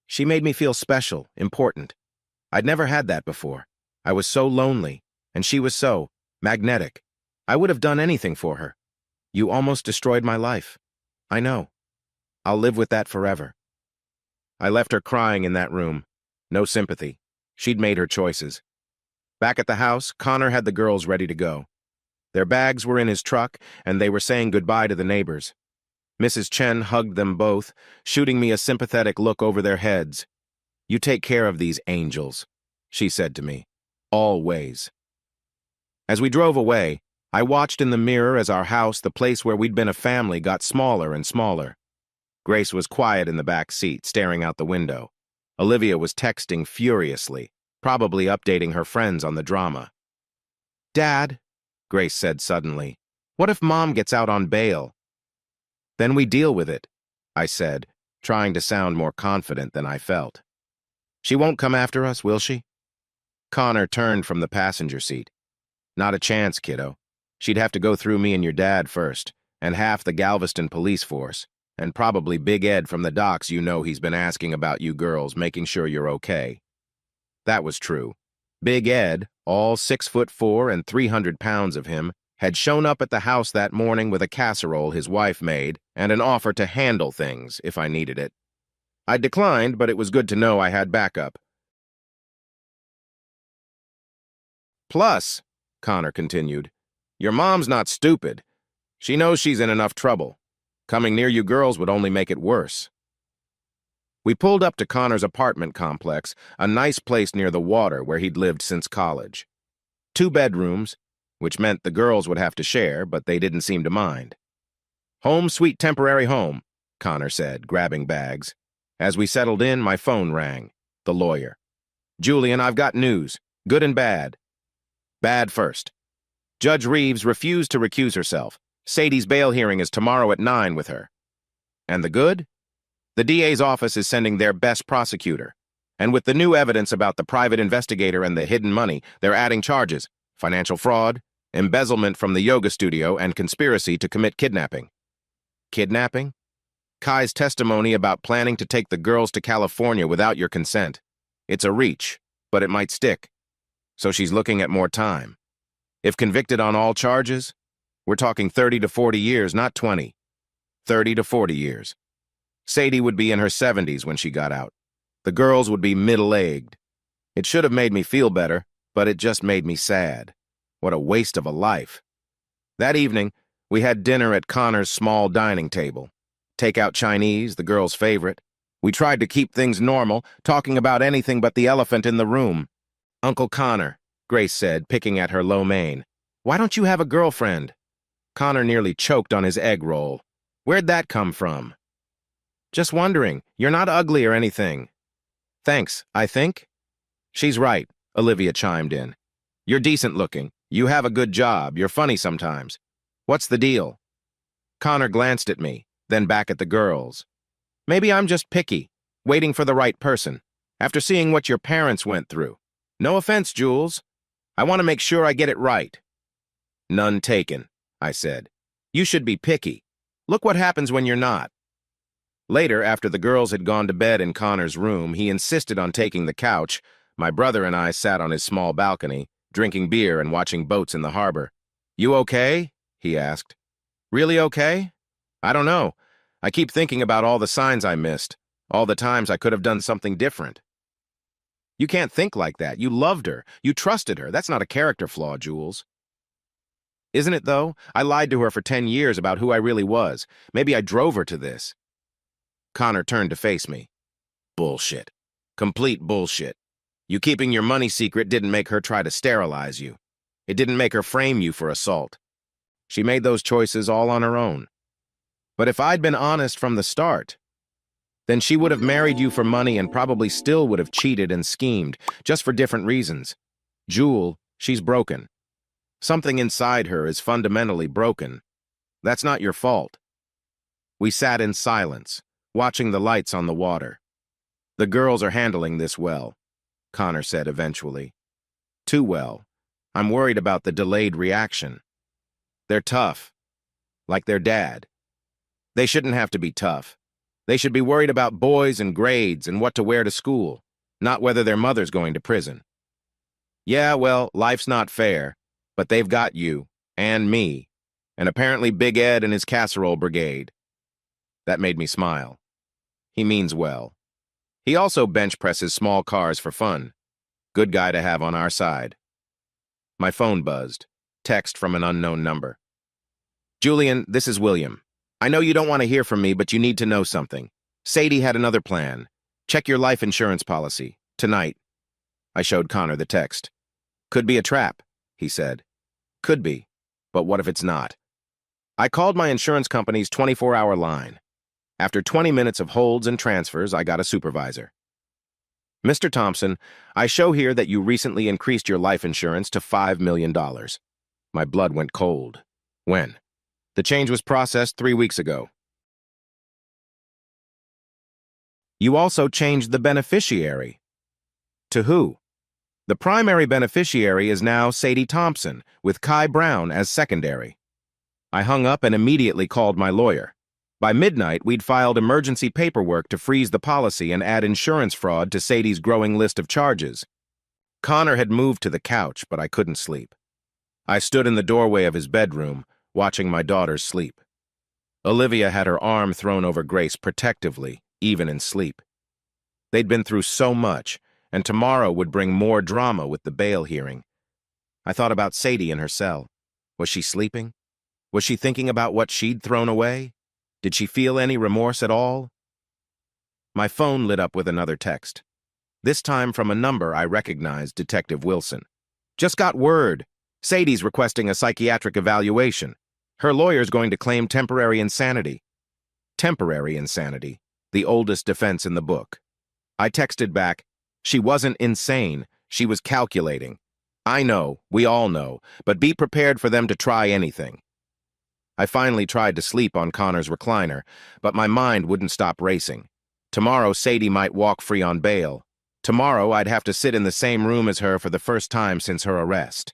She made me feel special, important. I'd never had that before. I was so lonely, and she was so magnetic. I would have done anything for her. You almost destroyed my life. I know. I'll live with that forever. I left her crying in that room. No sympathy. She'd made her choices. Back at the house, Connor had the girls ready to go. Their bags were in his truck, and they were saying goodbye to the neighbors. Mrs. Chen hugged them both, shooting me a sympathetic look over their heads. You take care of these angels, she said to me. Always. As we drove away, I watched in the mirror as our house, the place where we'd been a family, got smaller and smaller. Grace was quiet in the back seat, staring out the window. Olivia was texting furiously, probably updating her friends on the drama. Dad, Grace said suddenly, what if Mom gets out on bail? Then we deal with it, I said, trying to sound more confident than I felt. She won't come after us, will she? Connor turned from the passenger seat. Not a chance, kiddo. She'd have to go through me and your dad first, and half the Galveston police force, and probably Big Ed from the docks. You know he's been asking about you girls, making sure you're okay. That was true. Big Ed, all 6'4" and 300 pounds of him, had shown up at the house that morning with a casserole his wife made and an offer to handle things if I needed it. I declined, but it was good to know I had backup. Plus, Connor continued, your mom's not stupid. She knows she's in enough trouble. Coming near you girls would only make it worse. We pulled up to Connor's apartment complex, a nice place near the water where he'd lived since college. 2 bedrooms, which meant the girls would have to share, but they didn't seem to mind. Home sweet temporary home, Connor said, grabbing bags. As we settled in, my phone rang. The lawyer. Julian, I've got news, good and bad. Bad first. Judge Reeves refused to recuse herself. Sadie's bail hearing is tomorrow at 9 with her. And the good? The DA's office is sending their best prosecutor. And with the new evidence about the private investigator and the hidden money, they're adding charges. Financial fraud, embezzlement from the yoga studio, and conspiracy to commit kidnapping. Kidnapping? Kai's testimony about planning to take the girls to California without your consent. It's a reach, but it might stick. So she's looking at more time. If convicted on all charges, we're talking 30 to 40 years, not 20. 30 to 40 years. Sadie would be in her 70s when she got out. The girls would be middle-aged. It should have made me feel better, but it just made me sad. What a waste of a life. That evening, we had dinner at Connor's small dining table. Takeout Chinese, the girls' favorite. We tried to keep things normal, talking about anything but the elephant in the room. Uncle Connor, Grace said, picking at her low mane. Why don't you have a girlfriend? Connor nearly choked on his egg roll. Where'd that come from? Just wondering. You're not ugly or anything. Thanks, I think. She's right, Olivia chimed in. You're decent looking. You have a good job. You're funny sometimes. What's the deal? Connor glanced at me, then back at the girls. Maybe I'm just picky, waiting for the right person, after seeing what your parents went through. No offense, Jules. I want to make sure I get it right. None taken, I said. You should be picky. Look what happens when you're not. Later, after the girls had gone to bed in Connor's room, he insisted on taking the couch. My brother and I sat on his small balcony, drinking beer and watching boats in the harbor. You okay? He asked. Really okay? I don't know. I keep thinking about all the signs I missed, all the times I could have done something different. You can't think like that. You loved her. You trusted her. That's not a character flaw, Jules. Isn't it, though? I lied to her for 10 years about who I really was. Maybe I drove her to this. Connor turned to face me. Bullshit. Complete bullshit. You keeping your money secret didn't make her try to sterilize you. It didn't make her frame you for assault. She made those choices all on her own. But if I'd been honest from the start, then she would have married you for money and probably still would have cheated and schemed, just for different reasons. Jewel, she's broken. Something inside her is fundamentally broken. That's not your fault. We sat in silence, watching the lights on the water. The girls are handling this well, Connor said eventually. Too well. I'm worried about the delayed reaction. They're tough, like their dad. They shouldn't have to be tough. They should be worried about boys and grades and what to wear to school, not whether their mother's going to prison. Yeah, well, life's not fair, but they've got you, and me, and apparently Big Ed and his casserole brigade. That made me smile. He means well. He also bench presses small cars for fun. Good guy to have on our side. My phone buzzed. Text from an unknown number. Julian, this is William. I know you don't want to hear from me, but you need to know something. Sadie had another plan. Check your life insurance policy. Tonight. I showed Connor the text. Could be a trap, he said. Could be. But what if it's not? I called my insurance company's 24-hour line. After 20 minutes of holds and transfers, I got a supervisor. Mr. Thompson, I show here that you recently increased your life insurance to $5 million. My blood went cold. When? The change was processed 3 weeks ago. You also changed the beneficiary. To who? The primary beneficiary is now Sadie Thompson, with Kai Brown as secondary. I hung up and immediately called my lawyer. By midnight, we'd filed emergency paperwork to freeze the policy and add insurance fraud to Sadie's growing list of charges. Connor had moved to the couch, but I couldn't sleep. I stood in the doorway of his bedroom, watching my daughters sleep. Olivia had her arm thrown over Grace protectively, even in sleep. They'd been through so much, and tomorrow would bring more drama with the bail hearing. I thought about Sadie in her cell. Was she sleeping? Was she thinking about what she'd thrown away? Did she feel any remorse at all? My phone lit up with another text. This time from a number I recognized, Detective Wilson. Just got word. Sadie's requesting a psychiatric evaluation. Her lawyer's going to claim temporary insanity. Temporary insanity, the oldest defense in the book. I texted back, she wasn't insane, she was calculating. I know, we all know, but be prepared for them to try anything. I finally tried to sleep on Connor's recliner, but my mind wouldn't stop racing. Tomorrow Sadie might walk free on bail. Tomorrow I'd have to sit in the same room as her for the first time since her arrest.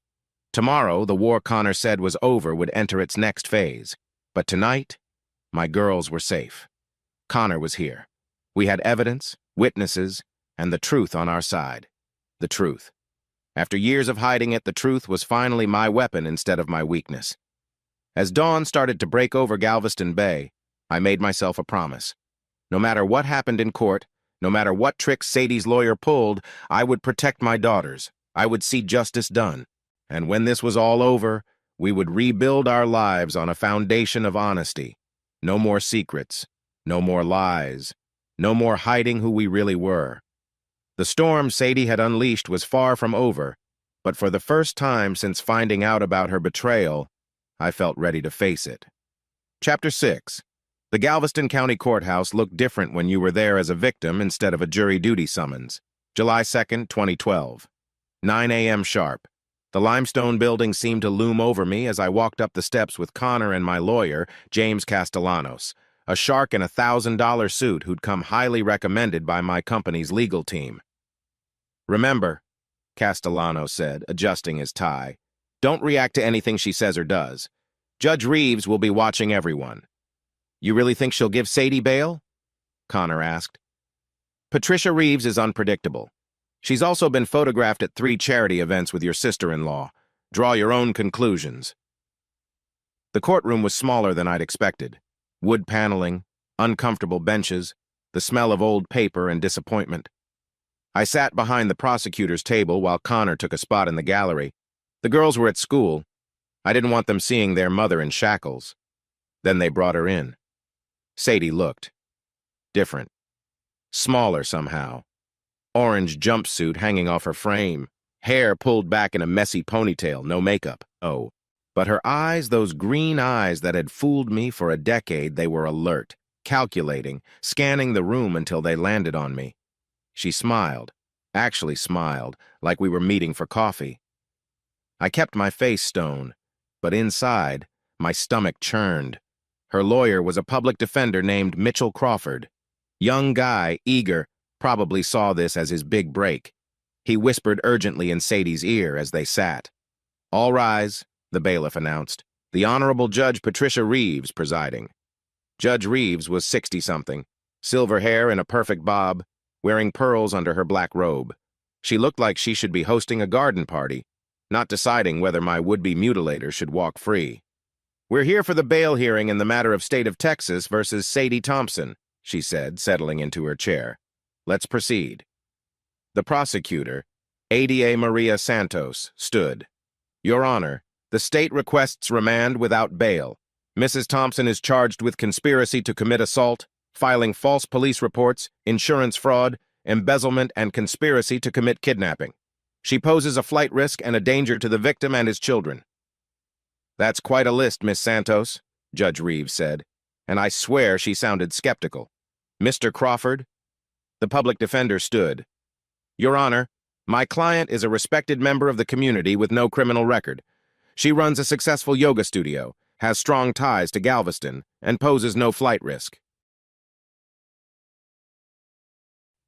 Tomorrow, the war Connor said was over would enter its next phase. But tonight, my girls were safe. Connor was here. We had evidence, witnesses, and the truth on our side. The truth. After years of hiding it, the truth was finally my weapon instead of my weakness. As dawn started to break over Galveston Bay, I made myself a promise. No matter what happened in court, no matter what tricks Sadie's lawyer pulled, I would protect my daughters. I would see justice done. And when this was all over, we would rebuild our lives on a foundation of honesty. No more secrets. No more lies. No more hiding who we really were. The storm Sadie had unleashed was far from over, but for the first time since finding out about her betrayal, I felt ready to face it. Chapter 6. The Galveston County Courthouse looked different when you were there as a victim instead of a jury duty summons. July 2nd, 2012. 9 a.m. sharp. The limestone building seemed to loom over me as I walked up the steps with Connor and my lawyer, James Castellanos, a shark in a $1,000 suit who'd come highly recommended by my company's legal team. "Remember," Castellanos said, adjusting his tie, "don't react to anything she says or does. Judge Reeves will be watching everyone." "You really think she'll give Sadie bail?" Connor asked. "Patricia Reeves is unpredictable. She's also been photographed at 3 charity events with your sister-in-law. Draw your own conclusions." The courtroom was smaller than I'd expected. Wood paneling, uncomfortable benches, the smell of old paper and disappointment. I sat behind the prosecutor's table while Connor took a spot in the gallery. The girls were at school. I didn't want them seeing their mother in shackles. Then they brought her in. Sadie looked different. Smaller somehow. Orange jumpsuit hanging off her frame. Hair pulled back in a messy ponytail, no makeup. Oh. But her eyes, those green eyes that had fooled me for a decade, they were alert, calculating, scanning the room until they landed on me. She smiled, actually smiled, like we were meeting for coffee. I kept my face stone, but inside, my stomach churned. Her lawyer was a public defender named Mitchell Crawford. Young guy, eager, probably saw this as his big break. He whispered urgently in Sadie's ear as they sat. "All rise," the bailiff announced. "The Honorable Judge Patricia Reeves presiding." Judge Reeves was 60-something, silver hair in a perfect bob, wearing pearls under her black robe. She looked like she should be hosting a garden party, not deciding whether my would-be mutilator should walk free. "We're here for the bail hearing in the matter of State of Texas versus Sadie Thompson," she said, settling into her chair. "Let's proceed." The prosecutor, Ada Maria Santos, stood. "Your Honor, the state requests remand without bail. Mrs. Thompson is charged with conspiracy to commit assault, filing false police reports, insurance fraud, embezzlement, and conspiracy to commit kidnapping. She poses a flight risk and a danger to the victim and his children." "That's quite a list, Miss Santos," Judge Reeves said, and I swear she sounded skeptical. "Mr. Crawford?" The public defender stood. "Your Honor, my client is a respected member of the community with no criminal record. She runs a successful yoga studio, has strong ties to Galveston, and poses no flight risk.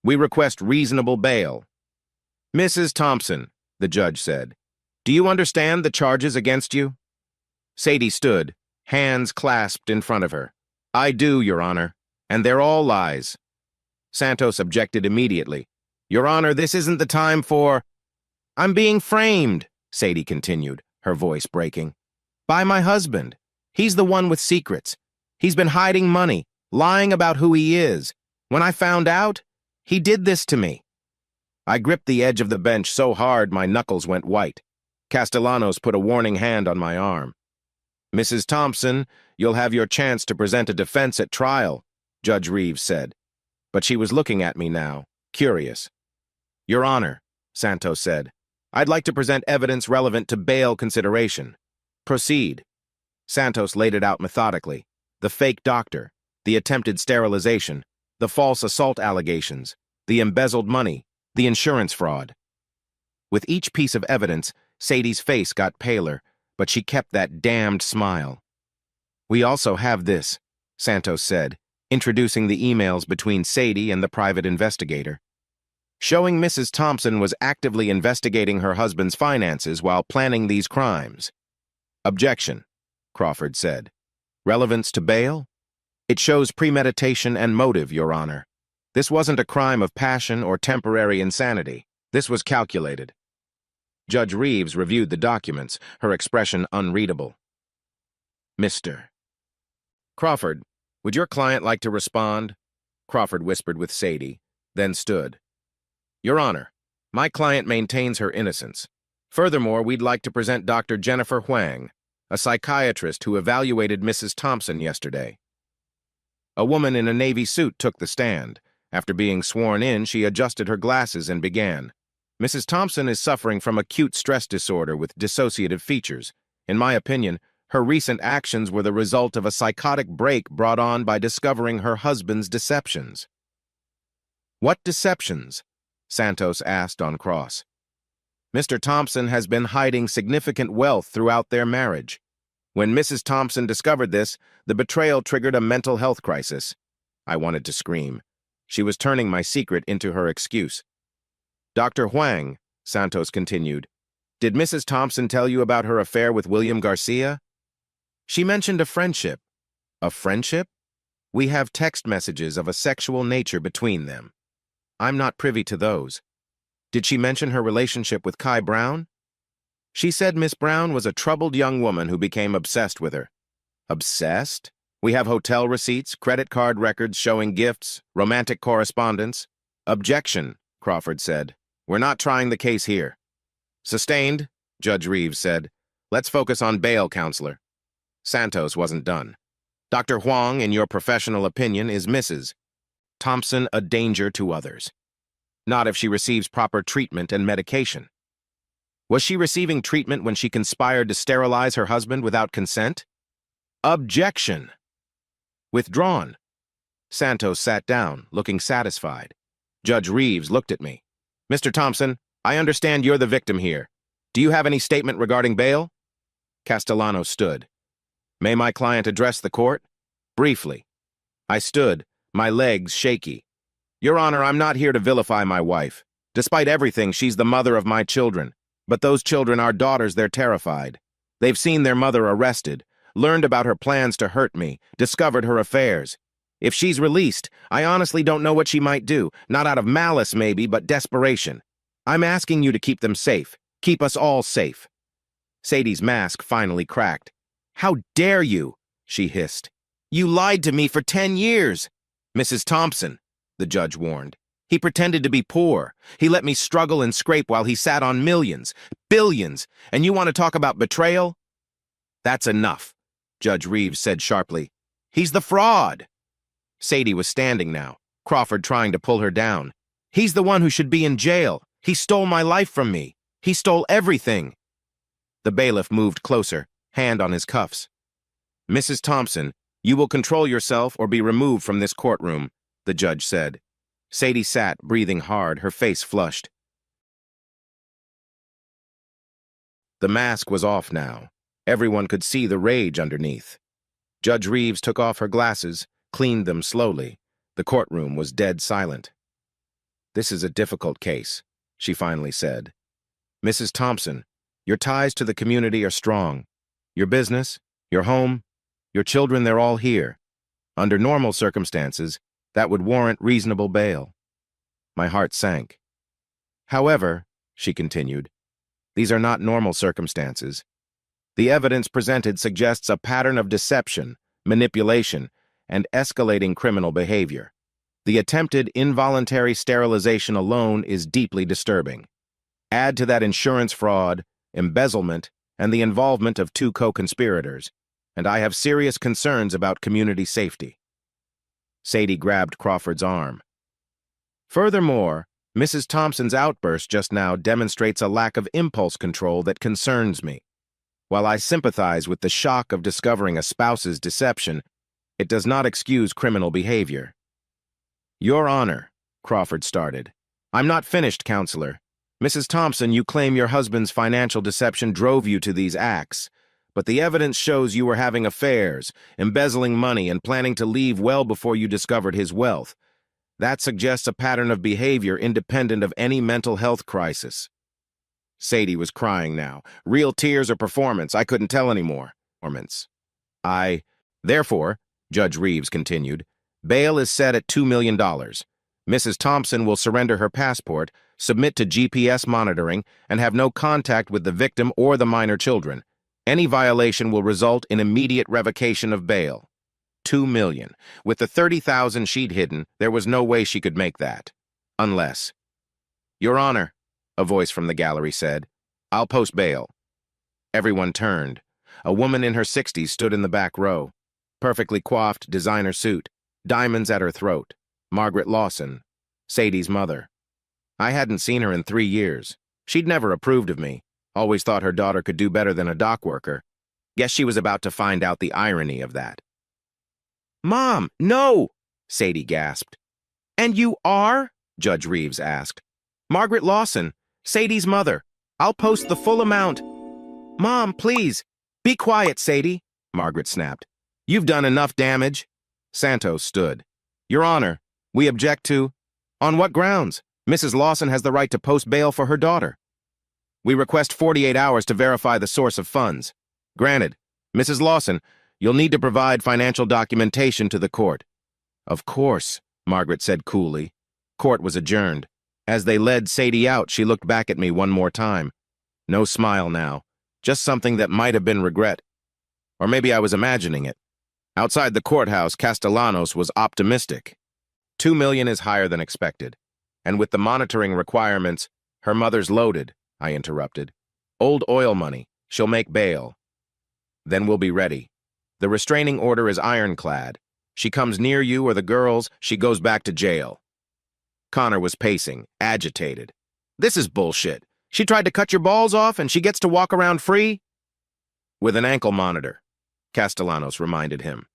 We request reasonable bail." "Mrs. Thompson," the judge said, "do you understand the charges against you?" Sadie stood, hands clasped in front of her. "I do, Your Honor, and they're all lies." Santos objected immediately. "Your Honor, this isn't the time for—" "I'm being framed," Sadie continued, her voice breaking. "By my husband. He's the one with secrets. He's been hiding money, lying about who he is. When I found out, he did this to me." I gripped the edge of the bench so hard my knuckles went white. Castellanos put a warning hand on my arm. "Mrs. Thompson, you'll have your chance to present a defense at trial," Judge Reeves said. But she was looking at me now, curious. "Your Honor," Santos said, "I'd like to present evidence relevant to bail consideration." "Proceed." Santos laid it out methodically. The fake doctor, the attempted sterilization, the false assault allegations, the embezzled money, the insurance fraud. With each piece of evidence, Sadie's face got paler, but she kept that damned smile. "We also have this," Santos said, introducing the emails between Sadie and the private investigator. showing Mrs. Thompson was actively investigating her husband's finances while planning these crimes. Objection, Crawford said. Relevance to bail? It shows premeditation and motive, Your Honor. This wasn't a crime of passion or temporary insanity. This was calculated. Judge Reeves reviewed the documents, her expression unreadable. Mr. Crawford, would your client like to respond? Crawford whispered with Sadie, then stood. Your Honor, my client maintains her innocence. Furthermore, we'd like to present Dr. Jennifer Huang, a psychiatrist who evaluated Mrs. Thompson yesterday. A woman in a navy suit took the stand. After being sworn in, she adjusted her glasses and began. Mrs. Thompson is suffering from acute stress disorder with dissociative features. In my opinion, her recent actions were the result of a psychotic break brought on by discovering her husband's deceptions. What deceptions? Santos asked on cross. Mr. Thompson has been hiding significant wealth throughout their marriage. When Mrs. Thompson discovered this, the betrayal triggered a mental health crisis. I wanted to scream. She was turning my secret into her excuse. Dr. Huang, Santos continued, did Mrs. Thompson tell you about her affair with William Garcia? She mentioned a friendship. A friendship? We have text messages of a sexual nature between them. I'm not privy to those. Did she mention her relationship with Kai Brown? She said Miss Brown was a troubled young woman who became obsessed with her. Obsessed? We have hotel receipts, credit card records showing gifts, romantic correspondence. Objection, Crawford said. We're not trying the case here. Sustained, Judge Reeves said. Let's focus on bail, Counselor. Santos wasn't done. Dr. Huang, in your professional opinion, is Mrs. Thompson a danger to others? Not if she receives proper treatment and medication. Was she receiving treatment when she conspired to sterilize her husband without consent? Objection. Withdrawn. Santos sat down, looking satisfied. Judge Reeves looked at me. Mr. Thompson, I understand you're the victim here. Do you have any statement regarding bail? Castellano stood. May my client address the court? Briefly. I stood, my legs shaky. Your Honor, I'm not here to vilify my wife. Despite everything, she's the mother of my children. But those children are daughters, they're terrified. They've seen their mother arrested, learned about her plans to hurt me, discovered her affairs. If she's released, I honestly don't know what she might do, not out of malice maybe, but desperation. I'm asking you to keep them safe, keep us all safe. Sadie's mask finally cracked. How dare you, she hissed. You lied to me for 10 years. Mrs. Thompson, the judge warned. He pretended to be poor. He let me struggle and scrape while he sat on millions, billions, and you want to talk about betrayal? That's enough, Judge Reeves said sharply. He's the fraud. Sadie was standing now, Crawford trying to pull her down. He's the one who should be in jail. He stole my life from me. He stole everything. The bailiff moved closer, hand on his cuffs. Mrs. Thompson, you will control yourself or be removed from this courtroom, the judge said. Sadie sat, breathing hard, her face flushed. The mask was off now. Everyone could see the rage underneath. Judge Reeves took off her glasses, cleaned them slowly. The courtroom was dead silent. This is a difficult case, she finally said. Mrs. Thompson, your ties to the community are strong. Your business, your home, your children, they're all here. Under normal circumstances, that would warrant reasonable bail. My heart sank. However, she continued, these are not normal circumstances. The evidence presented suggests a pattern of deception, manipulation, and escalating criminal behavior. The attempted involuntary sterilization alone is deeply disturbing. Add to that insurance fraud, embezzlement, and the involvement of 2 co-conspirators, and I have serious concerns about community safety. Sadie grabbed Crawford's arm. Furthermore, Mrs. Thompson's outburst just now demonstrates a lack of impulse control that concerns me. While I sympathize with the shock of discovering a spouse's deception, it does not excuse criminal behavior. Your Honor, Crawford started. I'm not finished, Counselor. Mrs. Thompson, you claim your husband's financial deception drove you to these acts, but the evidence shows you were having affairs, embezzling money, and planning to leave well before you discovered his wealth. That suggests a pattern of behavior independent of any mental health crisis. Sadie was crying now. Real tears or performance, I couldn't tell anymore. Performance. Therefore, Judge Reeves continued, bail is set at $2 million. Mrs. Thompson will surrender her passport, submit to GPS monitoring, and have no contact with the victim or the minor children. Any violation will result in immediate revocation of bail. $2 million. With the $30,000 she'd hidden, there was no way she could make that. Unless. Your Honor, a voice from the gallery said, I'll post bail. Everyone turned. A woman in her 60s stood in the back row. Perfectly coiffed, designer suit, diamonds at her throat. Margaret Lawson, Sadie's mother. I hadn't seen her in 3 years. She'd never approved of me. Always thought her daughter could do better than a dock worker. Guess she was about to find out the irony of that. Mom, no! Sadie gasped. And you are? Judge Reeves asked. Margaret Lawson, Sadie's mother. I'll post the full amount. Mom, please. Be quiet, Sadie, Margaret snapped. You've done enough damage. Santos stood. Your Honor, we object to... On what grounds? Mrs. Lawson has the right to post bail for her daughter. We request 48 hours to verify the source of funds. Granted. Mrs. Lawson, you'll need to provide financial documentation to the court. Of course, Margaret said coolly. Court was adjourned. As they led Sadie out, she looked back at me one more time. No smile now. Just something that might have been regret. Or maybe I was imagining it. Outside the courthouse, Castellanos was optimistic. $2 million is higher than expected. And with the monitoring requirements, her mother's loaded, I interrupted. Old oil money. She'll make bail. Then we'll be ready. The restraining order is ironclad. She comes near you or the girls, she goes back to jail. Connor was pacing, agitated. This is bullshit. She tried to cut your balls off and she gets to walk around free? With an ankle monitor, Castellanos reminded him.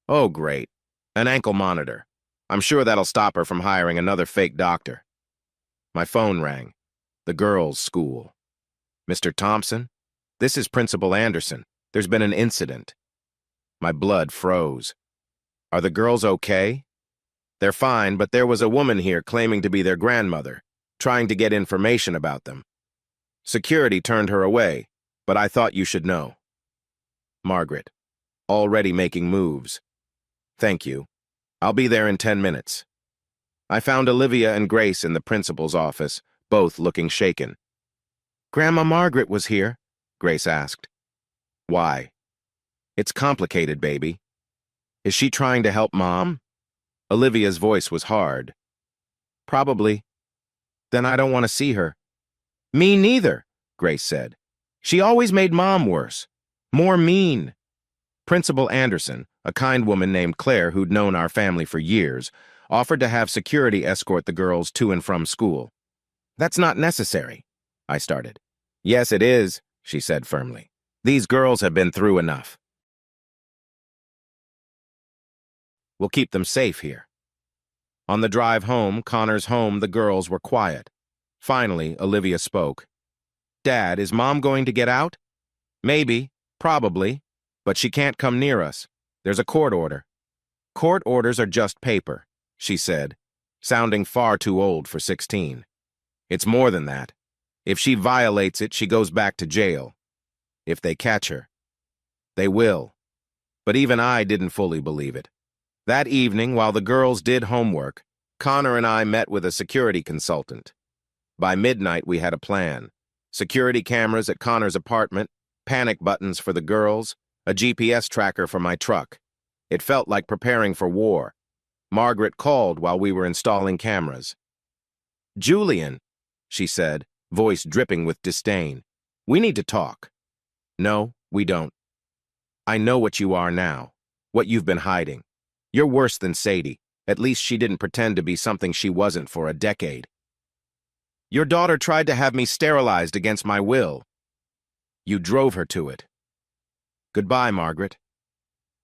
Oh, great. An ankle monitor. I'm sure that'll stop her from hiring another fake doctor. My phone rang. The girls' school. Mr. Thompson? This is Principal Anderson. There's been an incident. My blood froze. Are the girls okay? They're fine, but there was a woman here claiming to be their grandmother, trying to get information about them. Security turned her away, but I thought you should know. Margaret, already making moves. Thank you. I'll be there in 10 minutes. I found Olivia and Grace in the principal's office, both looking shaken. Grandma Margaret was here, Grace asked. Why? It's complicated, baby. Is she trying to help Mom? Olivia's voice was hard. Probably. Then I don't want to see her. Me neither, Grace said. She always made Mom worse. More mean. Principal Anderson, a kind woman named Claire who'd known our family for years, offered to have security escort the girls to and from school. That's not necessary, I started. Yes, it is, she said firmly. These girls have been through enough. We'll keep them safe here. On the drive home, Connor's home, the girls were quiet. Finally, Olivia spoke. Dad, is Mom going to get out? Maybe, probably, but she can't come near us. There's a court order. Court orders are just paper, she said, sounding far too old for 16. It's more than that. If she violates it, she goes back to jail. If they catch her. They will. But even I didn't fully believe it. That evening, while the girls did homework, Connor and I met with a security consultant. By midnight, we had a plan. Security cameras at Connor's apartment, panic buttons for the girls, a GPS tracker for my truck. It felt like preparing for war. Margaret called while we were installing cameras. Julian, she said, voice dripping with disdain. We need to talk. No, we don't. I know what you are now, what you've been hiding. You're worse than Sadie. At least she didn't pretend to be something she wasn't for a decade. Your daughter tried to have me sterilized against my will. You drove her to it. Goodbye, Margaret.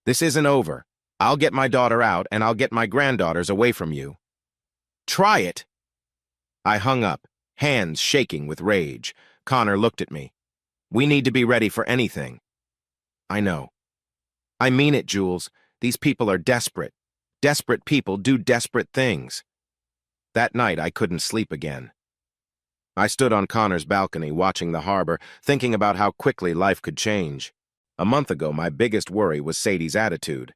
This isn't over. I'll get my daughter out, and I'll get my granddaughters away from you. Try it! I hung up, hands shaking with rage. Connor looked at me. We need to be ready for anything. I know. I mean it, Jules. These people are desperate. Desperate people do desperate things. That night, I couldn't sleep again. I stood on Connor's balcony, watching the harbor, thinking about how quickly life could change. A month ago, my biggest worry was Sadie's attitude.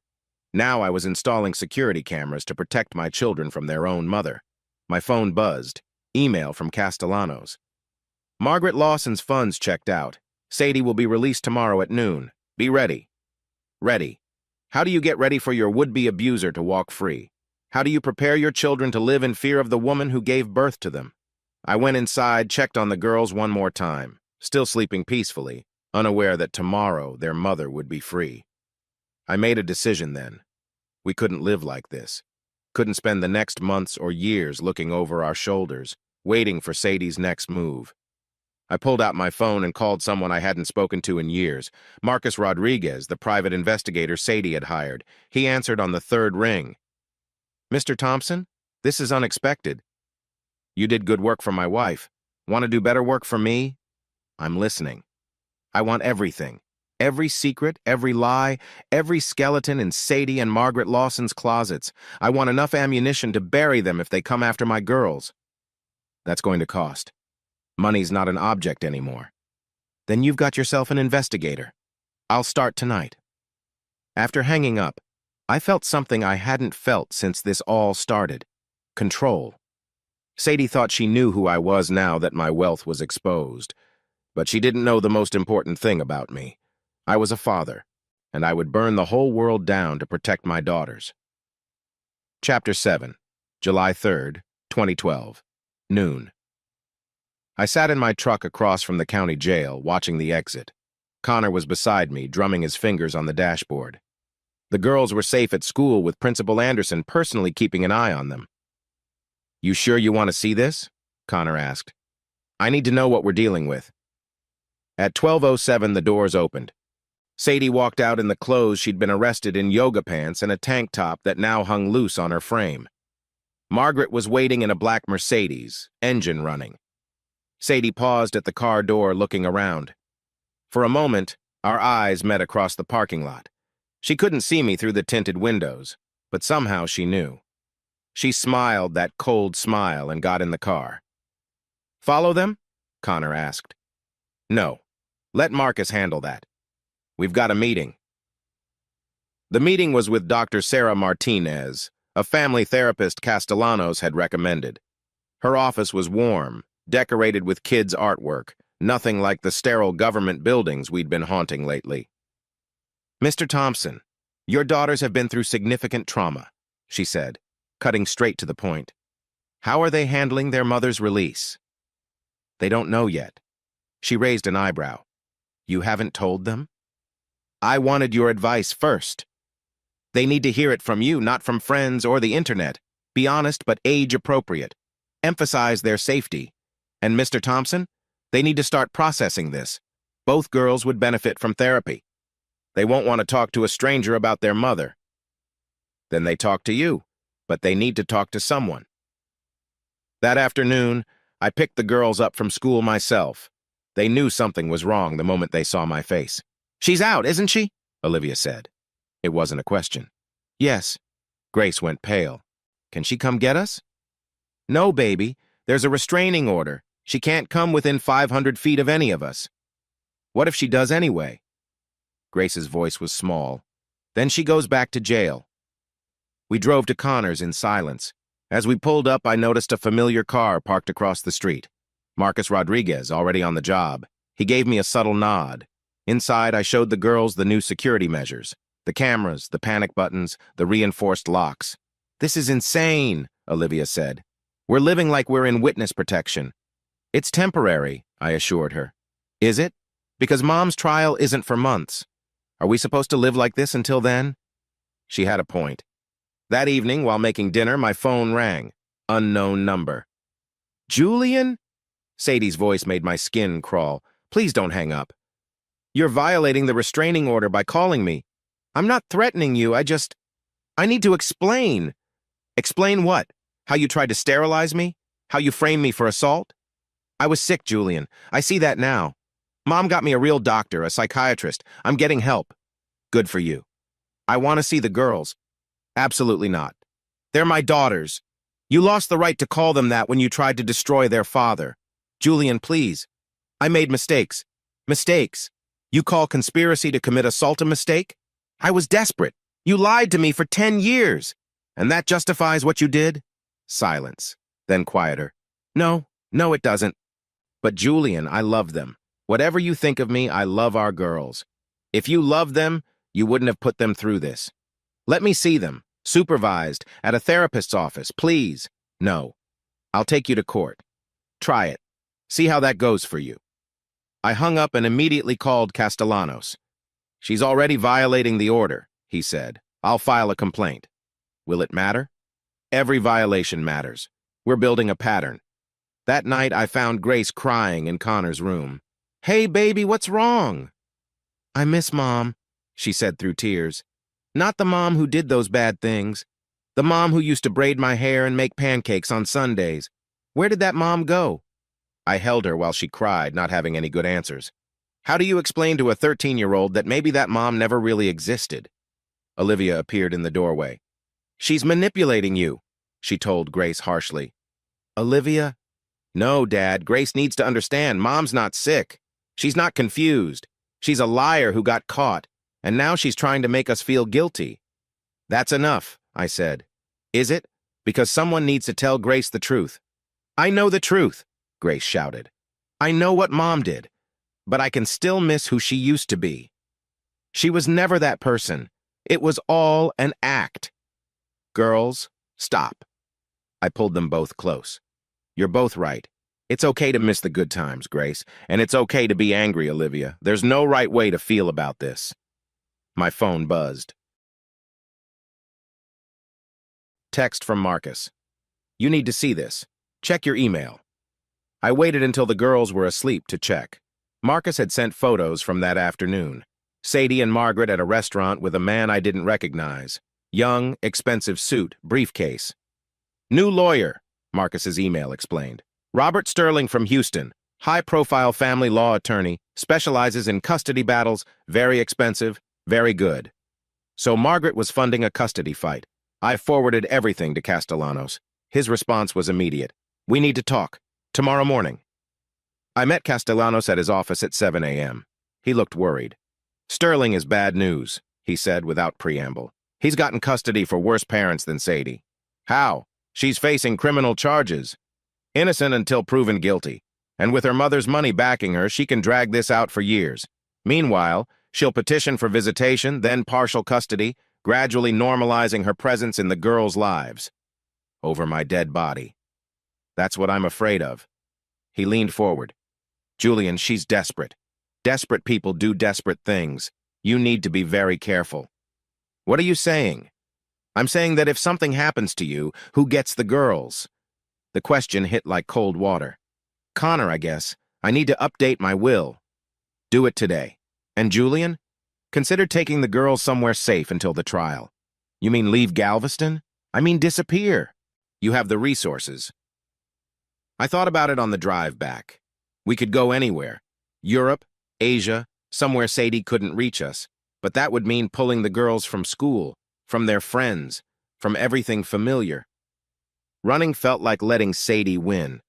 Now I was installing security cameras to protect my children from their own mother. My phone buzzed. Email from Castellanos. Margaret Lawson's funds checked out. Sadie will be released tomorrow at noon. Be ready. Ready. How do you get ready for your would-be abuser to walk free? How do you prepare your children to live in fear of the woman who gave birth to them? I went inside, checked on the girls one more time, still sleeping peacefully, unaware that tomorrow their mother would be free. I made a decision then. We couldn't live like this. Couldn't spend the next months or years looking over our shoulders, waiting for Sadie's next move. I pulled out my phone and called someone I hadn't spoken to in years, Marcus Rodriguez, the private investigator Sadie had hired. He answered on the third ring. Mr. Thompson, this is unexpected. You did good work for my wife. Want to do better work for me? I'm listening. I want everything. Every secret, every lie, every skeleton in Sadie and Margaret Lawson's closets. I want enough ammunition to bury them if they come after my girls. That's going to cost. Money's not an object anymore. Then you've got yourself an investigator. I'll start tonight. After hanging up, I felt something I hadn't felt since this all started. Control. Sadie thought she knew who I was now that my wealth was exposed. But she didn't know the most important thing about me. I was a father, and I would burn the whole world down to protect my daughters. Chapter 7, July 3rd, 2012, noon. I sat in my truck across from the county jail, watching the exit. Connor was beside me, drumming his fingers on the dashboard. The girls were safe at school with Principal Anderson personally keeping an eye on them. You sure you want to see this? Connor asked. I need to know what we're dealing with. At 12:07, the doors opened. Sadie walked out in the clothes she'd been arrested in, yoga pants and a tank top that now hung loose on her frame. Margaret was waiting in a black Mercedes, engine running. Sadie paused at the car door, looking around. For a moment, our eyes met across the parking lot. She couldn't see me through the tinted windows, but somehow she knew. She smiled that cold smile and got in the car. Follow them? Connor asked. No. Let Marcus handle that. We've got a meeting. The meeting was with Dr. Sarah Martinez, a family therapist Castellanos had recommended. Her office was warm, decorated with kids' artwork, nothing like the sterile government buildings we'd been haunting lately. Mr. Thompson, your daughters have been through significant trauma, she said, cutting straight to the point. How are they handling their mother's release? They don't know yet. She raised an eyebrow. You haven't told them? I wanted your advice first. They need to hear it from you, not from friends or the internet. Be honest, but age-appropriate. Emphasize their safety. And Mr. Thompson, they need to start processing this. Both girls would benefit from therapy. They won't want to talk to a stranger about their mother. Then they talk to you, but they need to talk to someone. That afternoon, I picked the girls up from school myself. They knew something was wrong the moment they saw my face. She's out, isn't she? Olivia said. It wasn't a question. Yes. Grace went pale. Can she come get us? No, baby. There's a restraining order. She can't come within 500 feet of any of us. What if she does anyway? Grace's voice was small. Then she goes back to jail. We drove to Connor's in silence. As we pulled up, I noticed a familiar car parked across the street. Marcus Rodriguez, already on the job. He gave me a subtle nod. Inside, I showed the girls the new security measures. The cameras, the panic buttons, the reinforced locks. This is insane, Olivia said. We're living like we're in witness protection. It's temporary, I assured her. Is it? Because Mom's trial isn't for months. Are we supposed to live like this until then? She had a point. That evening, while making dinner, my phone rang. Unknown number. Julian? Sadie's voice made my skin crawl. Please don't hang up. You're violating the restraining order by calling me. I'm not threatening you, I need to explain. Explain what? How you tried to sterilize me? How you framed me for assault? I was sick, Julian. I see that now. Mom got me a real doctor, a psychiatrist. I'm getting help. Good for you. I want to see the girls. Absolutely not. They're my daughters. You lost the right to call them that when you tried to destroy their father. Julian, please. I made mistakes. Mistakes. You call conspiracy to commit assault a mistake? I was desperate. You lied to me for 10 years. And that justifies what you did? Silence. Then quieter. No, it doesn't. But Julian, I love them. Whatever you think of me, I love our girls. If you loved them, you wouldn't have put them through this. Let me see them, supervised, at a therapist's office, please. No. I'll take you to court. Try it. See how that goes for you. I hung up and immediately called Castellanos. She's already violating the order, he said. I'll file a complaint. Will it matter? Every violation matters. We're building a pattern. That night, I found Grace crying in Connor's room. Hey, baby, what's wrong? I miss Mom, she said through tears. Not the mom who did those bad things. The mom who used to braid my hair and make pancakes on Sundays. Where did that mom go? I held her while she cried, not having any good answers. How do you explain to a 13-year-old that maybe that mom never really existed? Olivia appeared in the doorway. She's manipulating you, she told Grace harshly. Olivia? No, Dad, Grace needs to understand Mom's not sick. She's not confused. She's a liar who got caught, and now she's trying to make us feel guilty. That's enough, I said. Is it? Because someone needs to tell Grace the truth. I know the truth, Grace shouted. I know what Mom did, but I can still miss who she used to be. She was never that person. It was all an act. Girls, stop. I pulled them both close. You're both right. It's okay to miss the good times, Grace, and it's okay to be angry, Olivia. There's no right way to feel about this. My phone buzzed. Text from Marcus. You need to see this. Check your email. I waited until the girls were asleep to check. Marcus had sent photos from that afternoon. Sadie and Margaret at a restaurant with a man I didn't recognize. Young, expensive suit, briefcase. New lawyer, Marcus's email explained. Robert Sterling from Houston, high-profile family law attorney, specializes in custody battles, very expensive, very good. So Margaret was funding a custody fight. I forwarded everything to Castellanos. His response was immediate. We need to talk. Tomorrow morning. I met Castellanos at his office at 7 a.m. He looked worried. Sterling is bad news, he said without preamble. He's gotten custody for worse parents than Sadie. How? She's facing criminal charges. Innocent until proven guilty. And with her mother's money backing her, she can drag this out for years. Meanwhile, she'll petition for visitation, then partial custody, gradually normalizing her presence in the girls' lives. Over my dead body. That's what I'm afraid of. He leaned forward. Julian, she's desperate. Desperate people do desperate things. You need to be very careful. What are you saying? I'm saying that if something happens to you, who gets the girls? The question hit like cold water. Connor, I guess. I need to update my will. Do it today. And Julian? Consider taking the girls somewhere safe until the trial. You mean leave Galveston? I mean disappear. You have the resources. I thought about it on the drive back. We could go anywhere. Europe, Asia, somewhere Sadie couldn't reach us. But that would mean pulling the girls from school, from their friends, from everything familiar. Running felt like letting Sadie win.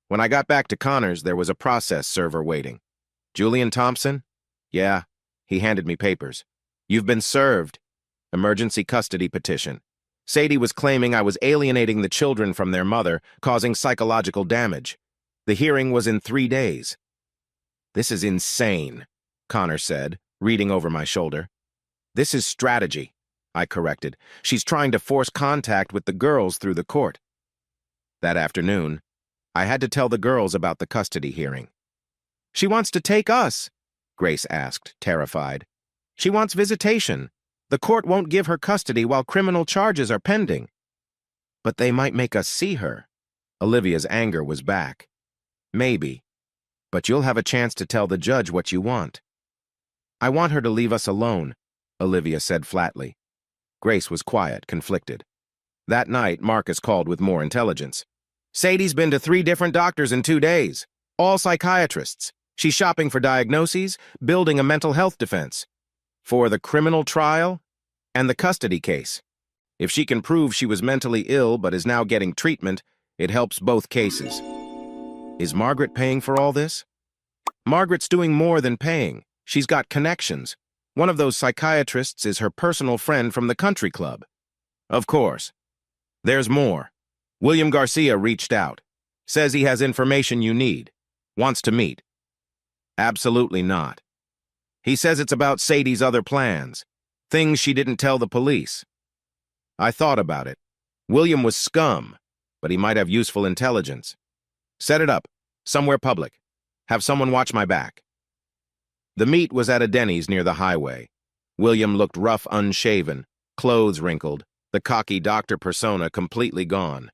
When I got back to Connor's, there was a process server waiting. Julian Thompson? Yeah. He handed me papers. You've been served. Emergency custody petition. Sadie was claiming I was alienating the children from their mother, causing psychological damage. The hearing was in 3 days. This is insane, Connor said, reading over my shoulder. This is strategy, I corrected. She's trying to force contact with the girls through the court. That afternoon, I had to tell the girls about the custody hearing. She wants to take us, Grace asked, terrified. She wants visitation. The court won't give her custody while criminal charges are pending. But they might make us see her. Olivia's anger was back. Maybe. But you'll have a chance to tell the judge what you want. I want her to leave us alone, Olivia said flatly. Grace was quiet, conflicted. That night, Marcus called with more intelligence. Sadie's been to 3 different doctors in 2 days, all psychiatrists. She's shopping for diagnoses, building a mental health defense. For the criminal trial and the custody case. If she can prove she was mentally ill but is now getting treatment, it helps both cases. Is Margaret paying for all this? Margaret's doing more than paying. She's got connections. One of those psychiatrists is her personal friend from the country club. Of course. There's more. William Garcia reached out. Says he has information you need. Wants to meet. Absolutely not. He says it's about Sadie's other plans. Things she didn't tell the police. I thought about it. William was scum, but he might have useful intelligence. Set it up. Somewhere public. Have someone watch my back. The meet was at a Denny's near the highway. William looked rough, unshaven, clothes wrinkled, the cocky doctor persona completely gone.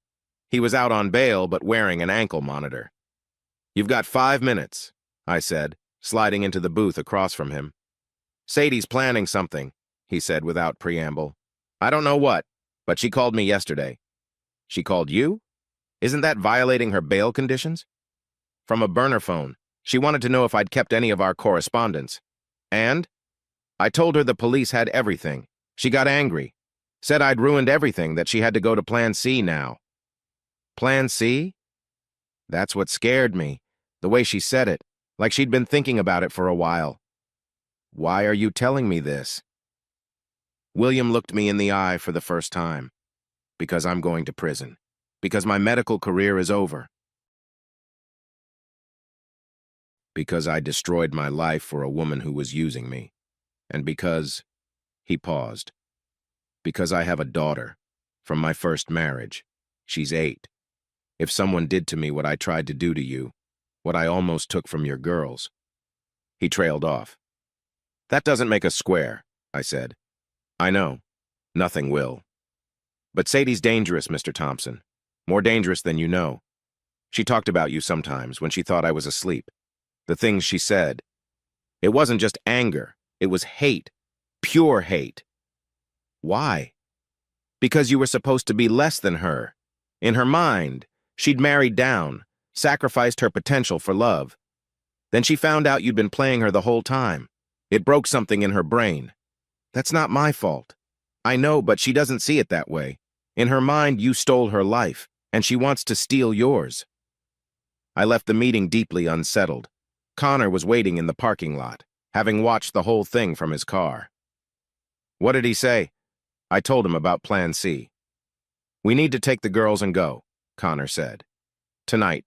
He was out on bail but wearing an ankle monitor. You've got 5 minutes, I said, sliding into the booth across from him. Sadie's planning something, he said without preamble. I don't know what, but she called me yesterday. She called you? Isn't that violating her bail conditions? From a burner phone. She wanted to know if I'd kept any of our correspondence. And? I told her the police had everything. She got angry. Said I'd ruined everything, that she had to go to Plan C now. Plan C? That's what scared me, the way she said it, like she'd been thinking about it for a while. Why are you telling me this? William looked me in the eye for the first time. Because I'm going to prison. Because my medical career is over. Because I destroyed my life for a woman who was using me. And because... He paused. Because I have a daughter. From my first marriage. She's 8. If someone did to me what I tried to do to you, what I almost took from your girls. He trailed off. That doesn't make us square, I said. I know. Nothing will. But Sadie's dangerous, Mr. Thompson. More dangerous than you know. She talked about you sometimes when she thought I was asleep. The things she said. It wasn't just anger. It was hate. Pure hate. Why? Because you were supposed to be less than her. In her mind, she'd married down, sacrificed her potential for love. Then she found out you'd been playing her the whole time. It broke something in her brain. That's not my fault. I know, but she doesn't see it that way. In her mind, you stole her life, and she wants to steal yours. I left the meeting deeply unsettled. Connor was waiting in the parking lot, having watched the whole thing from his car. What did he say? I told him about Plan C. We need to take the girls and go, Connor said. Tonight.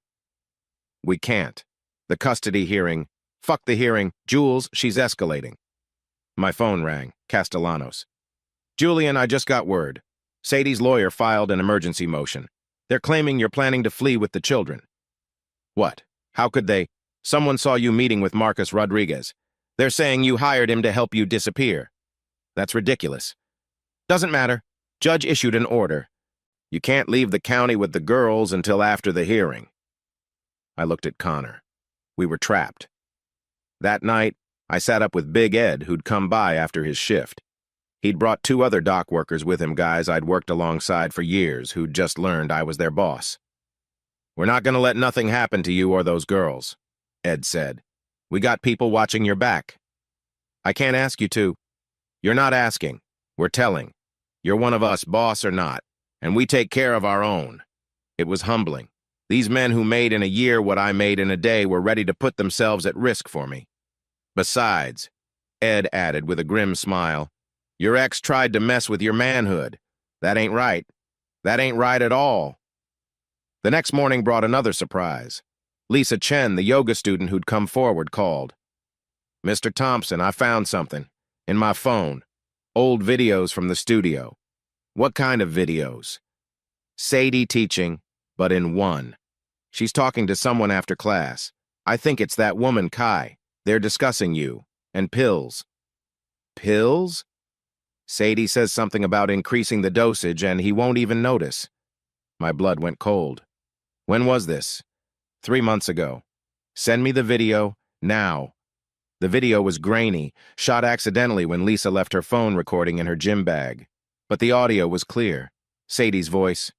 We can't. The custody hearing. Fuck the hearing. Jules, she's escalating. My phone rang. Castellanos. Julian, I just got word. Sadie's lawyer filed an emergency motion. They're claiming you're planning to flee with the children. What? How could they? Someone saw you meeting with Marcus Rodriguez. They're saying you hired him to help you disappear. That's ridiculous. Doesn't matter. Judge issued an order. You can't leave the county with the girls until after the hearing. I looked at Connor. We were trapped. That night, I sat up with Big Ed, who'd come by after his shift. He'd brought 2 other dock workers with him, guys I'd worked alongside for years, who'd just learned I was their boss. We're not going to let nothing happen to you or those girls, Ed said. We got people watching your back. I can't ask you to. You're not asking. We're telling. You're one of us, boss or not, and we take care of our own. It was humbling. These men who made in a year what I made in a day were ready to put themselves at risk for me. Besides, Ed added with a grim smile, your ex tried to mess with your manhood. That ain't right. That ain't right at all. The next morning brought another surprise. Lisa Chen, the yoga student who'd come forward, called. Mr. Thompson, I found something. In my phone. Old videos from the studio. What kind of videos? Sadie teaching, but in one. She's talking to someone after class. I think it's that woman, Kai. They're discussing you. And pills. Pills? Sadie says something about increasing the dosage and he won't even notice. My blood went cold. When was this? 3 months ago. Send me the video, now. The video was grainy, shot accidentally when Lisa left her phone recording in her gym bag. But the audio was clear. Sadie's voice.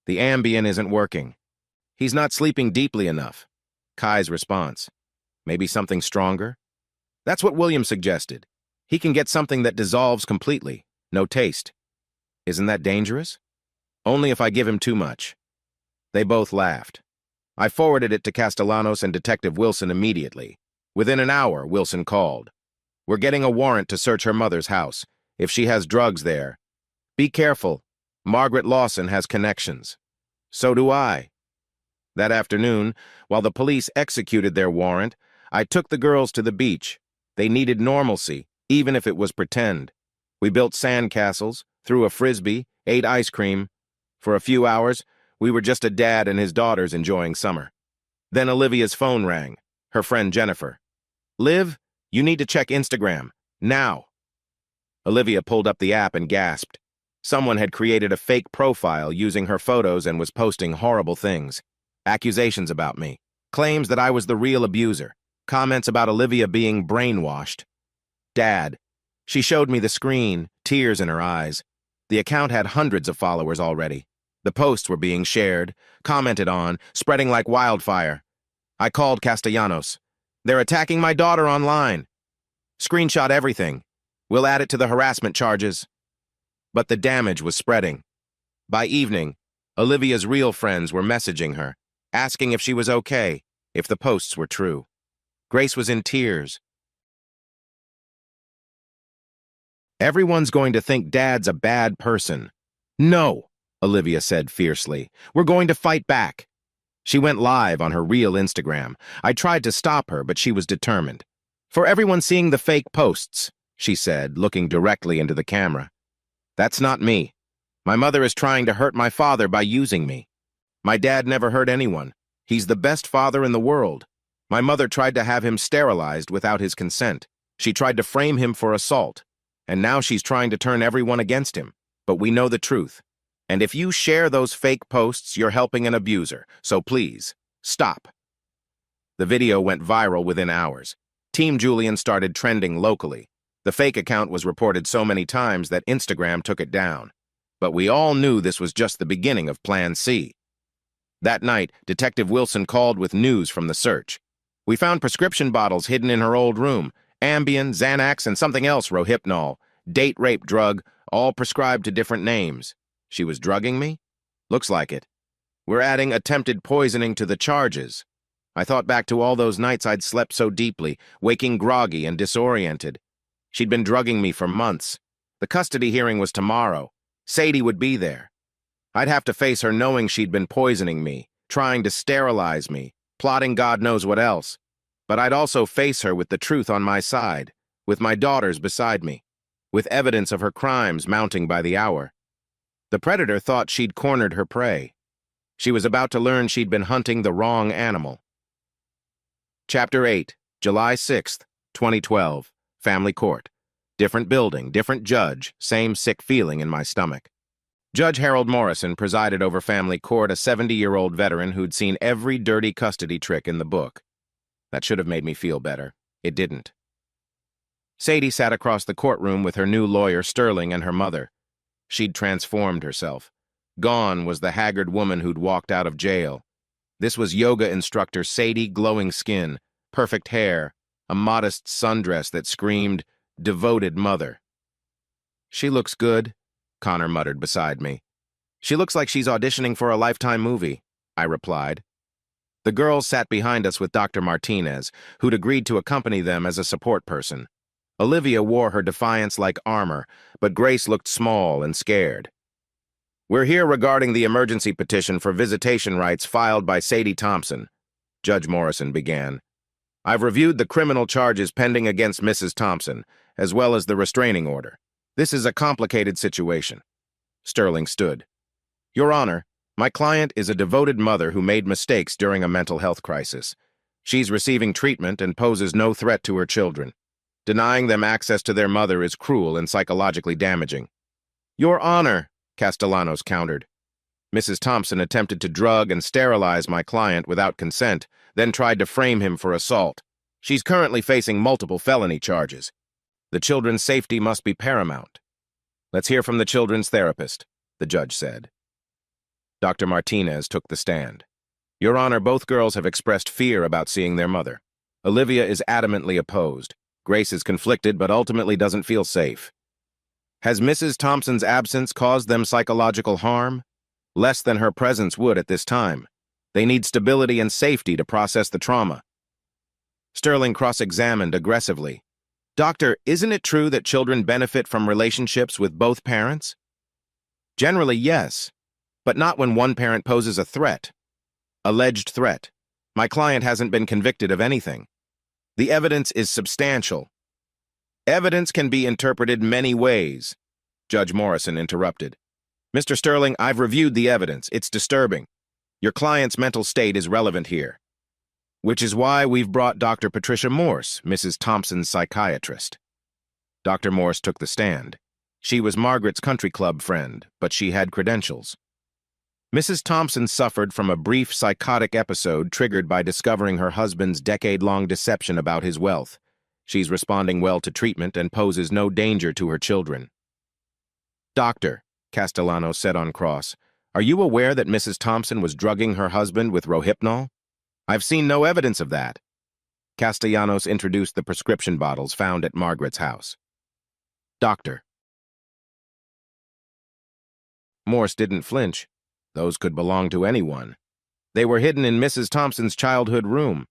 The Ambien isn't working. He's not sleeping deeply enough. Kai's response. Maybe something stronger? That's what William suggested. He can get something that dissolves completely. No taste. Isn't that dangerous? Only if I give him too much. They both laughed. I forwarded it to Castellanos and Detective Wilson immediately. Within an hour, Wilson called. We're getting a warrant to search her mother's house. If she has drugs there. Be careful. Margaret Lawson has connections. So do I. That afternoon, while the police executed their warrant, I took the girls to the beach. They needed normalcy, even if it was pretend. We built sandcastles, threw a frisbee, ate ice cream. For a few hours, we were just a dad and his daughters enjoying summer. Then Olivia's phone rang, her friend Jennifer. Liv, you need to check Instagram, now. Olivia pulled up the app and gasped. Someone had created a fake profile using her photos and was posting horrible things. Accusations about me, claims that I was the real abuser, comments about Olivia being brainwashed. Dad. She showed me the screen, tears in her eyes. The account had hundreds of followers already. The posts were being shared, commented on, spreading like wildfire. I called Castellanos. They're attacking my daughter online. Screenshot everything. We'll add it to the harassment charges. But the damage was spreading. By evening, Olivia's real friends were messaging her, asking if she was okay, if the posts were true. Grace was in tears. Everyone's going to think Dad's a bad person. No, Olivia said fiercely. We're going to fight back. She went live on her real Instagram. I tried to stop her, but she was determined. For everyone seeing the fake posts, she said, looking directly into the camera. That's not me. My mother is trying to hurt my father by using me. My dad never hurt anyone. He's the best father in the world. My mother tried to have him sterilized without his consent. She tried to frame him for assault. And now she's trying to turn everyone against him. But we know the truth. And if you share those fake posts, you're helping an abuser. So please, stop. The video went viral within hours. Team Julian started trending locally. The fake account was reported so many times that Instagram took it down. But we all knew this was just the beginning of Plan C. That night, Detective Wilson called with news from the search. We found prescription bottles hidden in her old room, Ambien, Xanax, and something else, Rohypnol, date rape drug, all prescribed to different names. She was drugging me? Looks like it. We're adding attempted poisoning to the charges. I thought back to all those nights I'd slept so deeply, waking groggy and disoriented. She'd been drugging me for months. The custody hearing was tomorrow. Sadie would be there. I'd have to face her knowing she'd been poisoning me, trying to sterilize me, plotting God knows what else. But I'd also face her with the truth on my side, with my daughters beside me, with evidence of her crimes mounting by the hour. The predator thought she'd cornered her prey. She was about to learn she'd been hunting the wrong animal. Chapter 8, July 6th, 2012, Family Court. Different building, different judge, same sick feeling in my stomach. Judge Harold Morrison presided over Family Court, a 70-year-old veteran who'd seen every dirty custody trick in the book. That should have made me feel better. It didn't. Sadie sat across the courtroom with her new lawyer, Sterling, and her mother. She'd transformed herself. Gone was the haggard woman who'd walked out of jail. This was yoga instructor Sadie, glowing skin, perfect hair, a modest sundress that screamed, devoted mother. She looks good, Connor muttered beside me. She looks like she's auditioning for a Lifetime movie, I replied. The girls sat behind us with Dr. Martinez, who'd agreed to accompany them as a support person. Olivia wore her defiance like armor, but Grace looked small and scared. We're here regarding the emergency petition for visitation rights filed by Sadie Thompson, Judge Morrison began. I've reviewed the criminal charges pending against Mrs. Thompson, as well as the restraining order. This is a complicated situation. Sterling stood. Your Honor, my client is a devoted mother who made mistakes during a mental health crisis. She's receiving treatment and poses no threat to her children. Denying them access to their mother is cruel and psychologically damaging. Your Honor, Castellanos countered. Mrs. Thompson attempted to drug and sterilize my client without consent, then tried to frame him for assault. She's currently facing multiple felony charges. The children's safety must be paramount. Let's hear from the children's therapist, the judge said. Dr. Martinez took the stand. Your Honor, both girls have expressed fear about seeing their mother. Olivia is adamantly opposed. Grace is conflicted but ultimately doesn't feel safe. Has Mrs. Thompson's absence caused them psychological harm? Less than her presence would at this time. They need stability and safety to process the trauma. Sterling cross-examined aggressively. Doctor, isn't it true that children benefit from relationships with both parents? Generally, yes, but not when one parent poses a threat. Alleged threat. My client hasn't been convicted of anything. The evidence is substantial. Evidence can be interpreted many ways, Judge Morrison interrupted. Mr. Sterling, I've reviewed the evidence. It's disturbing. Your client's mental state is relevant here. Which is why we've brought Dr. Patricia Morse, Mrs. Thompson's psychiatrist. Dr. Morse took the stand. She was Margaret's country club friend, but she had credentials. Mrs. Thompson suffered from a brief psychotic episode triggered by discovering her husband's decade-long deception about his wealth. She's responding well to treatment and poses no danger to her children. Doctor, Castellano said on cross, are you aware that Mrs. Thompson was drugging her husband with Rohypnol? I've seen no evidence of that. Castellanos introduced the prescription bottles found at Margaret's house. Doctor. Morse didn't flinch. Those could belong to anyone. They were hidden in Mrs. Thompson's childhood room.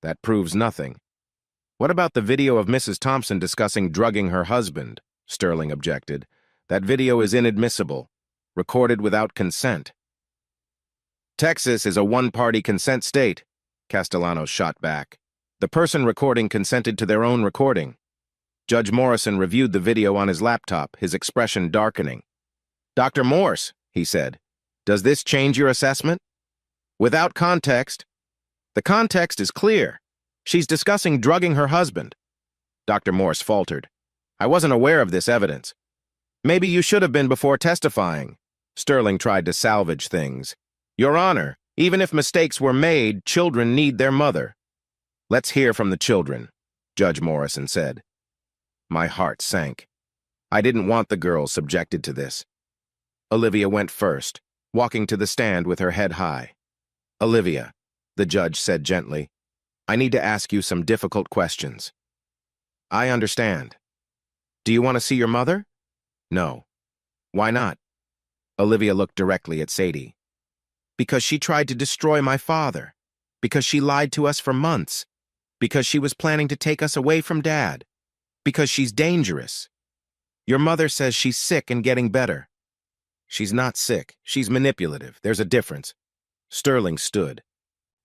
That proves nothing. What about the video of Mrs. Thompson discussing drugging her husband? Sterling objected. That video is inadmissible, recorded without consent. Texas is a one-party consent state, Castellanos shot back. The person recording consented to their own recording. Judge Morrison reviewed the video on his laptop, his expression darkening. Dr. Morse, he said, does this change your assessment? Without context. The context is clear. She's discussing drugging her husband. Dr. Morse faltered. I wasn't aware of this evidence. Maybe you should have been before testifying. Sterling tried to salvage things. Your Honor, even if mistakes were made, children need their mother. Let's hear from the children, Judge Morrison said. My heart sank. I didn't want the girls subjected to this. Olivia went first, walking to the stand with her head high. Olivia, the judge said gently, I need to ask you some difficult questions. I understand. Do you want to see your mother? No. Why not? Olivia looked directly at Sadie. Because she tried to destroy my father. Because she lied to us for months. Because she was planning to take us away from Dad. Because she's dangerous. Your mother says she's sick and getting better. She's not sick. She's manipulative. There's a difference. Sterling stood.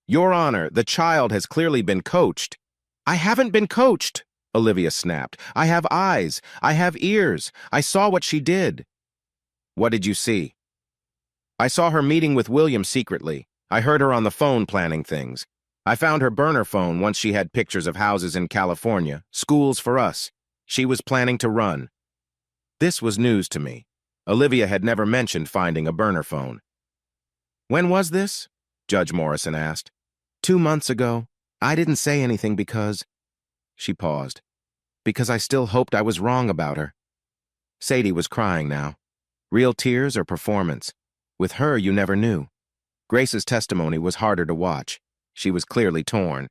Your Honor, the child has clearly been coached. I haven't been coached, Olivia snapped. I have eyes. I have ears. I saw what she did. What did you see? I saw her meeting with William secretly. I heard her on the phone planning things. I found her burner phone once she had pictures of houses in California, schools for us. She was planning to run. This was news to me. Olivia had never mentioned finding a burner phone. When was this? Judge Morrison asked. 2 months ago. I didn't say anything because... She paused. Because I still hoped I was wrong about her. Sadie was crying now. Real tears or performance? With her, you never knew. Grace's testimony was harder to watch. She was clearly torn.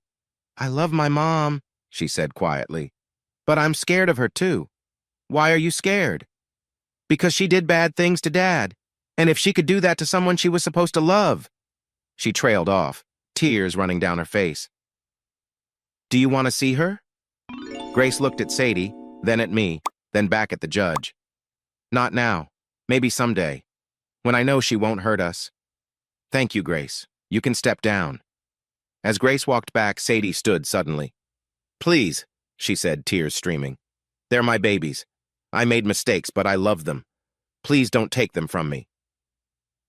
I love my mom, she said quietly. But I'm scared of her too. Why are you scared? Because she did bad things to Dad. And if she could do that to someone she was supposed to love. She trailed off, tears running down her face. Do you want to see her? Grace looked at Sadie, then at me, then back at the judge. Not now. Maybe someday. When I know she won't hurt us. Thank you, Grace. You can step down. As Grace walked back, Sadie stood suddenly. Please, she said, tears streaming. They're my babies. I made mistakes, but I love them. Please don't take them from me.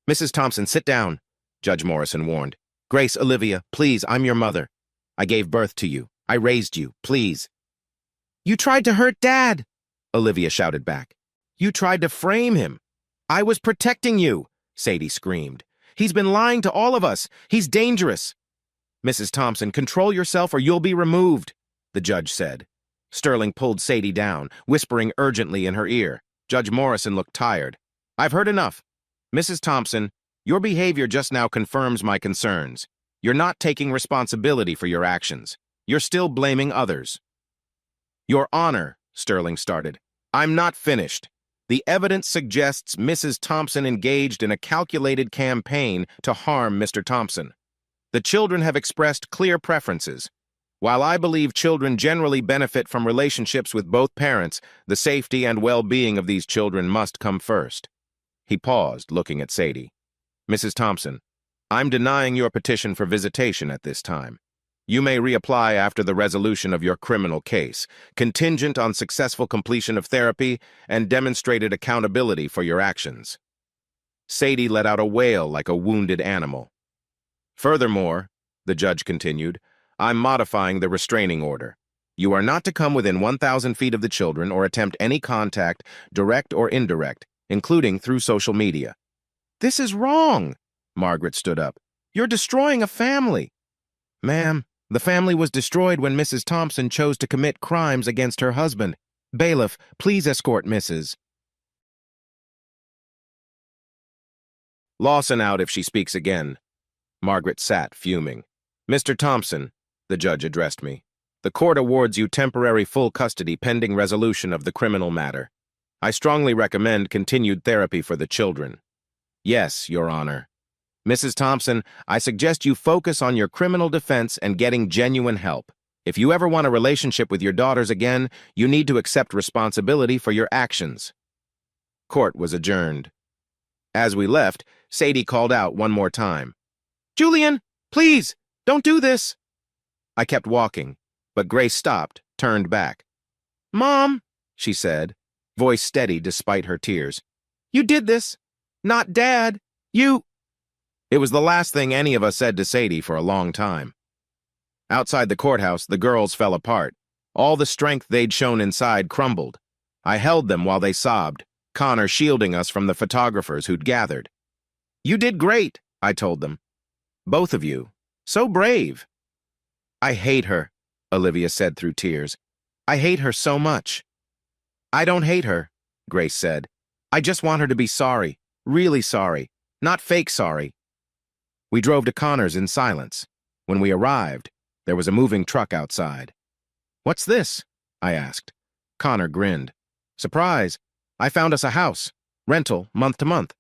Mrs. Thompson, sit down, Judge Morrison warned. Grace, Olivia, please, I'm your mother. I gave birth to you. I raised you, please. You tried to hurt Dad, Olivia shouted back. You tried to frame him. I was protecting you, Sadie screamed. He's been lying to all of us. He's dangerous. Mrs. Thompson, control yourself or you'll be removed, the judge said. Sterling pulled Sadie down, whispering urgently in her ear. Judge Morrison looked tired. I've heard enough. Mrs. Thompson, your behavior just now confirms my concerns. You're not taking responsibility for your actions. You're still blaming others. Your Honor, Sterling started. I'm not finished. The evidence suggests Mrs. Thompson engaged in a calculated campaign to harm Mr. Thompson. The children have expressed clear preferences. While I believe children generally benefit from relationships with both parents, the safety and well-being of these children must come first. He paused, looking at Sadie. Mrs. Thompson, I'm denying your petition for visitation at this time. You may reapply after the resolution of your criminal case, contingent on successful completion of therapy and demonstrated accountability for your actions. Sadie let out a wail like a wounded animal. Furthermore, the judge continued, I'm modifying the restraining order. You are not to come within 1,000 feet of the children or attempt any contact, direct or indirect, including through social media. This is wrong, Margaret stood up. You're destroying a family. Ma'am, the family was destroyed when Mrs. Thompson chose to commit crimes against her husband. Bailiff, please escort Mrs. Lawson out if she speaks again. Margaret sat, fuming. Mr. Thompson, the judge addressed me. The court awards you temporary full custody pending resolution of the criminal matter. I strongly recommend continued therapy for the children. Yes, Your Honor. Mrs. Thompson, I suggest you focus on your criminal defense and getting genuine help. If you ever want a relationship with your daughters again, you need to accept responsibility for your actions. Court was adjourned. As we left, Sadie called out one more time. Julian, please, don't do this. I kept walking, but Grace stopped, turned back. Mom, she said, voice steady despite her tears. You did this. Not Dad. You... It was the last thing any of us said to Sadie for a long time. Outside the courthouse, the girls fell apart. All the strength they'd shown inside crumbled. I held them while they sobbed, Connor shielding us from the photographers who'd gathered. You did great, I told them. Both of you. So brave. I hate her, Olivia said through tears. I hate her so much. I don't hate her, Grace said. I just want her to be sorry, really sorry, not fake sorry. We drove to Connor's in silence. When we arrived, there was a moving truck outside. What's this? I asked. Connor grinned. Surprise. I found us a house. Rental, month to month.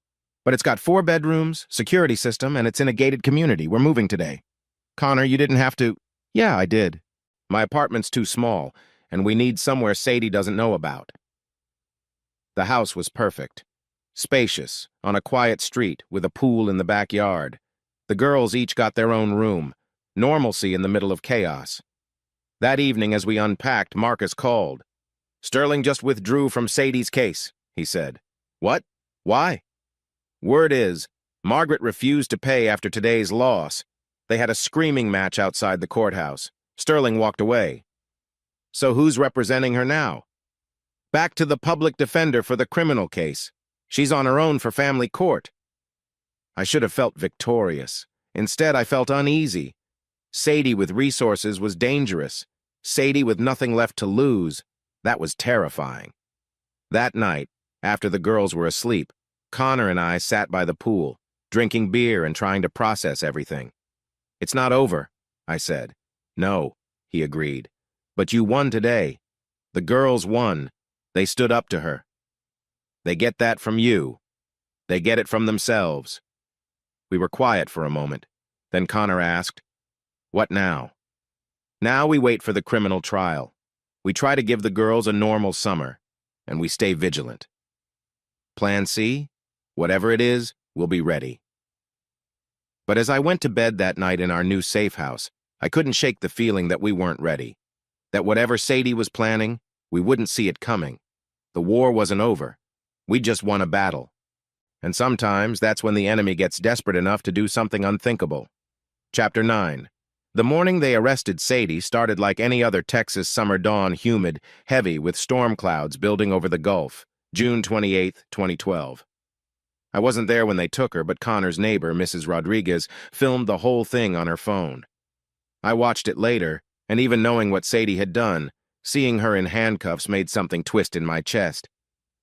But it's got 4 bedrooms, security system, and it's in a gated community. We're moving today. Connor, you didn't have to... Yeah, I did. My apartment's too small, and we need somewhere Sadie doesn't know about. The house was perfect. Spacious, on a quiet street, with a pool in the backyard. The girls each got their own room. Normalcy in the middle of chaos. That evening, as we unpacked, Marcus called. Sterling just withdrew from Sadie's case, he said. What? Why? Word is, Margaret refused to pay after today's loss. They had a screaming match outside the courthouse. Sterling walked away. So who's representing her now? Back to the public defender for the criminal case. She's on her own for family court. I should have felt victorious. Instead, I felt uneasy. Sadie with resources was dangerous. Sadie with nothing left to lose. That was terrifying. That night, after the girls were asleep, Connor and I sat by the pool, drinking beer and trying to process everything. It's not over, I said. No, he agreed. But you won today. The girls won. They stood up to her. They get that from you. They get it from themselves. We were quiet for a moment. Then Connor asked, What now? Now we wait for the criminal trial. We try to give the girls a normal summer, and we stay vigilant. Plan C? Whatever it is, we'll be ready. But as I went to bed that night in our new safe house, I couldn't shake the feeling that we weren't ready. That whatever Sadie was planning, we wouldn't see it coming. The war wasn't over. We just won a battle. And sometimes that's when the enemy gets desperate enough to do something unthinkable. Chapter 9. The morning they arrested Sadie started like any other Texas summer dawn, humid, heavy, with storm clouds building over the Gulf. June 28, 2012. I wasn't there when they took her, but Connor's neighbor, Mrs. Rodriguez, filmed the whole thing on her phone. I watched it later, and even knowing what Sadie had done, seeing her in handcuffs made something twist in my chest.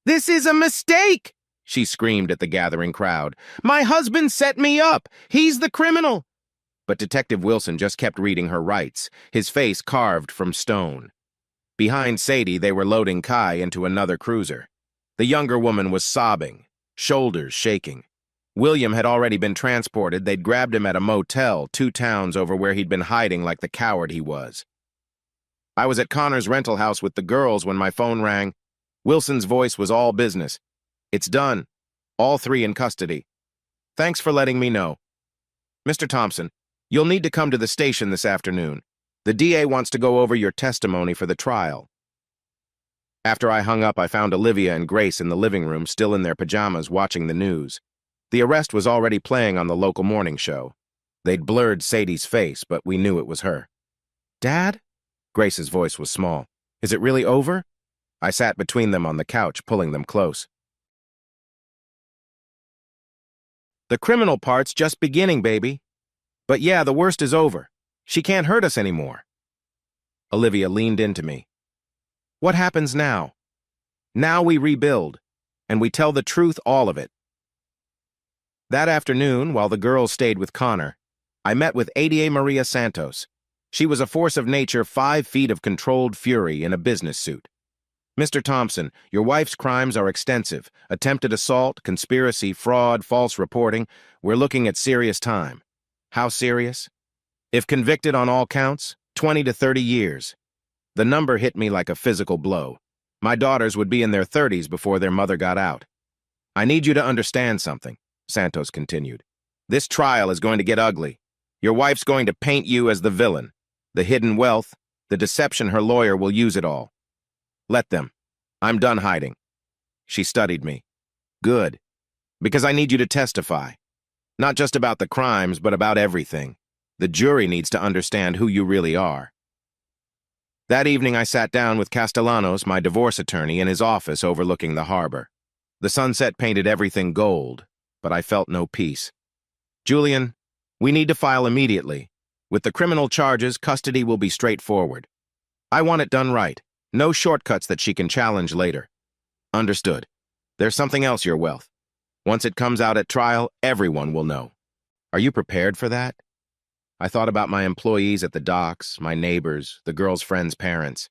"This is a mistake!" she screamed at the gathering crowd. "My husband set me up! He's the criminal!" But Detective Wilson just kept reading her rights, his face carved from stone. Behind Sadie, they were loading Kai into another cruiser. The younger woman was sobbing, shoulders shaking. William had already been transported. They'd grabbed him at a motel 2 towns over where he'd been hiding like the coward he was. I was at Connor's rental house with the girls when my phone rang. Wilson's voice was all business. "It's done. All 3 in custody. Thanks for letting me know. Mr. Thompson, you'll need to come to the station this afternoon. The DA wants to go over your testimony for the trial." After I hung up, I found Olivia and Grace in the living room, still in their pajamas, watching the news. The arrest was already playing on the local morning show. They'd blurred Sadie's face, but we knew it was her. "Dad?" Grace's voice was small. "Is it really over?" I sat between them on the couch, pulling them close. "The criminal part's just beginning, baby. But yeah, the worst is over. She can't hurt us anymore." Olivia leaned into me. "What happens now? Now we rebuild, and we tell the truth, all of it." That afternoon, while the girls stayed with Connor, I met with Ada Maria Santos. She was a force of nature, 5 feet of controlled fury in a business suit. "Mr. Thompson, your wife's crimes are extensive. Attempted assault, conspiracy, fraud, false reporting. We're looking at serious time." "How serious?" "If convicted on all counts, 20 to 30 years. The number hit me like a physical blow. My daughters would be in their 30s before their mother got out." "I need you to understand something," Santos continued. "This trial is going to get ugly. Your wife's going to paint you as the villain. The hidden wealth, the deception her lawyer will use it all. Let them. I'm done hiding." She studied me. "Good. Because I need you to testify. Not just about the crimes, but about everything. The jury needs to understand who you really are." That evening, I sat down with Castellanos, my divorce attorney, in his office overlooking the harbor. The sunset painted everything gold, but I felt no peace. "Julian, we need to file immediately. With the criminal charges, custody will be straightforward. I want it done right. No shortcuts that she can challenge later." "Understood. There's something else, your wealth. Once it comes out at trial, everyone will know." "Are you prepared for that?" I thought about my employees at the docks, my neighbors, the girls' friends' parents.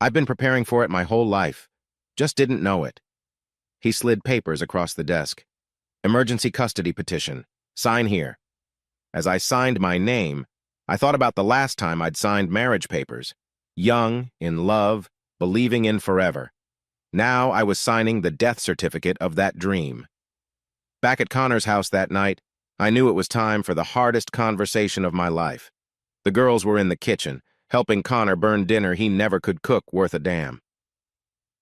"I've been preparing for it my whole life. Just didn't know it." He slid papers across the desk. "Emergency custody petition. Sign here." As I signed my name, I thought about the last time I'd signed marriage papers. Young, in love, believing in forever. Now I was signing the death certificate of that dream. Back at Connor's house that night, I knew it was time for the hardest conversation of my life. The girls were in the kitchen, helping Connor burn dinner he never could cook worth a damn.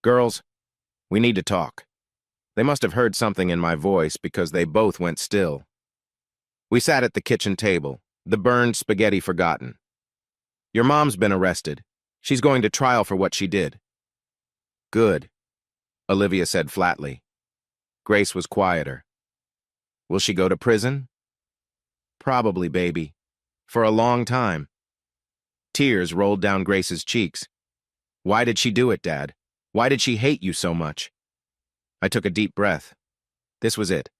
"Girls, we need to talk." They must have heard something in my voice because they both went still. We sat at the kitchen table, the burned spaghetti forgotten. "Your mom's been arrested. She's going to trial for what she did." "Good," Olivia said flatly. Grace was quieter. "Will she go to prison?" "Probably, baby. For a long time." Tears rolled down Grace's cheeks. "Why did she do it, Dad? Why did she hate you so much?" I took a deep breath. This was it.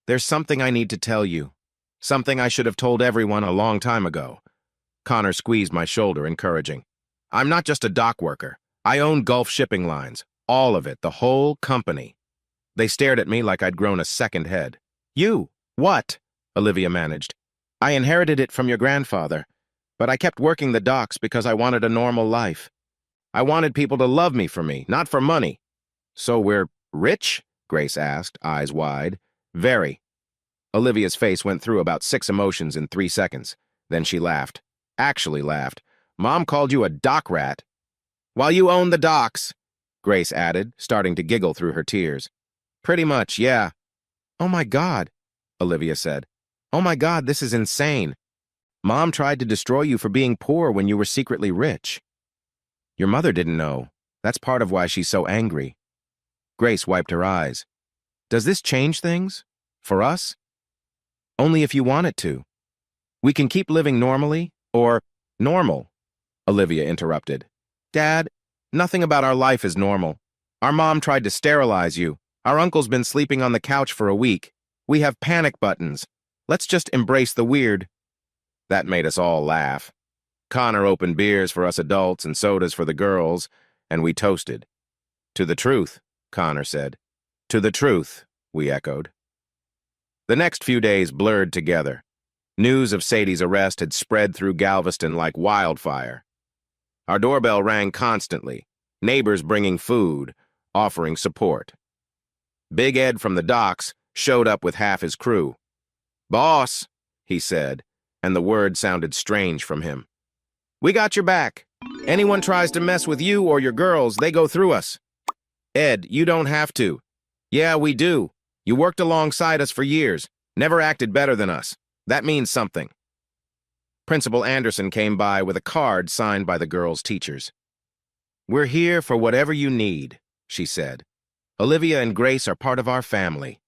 "There's something I need to tell you. Something I should have told everyone a long time ago." Connor squeezed my shoulder, encouraging. "I'm not just a dock worker. I own Gulf Shipping Lines. All of it, the whole company." They stared at me like I'd grown a second head. "You? What?" Olivia managed. "I inherited it from your grandfather, but I kept working the docks because I wanted a normal life. I wanted people to love me for me, not for money." "So we're rich?" Grace asked, eyes wide. "Very." Olivia's face went through about 6 emotions in 3 seconds. Then she laughed. Actually laughed. "Mom called you a dock rat." "While you own the docks," Grace added, starting to giggle through her tears. "Pretty much, yeah." "Oh my God," Olivia said. "Oh my God, this is insane. Mom tried to destroy you for being poor when you were secretly rich." "Your mother didn't know. That's part of why she's so angry." Grace wiped her eyes. "Does this change things? For us?" "Only if you want it to. We can keep living normally, or normal," Olivia interrupted. "Dad, nothing about our life is normal. Our mom tried to sterilize you. Our uncle's been sleeping on the couch for a week. We have panic buttons. Let's just embrace the weird." That made us all laugh. Connor opened beers for us adults and sodas for the girls, and we toasted. To the truth, Connor said. To the truth, we echoed. The next few days blurred together. News of Sadie's arrest had spread through Galveston like wildfire. Our doorbell rang constantly, neighbors bringing food, offering support. Big Ed from the docks showed up with half his crew. "Boss," he said, and the word sounded strange from him. "We got your back. Anyone tries to mess with you or your girls, they go through us." "Ed, you don't have to." "Yeah, we do. You worked alongside us for years, never acted better than us. That means something." Principal Anderson came by with a card signed by the girls' teachers. "We're here for whatever you need," she said. "Olivia and Grace are part of our family."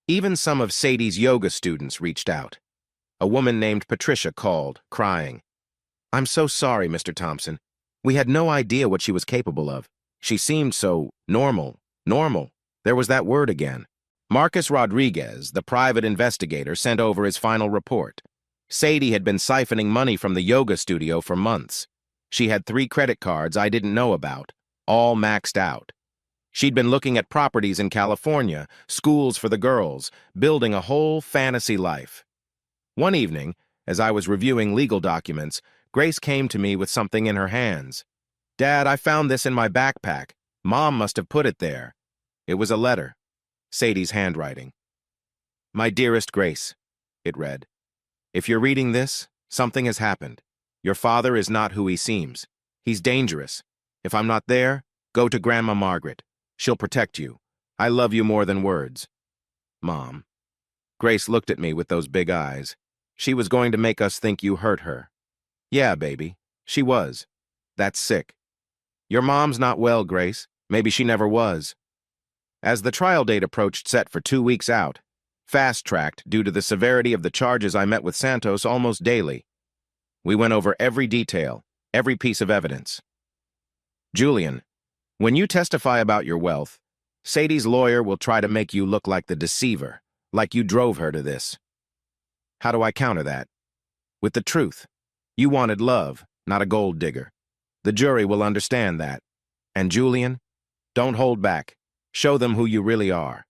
Even some of Sadie's yoga students reached out. A woman named Patricia called, crying. "I'm so sorry, Mr. Thompson. We had no idea what she was capable of. She seemed so normal. There was that word again." Marcus Rodriguez, the private investigator, sent over his final report. Sadie had been siphoning money from the yoga studio for months. She had 3 credit cards I didn't know about, all maxed out. She'd been looking at properties in California, schools for the girls, building a whole fantasy life. One evening, as I was reviewing legal documents, Grace came to me with something in her hands. "Dad, I found this in my backpack. Mom must have put it there." It was a letter. Sadie's handwriting. "My dearest Grace," it read. "If you're reading this, something has happened. Your father is not who he seems. He's dangerous. If I'm not there, go to Grandma Margaret. She'll protect you. I love you more than words. Mom." Grace looked at me with those big eyes. "She was going to make us think you hurt her." "Yeah, baby, she was. That's sick. Your mom's not well, Grace. Maybe she never was." As the trial date approached, set for 2 weeks out, fast-tracked due to the severity of the charges, I met with Santos almost daily. We went over every detail, every piece of evidence. "Julian, when you testify about your wealth, Sadie's lawyer will try to make you look like the deceiver, like you drove her to this." "How do I counter that?" "With the truth. You wanted love, not a gold digger. The jury will understand that. And Julian, don't hold back. Show them who you really are."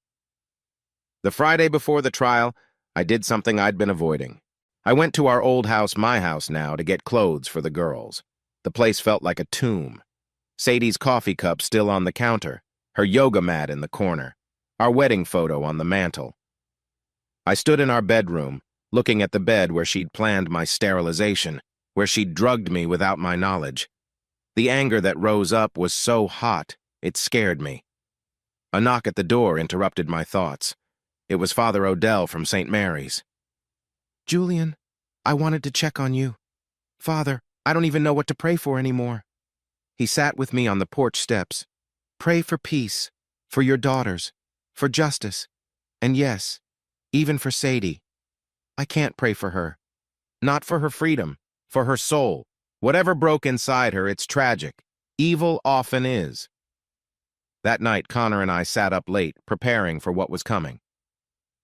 The Friday before the trial, I did something I'd been avoiding. I went to our old house, my house now, to get clothes for the girls. The place felt like a tomb. Sadie's coffee cup still on the counter, her yoga mat in the corner, our wedding photo on the mantel. I stood in our bedroom, looking at the bed where she'd planned my sterilization, where she'd drugged me without my knowledge. The anger that rose up was so hot, it scared me. A knock at the door interrupted my thoughts. It was Father Odell from St. Mary's. "Julian, I wanted to check on you. Father, I don't even know what to pray for anymore." He sat with me on the porch steps. "Pray for peace, for your daughters, for justice, and yes, even for Sadie." "I can't pray for her. Not for her freedom, for her soul. Whatever broke inside her, it's tragic. Evil often is." That night, Connor and I sat up late, preparing for what was coming.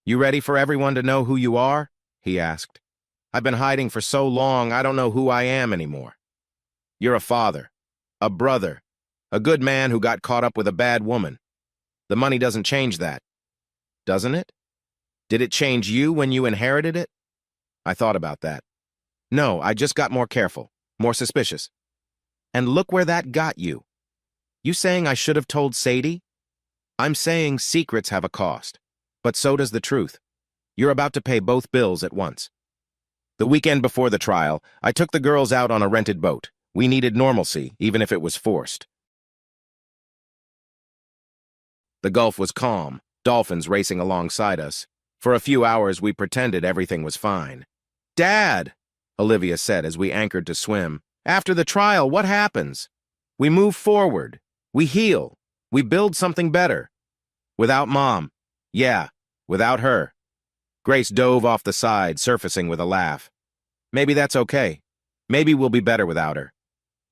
"You ready for everyone to know who you are?" he asked. "I've been hiding for so long, I don't know who I am anymore." "You're a father, a brother, a good man who got caught up with a bad woman. The money doesn't change that. Doesn't it? Did it change you when you inherited it?" I thought about that. "No, I just got more careful, more suspicious." "And look where that got you. You saying I should have told Sadie?" "I'm saying secrets have a cost, but so does the truth. You're about to pay both bills at once." The weekend before the trial, I took the girls out on a rented boat. We needed normalcy, even if it was forced. The Gulf was calm, dolphins racing alongside us. For a few hours, we pretended everything was fine. "Dad," Olivia said as we anchored to swim, "after the trial, what happens? We move forward. We heal. We build something better. Without Mom. Yeah, without her." Grace dove off the side, surfacing with a laugh. "Maybe that's okay. Maybe we'll be better without her."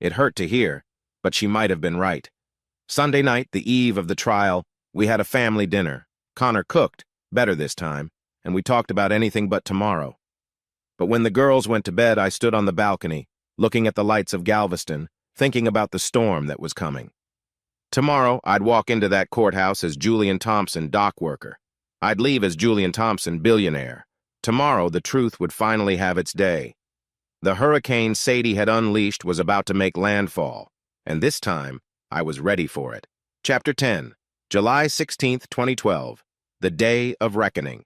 It hurt to hear, but she might have been right. Sunday night, the eve of the trial, we had a family dinner. Connor cooked, better this time, and we talked about anything but tomorrow. But when the girls went to bed, I stood on the balcony, looking at the lights of Galveston, thinking about the storm that was coming. Tomorrow, I'd walk into that courthouse as Julian Thompson, dock worker. I'd leave as Julian Thompson, billionaire. Tomorrow, the truth would finally have its day. The hurricane Sadie had unleashed was about to make landfall, and this time, I was ready for it. Chapter 10, July 16th, 2012, the Day of Reckoning.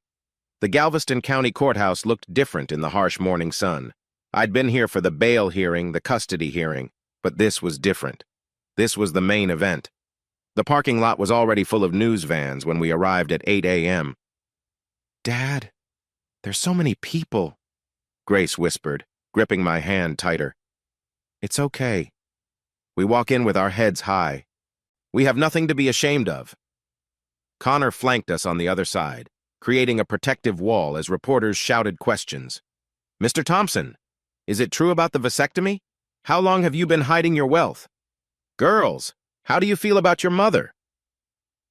The Galveston County Courthouse looked different in the harsh morning sun. I'd been here for the bail hearing, the custody hearing, but this was different. This was the main event. The parking lot was already full of news vans when we arrived at 8 a.m. "Dad, there's so many people," Grace whispered, gripping my hand tighter. "It's okay." We walk in with our heads high. We have nothing to be ashamed of. Connor flanked us on the other side, creating a protective wall as reporters shouted questions. "Mr. Thompson, is it true about the vasectomy? How long have you been hiding your wealth? Girls, how do you feel about your mother?"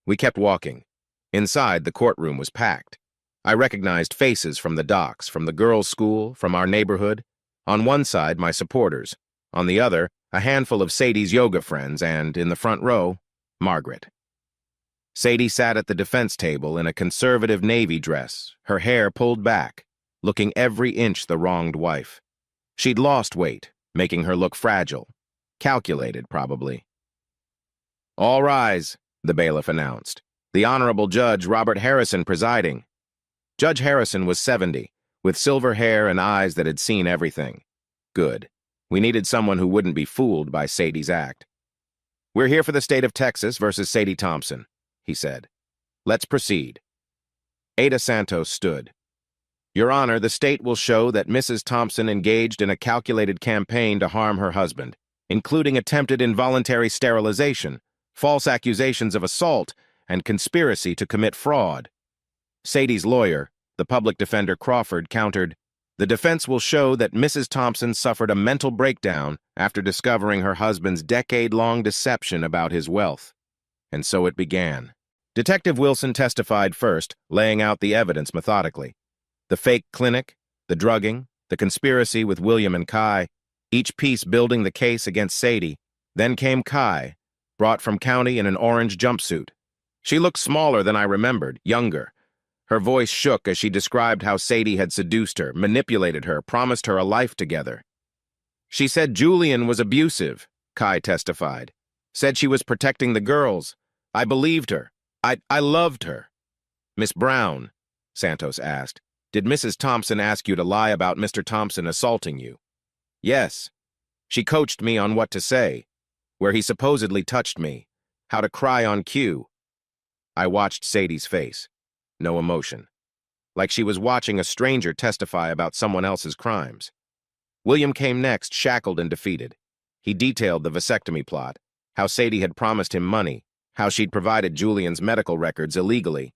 We kept walking. Inside, the courtroom was packed. I recognized faces from the docks, from the girls' school, from our neighborhood. On one side, my supporters. On the other, a handful of Sadie's yoga friends, and, in the front row, Margaret. Sadie sat at the defense table in a conservative navy dress, her hair pulled back, looking every inch the wronged wife. She'd lost weight, making her look fragile. Calculated, probably. "All rise," the bailiff announced. The Honorable Judge Robert Harrison presiding. Judge Harrison was 70, with silver hair and eyes that had seen everything. Good. We needed someone who wouldn't be fooled by Sadie's act. "We're here for the state of Texas versus Sadie Thompson," he said. "Let's proceed." Ada Santos stood. "Your Honor, the state will show that Mrs. Thompson engaged in a calculated campaign to harm her husband, including attempted involuntary sterilization, false accusations of assault, and conspiracy to commit fraud." Sadie's lawyer, the public defender Crawford, countered, "The defense will show that Mrs. Thompson suffered a mental breakdown after discovering her husband's decade-long deception about his wealth." And so it began. Detective Wilson testified first, laying out the evidence methodically. The fake clinic, the drugging, the conspiracy with William and Kai, each piece building the case against Sadie. Then came Kai, brought from county in an orange jumpsuit. She looked smaller than I remembered, younger. Her voice shook as she described how Sadie had seduced her, manipulated her, promised her a life together. "She said Julian was abusive," Kai testified. "Said she was protecting the girls. I believed her. I loved her." "Miss Brown," Santos asked, "did Mrs. Thompson ask you to lie about Mr. Thompson assaulting you?" "Yes. She coached me on what to say, where he supposedly touched me, how to cry on cue." I watched Sadie's face. No emotion. Like she was watching a stranger testify about someone else's crimes. William came next, shackled and defeated. He detailed the vasectomy plot, how Sadie had promised him money, how she'd provided Julian's medical records illegally.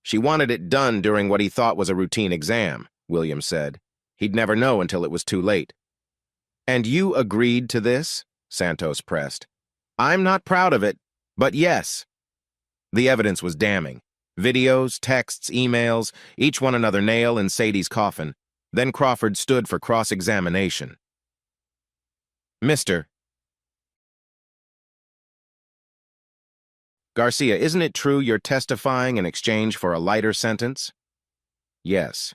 "She wanted it done during what he thought was a routine exam," William said. "He'd never know until it was too late." "And you agreed to this?" Santos pressed. "I'm not proud of it, but yes." The evidence was damning. Videos, texts, emails, each one another nail in Sadie's coffin. Then Crawford stood for cross-examination. "Mr. Garcia, isn't it true you're testifying in exchange for a lighter sentence?" "Yes."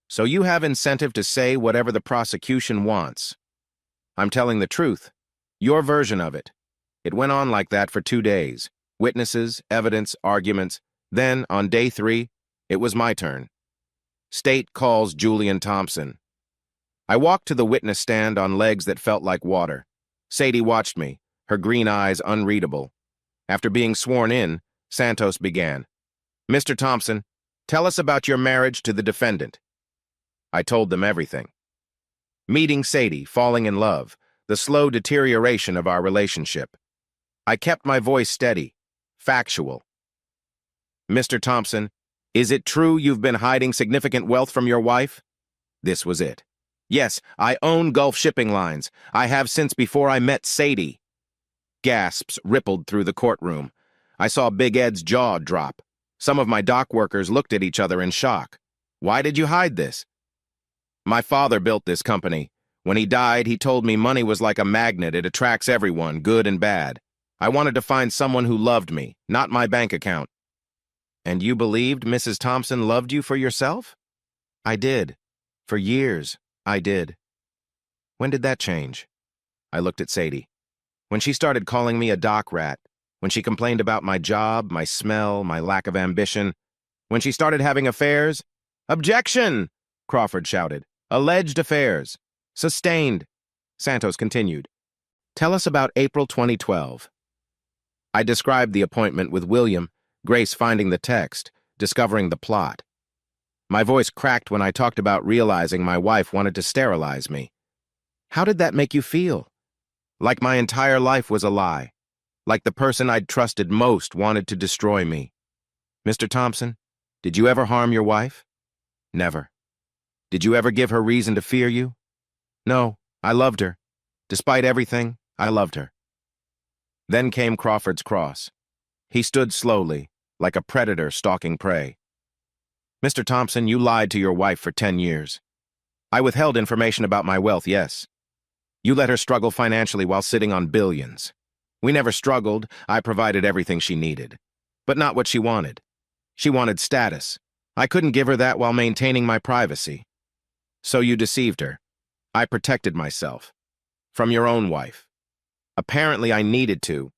"So you have incentive to say whatever the prosecution wants." "I'm telling the truth. Your version of it." It went on like that for 2 days. Witnesses, evidence, arguments. Then, on day 3, it was my turn. State calls Julian Thompson. I walked to the witness stand on legs that felt like water. Sadie watched me, her green eyes unreadable. After being sworn in, Santos began. "Mr. Thompson, tell us about your marriage to the defendant." I told them everything. Meeting Sadie, falling in love, the slow deterioration of our relationship. I kept my voice steady, factual. "Mr. Thompson, is it true you've been hiding significant wealth from your wife?" This was it. "Yes, I own Gulf Shipping Lines. I have since before I met Sadie." Gasps rippled through the courtroom. I saw Big Ed's jaw drop. Some of my dock workers looked at each other in shock. "Why did you hide this?" "My father built this company. When he died, he told me money was like a magnet. It attracts everyone, good and bad. I wanted to find someone who loved me, not my bank account. And you believed Mrs. Thompson loved you for yourself? I did. For years, I did. When did that change? I looked at Sadie. When she started calling me a dock rat, when she complained about my job, my smell, my lack of ambition, when she started having affairs. Objection! Crawford shouted. Alleged affairs. Sustained. Santos continued. Tell us about April 2012. I described the appointment with William, Grace finding the text, discovering the plot. My voice cracked when I talked about realizing my wife wanted to sterilize me. How did that make you feel? Like my entire life was a lie. Like the person I'd trusted most wanted to destroy me. Mr. Thompson, did you ever harm your wife? Never. Did you ever give her reason to fear you? No, I loved her. Despite everything, I loved her. Then came Crawford's cross. He stood slowly, like a predator stalking prey. Mr. Thompson, you lied to your wife for 10 years. I withheld information about my wealth, yes. You let her struggle financially while sitting on billions. We never struggled. I provided everything she needed. But not what she wanted. She wanted status. I couldn't give her that while maintaining my privacy. So you deceived her. I protected myself. From your own wife. Apparently I needed to.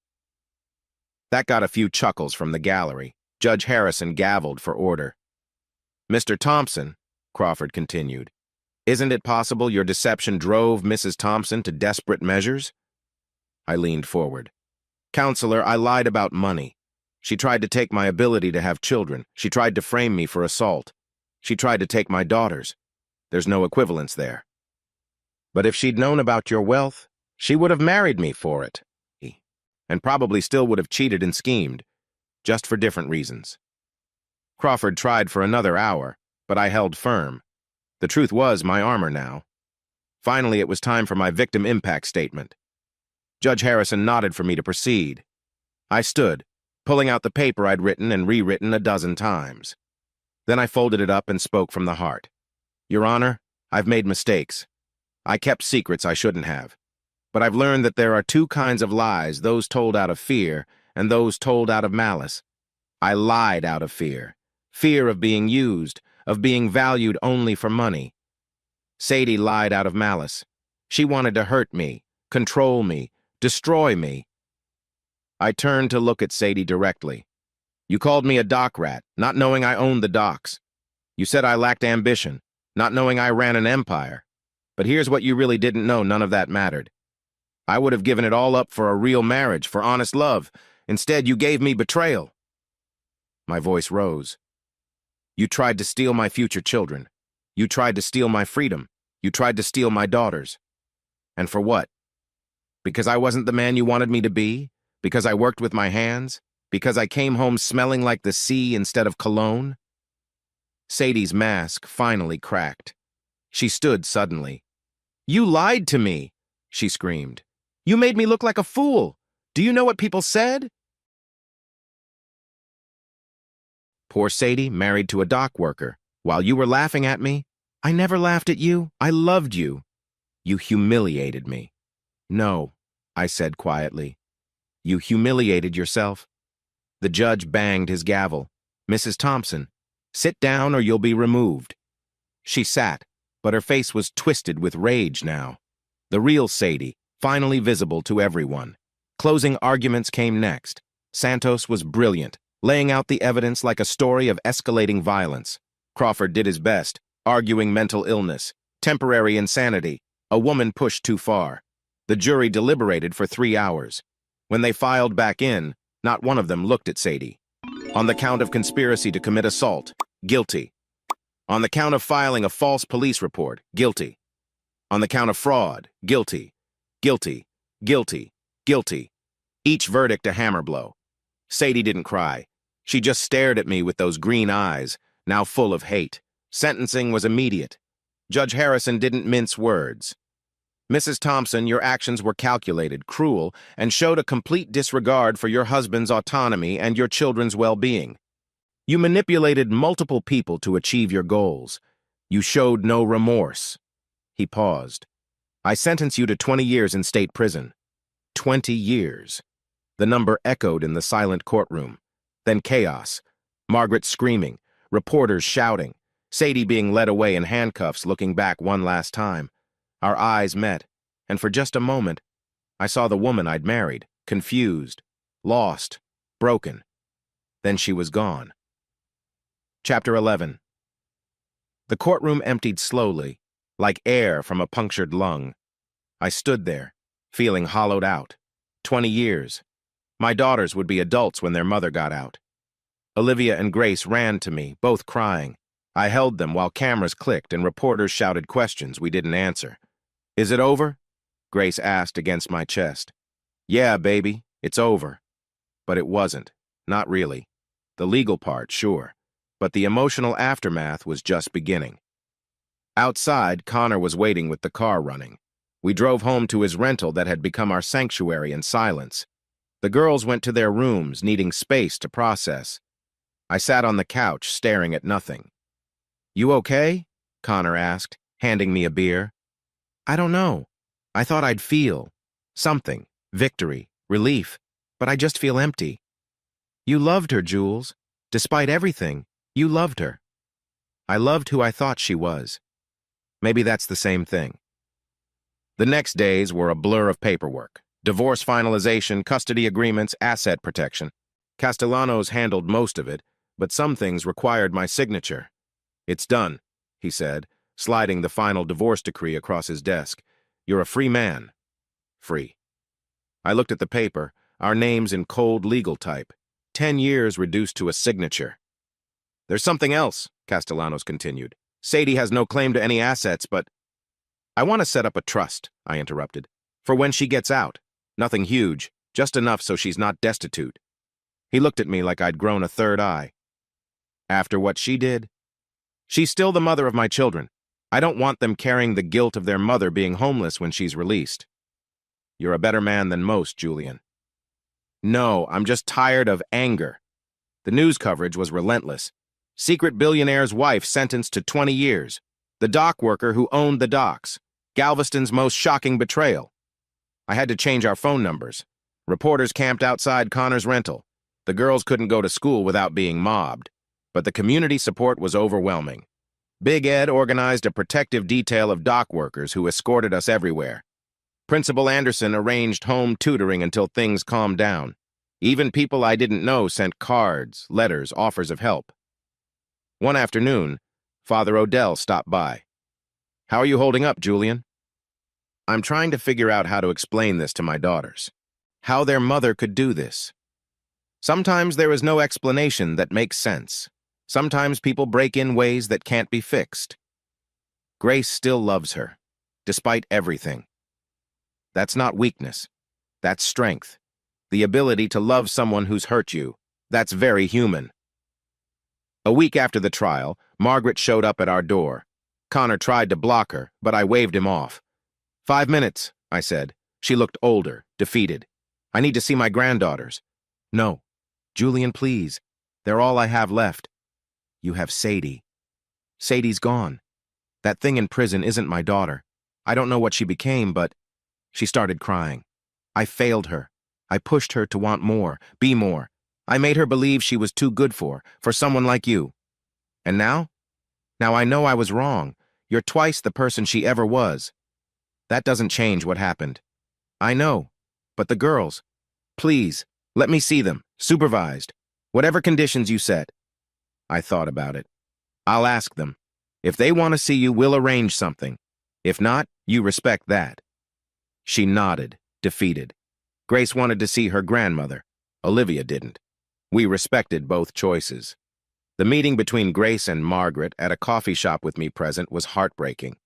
That got a few chuckles from the gallery. Judge Harrison gavelled for order. Mr. Thompson, Crawford continued, isn't it possible your deception drove Mrs. Thompson to desperate measures? I leaned forward. Counselor, I lied about money. She tried to take my ability to have children. She tried to frame me for assault. She tried to take my daughters. There's no equivalence there. But if she'd known about your wealth, she would have married me for it. And probably still would have cheated and schemed, just for different reasons. Crawford tried for another hour, but I held firm. The truth was my armor now. Finally, it was time for my victim impact statement. Judge Harrison nodded for me to proceed. I stood, pulling out the paper I'd written and rewritten a dozen times. Then I folded it up and spoke from the heart. Your Honor, I've made mistakes. I kept secrets I shouldn't have. But I've learned that there are two kinds of lies, those told out of fear and those told out of malice. I lied out of fear. Fear of being used, of being valued only for money. Sadie lied out of malice. She wanted to hurt me, control me, destroy me. I turned to look at Sadie directly. You called me a dock rat, not knowing I owned the docks. You said I lacked ambition, not knowing I ran an empire. But here's what you really didn't know, none of that mattered. I would have given it all up for a real marriage, for honest love. Instead, you gave me betrayal. My voice rose. You tried to steal my future children. You tried to steal my freedom. You tried to steal my daughters. And for what? Because I wasn't the man you wanted me to be? Because I worked with my hands? Because I came home smelling like the sea instead of cologne? Sadie's mask finally cracked. She stood suddenly. You lied to me, she screamed. You made me look like a fool. Do you know what people said? Poor Sadie, married to a dock worker. While you were laughing at me, I never laughed at you. I loved you. You humiliated me. No, I said quietly. You humiliated yourself. The judge banged his gavel. Mrs. Thompson, sit down or you'll be removed. She sat, but her face was twisted with rage now. The real Sadie, finally visible to everyone. Closing arguments came next. Santos was brilliant, laying out the evidence like a story of escalating violence. Crawford did his best, arguing mental illness, temporary insanity, a woman pushed too far. The jury deliberated for 3 hours. When they filed back in, not one of them looked at Sadie. On the count of conspiracy to commit assault, guilty. On the count of filing a false police report, guilty. On the count of fraud, guilty. Guilty, guilty, guilty. Each verdict a hammer blow. Sadie didn't cry. She just stared at me with those green eyes, now full of hate. Sentencing was immediate. Judge Harrison didn't mince words. Mrs. Thompson, your actions were calculated, cruel, and showed a complete disregard for your husband's autonomy and your children's well-being. You manipulated multiple people to achieve your goals. You showed no remorse. He paused. I sentence you to 20 years in state prison. 20 years. The number echoed in the silent courtroom. Then chaos. Margaret screaming, reporters shouting, Sadie being led away in handcuffs looking back one last time. Our eyes met, and for just a moment, I saw the woman I'd married, confused, lost, broken. Then she was gone. Chapter 11. The courtroom emptied slowly, like air from a punctured lung. I stood there, feeling hollowed out. 20 years. My daughters would be adults when their mother got out. Olivia and Grace ran to me, both crying. I held them while cameras clicked and reporters shouted questions we didn't answer. "Is it over?" Grace asked against my chest. "Yeah, baby, it's over." But it wasn't. Not really. The legal part, sure. But the emotional aftermath was just beginning. Outside, Connor was waiting with the car running. We drove home to his rental that had become our sanctuary in silence. The girls went to their rooms, needing space to process. I sat on the couch, staring at nothing. "You okay?" Connor asked, handing me a beer. "I don't know. I thought I'd feel something, victory, relief, but I just feel empty." "You loved her, Jules. Despite everything, you loved her." "I loved who I thought she was." Maybe that's the same thing. The next days were a blur of paperwork. Divorce finalization, custody agreements, asset protection. Castellanos handled most of it, but some things required my signature. "It's done," he said, sliding the final divorce decree across his desk. "You're a free man." Free. I looked at the paper, our names in cold legal type. 10 years reduced to a signature. "There's something else," Castellanos continued. "Sadie has no claim to any assets, but—" "I want to set up a trust," I interrupted, "for when she gets out. Nothing huge, just enough so she's not destitute." He looked at me like I'd grown a third eye. "After what she did? She's still the mother of my children. I don't want them carrying the guilt of their mother being homeless when she's released." "You're a better man than most, Julian." "No, I'm just tired of anger." The news coverage was relentless. Secret billionaire's wife sentenced to 20 years. The dock worker who owned the docks. Galveston's most shocking betrayal. I had to change our phone numbers. Reporters camped outside Connor's rental. The girls couldn't go to school without being mobbed. But the community support was overwhelming. Big Ed organized a protective detail of dock workers who escorted us everywhere. Principal Anderson arranged home tutoring until things calmed down. Even people I didn't know sent cards, letters, offers of help. One afternoon, Father Odell stopped by. "How are you holding up, Julian?" I'm trying to figure out how to explain this to my daughters. How their mother could do this. Sometimes there is no explanation that makes sense. Sometimes people break in ways that can't be fixed. Grace still loves her, despite everything. That's not weakness. That's strength. The ability to love someone who's hurt you. That's very human. A week after the trial, Margaret showed up at our door. Connor tried to block her, but I waved him off. 5 minutes, I said. She looked older, defeated. "I need to see my granddaughters." "No. Julian, please. They're all I have left." "You have Sadie." "Sadie's gone. That thing in prison isn't my daughter. I don't know what she became, but—" She started crying. "I failed her. I pushed her to want more, be more. I made her believe she was too good for someone like you. And now? Now I know I was wrong. You're twice the person she ever was. That doesn't change what happened. I know. But the girls, please, let me see them, supervised. Whatever conditions you set." I thought about it. "I'll ask them. If they want to see you, we'll arrange something. If not, you respect that." She nodded, defeated. Grace wanted to see her grandmother. Olivia didn't. We respected both choices. The meeting between Grace and Margaret at a coffee shop with me present was heartbreaking.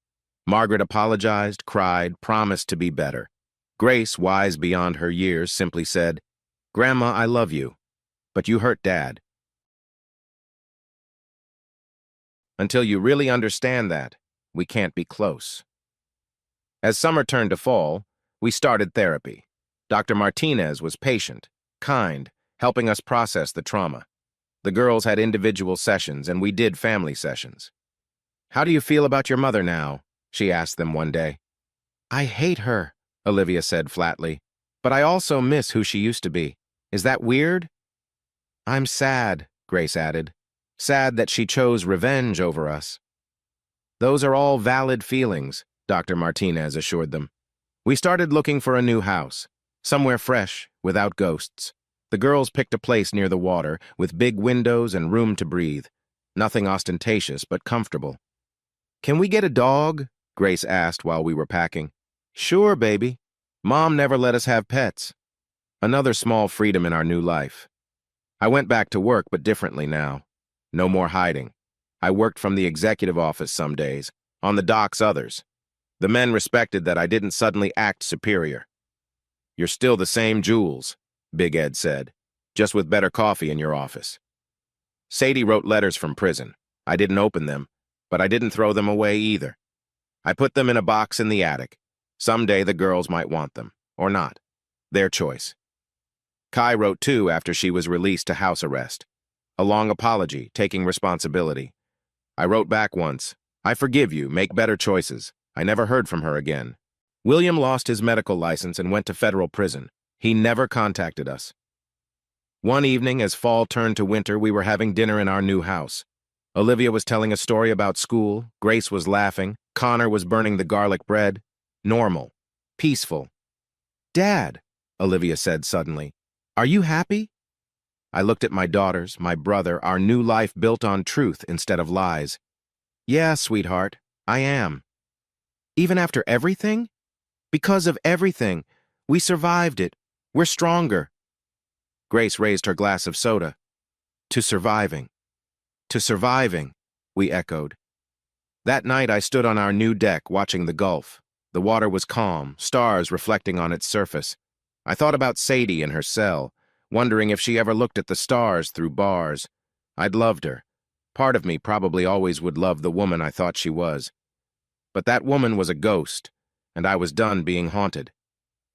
Margaret apologized, cried, promised to be better. Grace, wise beyond her years, simply said, "Grandma, I love you, but you hurt Dad." Until you really understand that, we can't be close. As summer turned to fall, we started therapy. Dr. Martinez was patient, kind, helping us process the trauma. The girls had individual sessions, and we did family sessions. "How do you feel about your mother now?" she asked them one day. "I hate her," Olivia said flatly. But I also miss who she used to be. Is that weird? I'm sad, Grace added. Sad that she chose revenge over us. Those are all valid feelings, Dr. Martinez assured them. We started looking for a new house, somewhere fresh, without ghosts. The girls picked a place near the water, with big windows and room to breathe. Nothing ostentatious, but comfortable. Can we get a dog? Grace asked while we were packing. Sure, baby. Mom never let us have pets. Another small freedom in our new life. I went back to work, but differently now. No more hiding. I worked from the executive office some days, on the docks others. The men respected that I didn't suddenly act superior. You're still the same Jules, Big Ed said, just with better coffee in your office. Sadie wrote letters from prison. I didn't open them, but I didn't throw them away either. I put them in a box in the attic. Someday the girls might want them, or not. Their choice. Kai wrote too after she was released to house arrest. A long apology, taking responsibility. I wrote back once, I forgive you, make better choices. I never heard from her again. William lost his medical license and went to federal prison. He never contacted us. One evening, as fall turned to winter, we were having dinner in our new house. Olivia was telling a story about school, Grace was laughing, Connor was burning the garlic bread. Normal. Peaceful. Dad, Olivia said suddenly, are you happy? I looked at my daughters, my brother, our new life built on truth instead of lies. Yeah, sweetheart, I am. Even after everything? Because of everything. We survived it. We're stronger. Grace raised her glass of soda. To surviving. To surviving, we echoed. That night I stood on our new deck watching the Gulf. The water was calm, stars reflecting on its surface. I thought about Sadie in her cell, wondering if she ever looked at the stars through bars. I'd loved her. Part of me probably always would love the woman I thought she was. But that woman was a ghost, and I was done being haunted.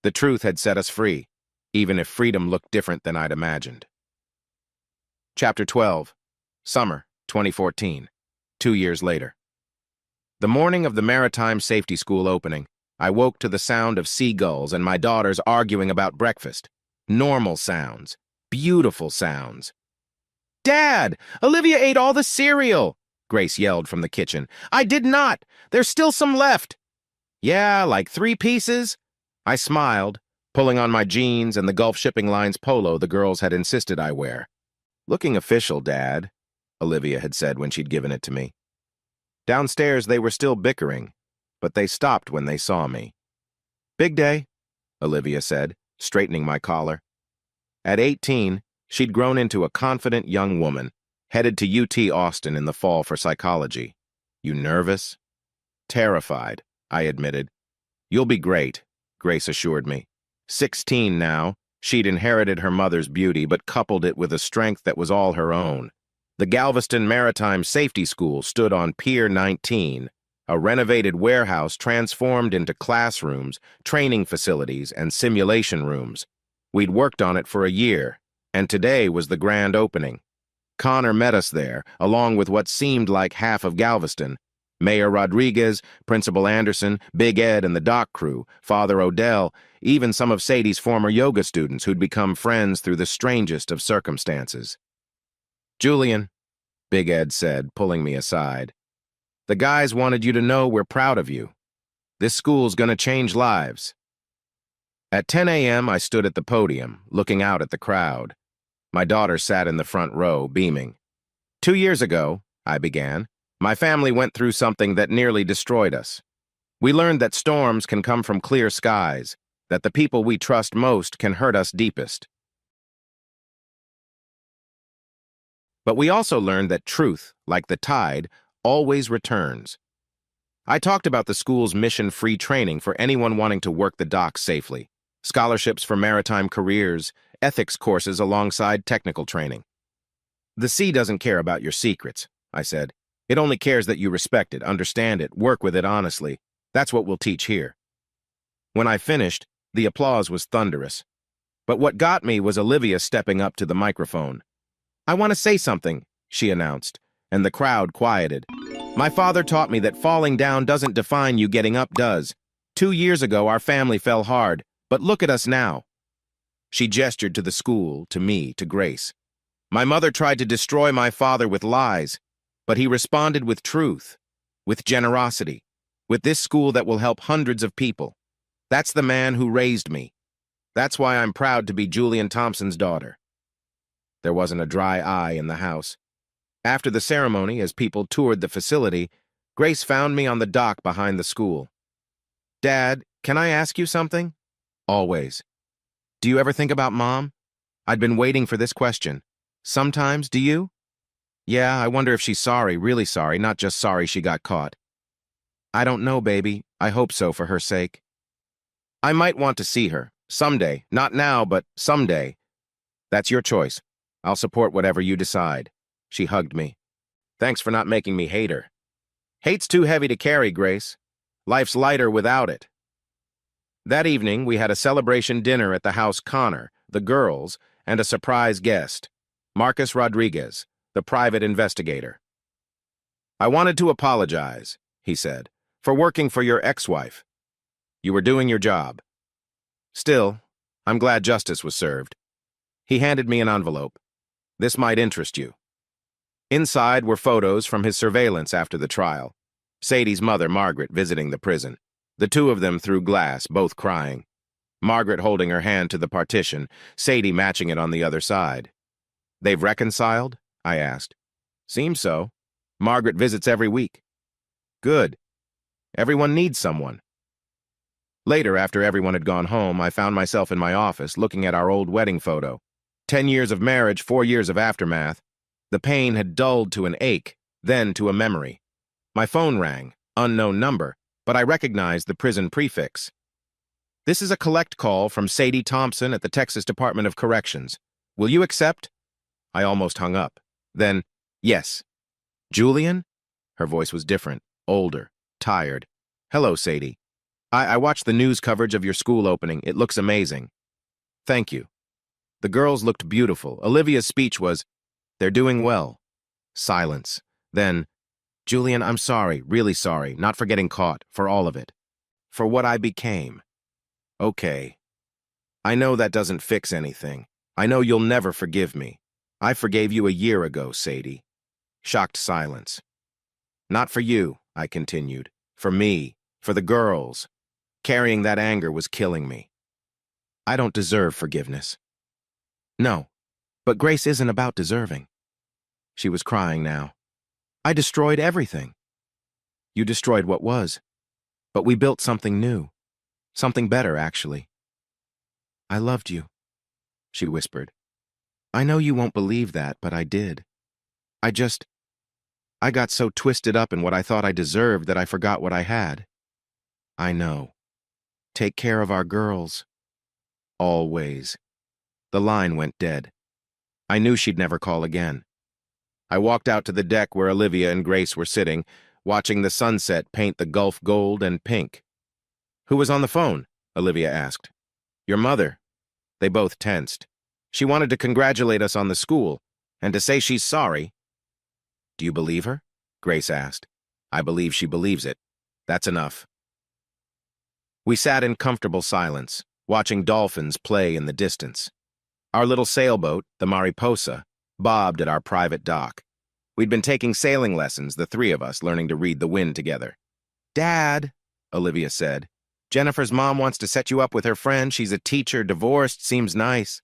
The truth had set us free, even if freedom looked different than I'd imagined. Chapter 12. Summer, 2014. 2 years later. The morning of the Maritime Safety School opening, I woke to the sound of seagulls and my daughters arguing about breakfast. Normal sounds. Beautiful sounds. Dad! Olivia ate all the cereal! Grace yelled from the kitchen. I did not! There's still some left! Yeah, like 3 pieces? I smiled, pulling on my jeans and the Gulf Shipping Line's polo the girls had insisted I wear. Looking official, Dad, Olivia had said when she'd given it to me. Downstairs they were still bickering, but they stopped when they saw me. Big day, Olivia said, straightening my collar. At 18, she'd grown into a confident young woman, headed to UT Austin in the fall for psychology. You nervous? Terrified, I admitted. You'll be great, Grace assured me. 16 now, she'd inherited her mother's beauty but coupled it with a strength that was all her own. The Galveston Maritime Safety School stood on Pier 19, a renovated warehouse transformed into classrooms, training facilities, and simulation rooms. We'd worked on it for a year, and today was the grand opening. Connor met us there, along with what seemed like half of Galveston. Mayor Rodriguez, Principal Anderson, Big Ed and the dock crew, Father Odell, even some of Sadie's former yoga students who'd become friends through the strangest of circumstances. Julian, Big Ed said, pulling me aside. The guys wanted you to know we're proud of you. This school's gonna change lives. At 10 a.m., I stood at the podium, looking out at the crowd. My daughter sat in the front row, beaming. 2 years ago, I began, my family went through something that nearly destroyed us. We learned that storms can come from clear skies, that the people we trust most can hurt us deepest. But we also learned that truth, like the tide, always returns. I talked about the school's mission-free training for anyone wanting to work the docks safely, scholarships for maritime careers, ethics courses alongside technical training. The sea doesn't care about your secrets, I said. It only cares that you respect it, understand it, work with it honestly. That's what we'll teach here. When I finished, the applause was thunderous. But what got me was Olivia stepping up to the microphone. I want to say something, she announced, and the crowd quieted. My father taught me that falling down doesn't define you, getting up does. 2 years ago, our family fell hard, but look at us now. She gestured to the school, to me, to Grace. My mother tried to destroy my father with lies, but he responded with truth, with generosity, with this school that will help hundreds of people. That's the man who raised me. That's why I'm proud to be Julian Thompson's daughter. There wasn't a dry eye in the house. After the ceremony, as people toured the facility, Grace found me on the dock behind the school. Dad, can I ask you something? Always. Do you ever think about Mom? I'd been waiting for this question. Sometimes, do you? Yeah, I wonder if she's sorry, really sorry, not just sorry she got caught. I don't know, baby. I hope so for her sake. I might want to see her. Someday. Not now, but someday. That's your choice. I'll support whatever you decide. She hugged me. Thanks for not making me hate her. Hate's too heavy to carry, Grace. Life's lighter without it. That evening, we had a celebration dinner at the house Connor, the girls, and a surprise guest, Marcus Rodriguez, the private investigator. I wanted to apologize, he said, for working for your ex-wife. You were doing your job. Still, I'm glad justice was served. He handed me an envelope. This might interest you. Inside were photos from his surveillance after the trial. Sadie's mother, Margaret, visiting the prison. The two of them through glass, both crying. Margaret holding her hand to the partition, Sadie matching it on the other side. They've reconciled? I asked. Seems so. Margaret visits every week. Good. Everyone needs someone. Later, after everyone had gone home, I found myself in my office looking at our old wedding photo. 10 years of marriage, 4 years of aftermath. The pain had dulled to an ache, then to a memory. My phone rang, unknown number, but I recognized the prison prefix. This is a collect call from Sadie Thompson at the Texas Department of Corrections. Will you accept? I almost hung up. Then, yes. Julian? Her voice was different, older, tired. Hello, Sadie. I watched the news coverage of your school opening. It looks amazing. Thank you. The girls looked beautiful. Olivia's speech was, they're doing well. Silence. Then, Julian, I'm sorry, really sorry, not for getting caught, for all of it. For what I became. Okay. I know that doesn't fix anything. I know you'll never forgive me. I forgave you a year ago, Sadie. Shocked silence. Not for you, I continued. For me. For the girls. Carrying that anger was killing me. I don't deserve forgiveness. No, but grace isn't about deserving. She was crying now. I destroyed everything. You destroyed what was. But we built something new. Something better, actually. I loved you, she whispered. I know you won't believe that, but I did. I got so twisted up in what I thought I deserved that I forgot what I had. I know. Take care of our girls. Always. The line went dead. I knew she'd never call again. I walked out to the deck where Olivia and Grace were sitting, watching the sunset paint the Gulf gold and pink. Who was on the phone? Olivia asked. Your mother. They both tensed. She wanted to congratulate us on the school, and to say she's sorry. Do you believe her? Grace asked. I believe she believes it. That's enough. We sat in comfortable silence, watching dolphins play in the distance. Our little sailboat, the Mariposa, bobbed at our private dock. We'd been taking sailing lessons, the three of us, learning to read the wind together. Dad, Olivia said, Jennifer's mom wants to set you up with her friend. She's a teacher, divorced, seems nice.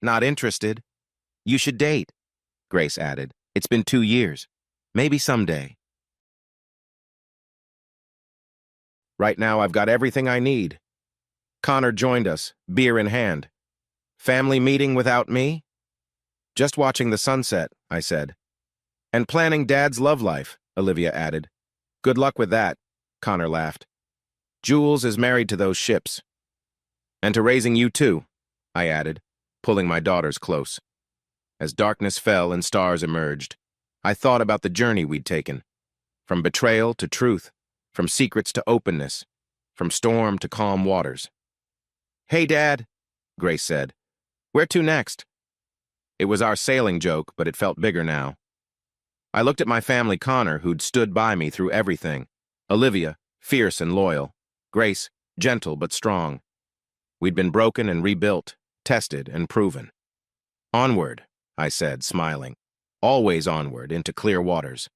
Not interested. You should date, Grace added. It's been 2 years. Maybe someday. Right now, I've got everything I need. Connor joined us, beer in hand. Family meeting without me? Just watching the sunset, I said. And planning Dad's love life, Olivia added. Good luck with that, Connor laughed. Jules is married to those ships. And to raising you too, I added, pulling my daughters close. As darkness fell and stars emerged, I thought about the journey we'd taken. From betrayal to truth, from secrets to openness, from storm to calm waters. Hey, Dad, Grace said. Where to next? It was our sailing joke, but it felt bigger now. I looked at my family, Connor, who'd stood by me through everything. Olivia, fierce and loyal. Grace, gentle but strong. We'd been broken and rebuilt, tested and proven. Onward, I said, smiling. Always onward, into clear waters.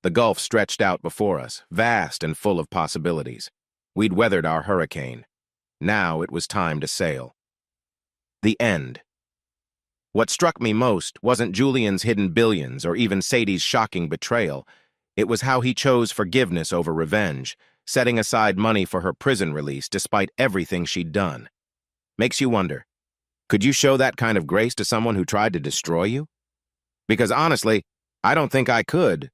The gulf stretched out before us, vast and full of possibilities. We'd weathered our hurricane. Now it was time to sail. The end. What struck me most wasn't Julian's hidden billions or even Sadie's shocking betrayal. It was how he chose forgiveness over revenge, setting aside money for her prison release despite everything she'd done. Makes you wonder, could you show that kind of grace to someone who tried to destroy you? Because honestly, I don't think I could.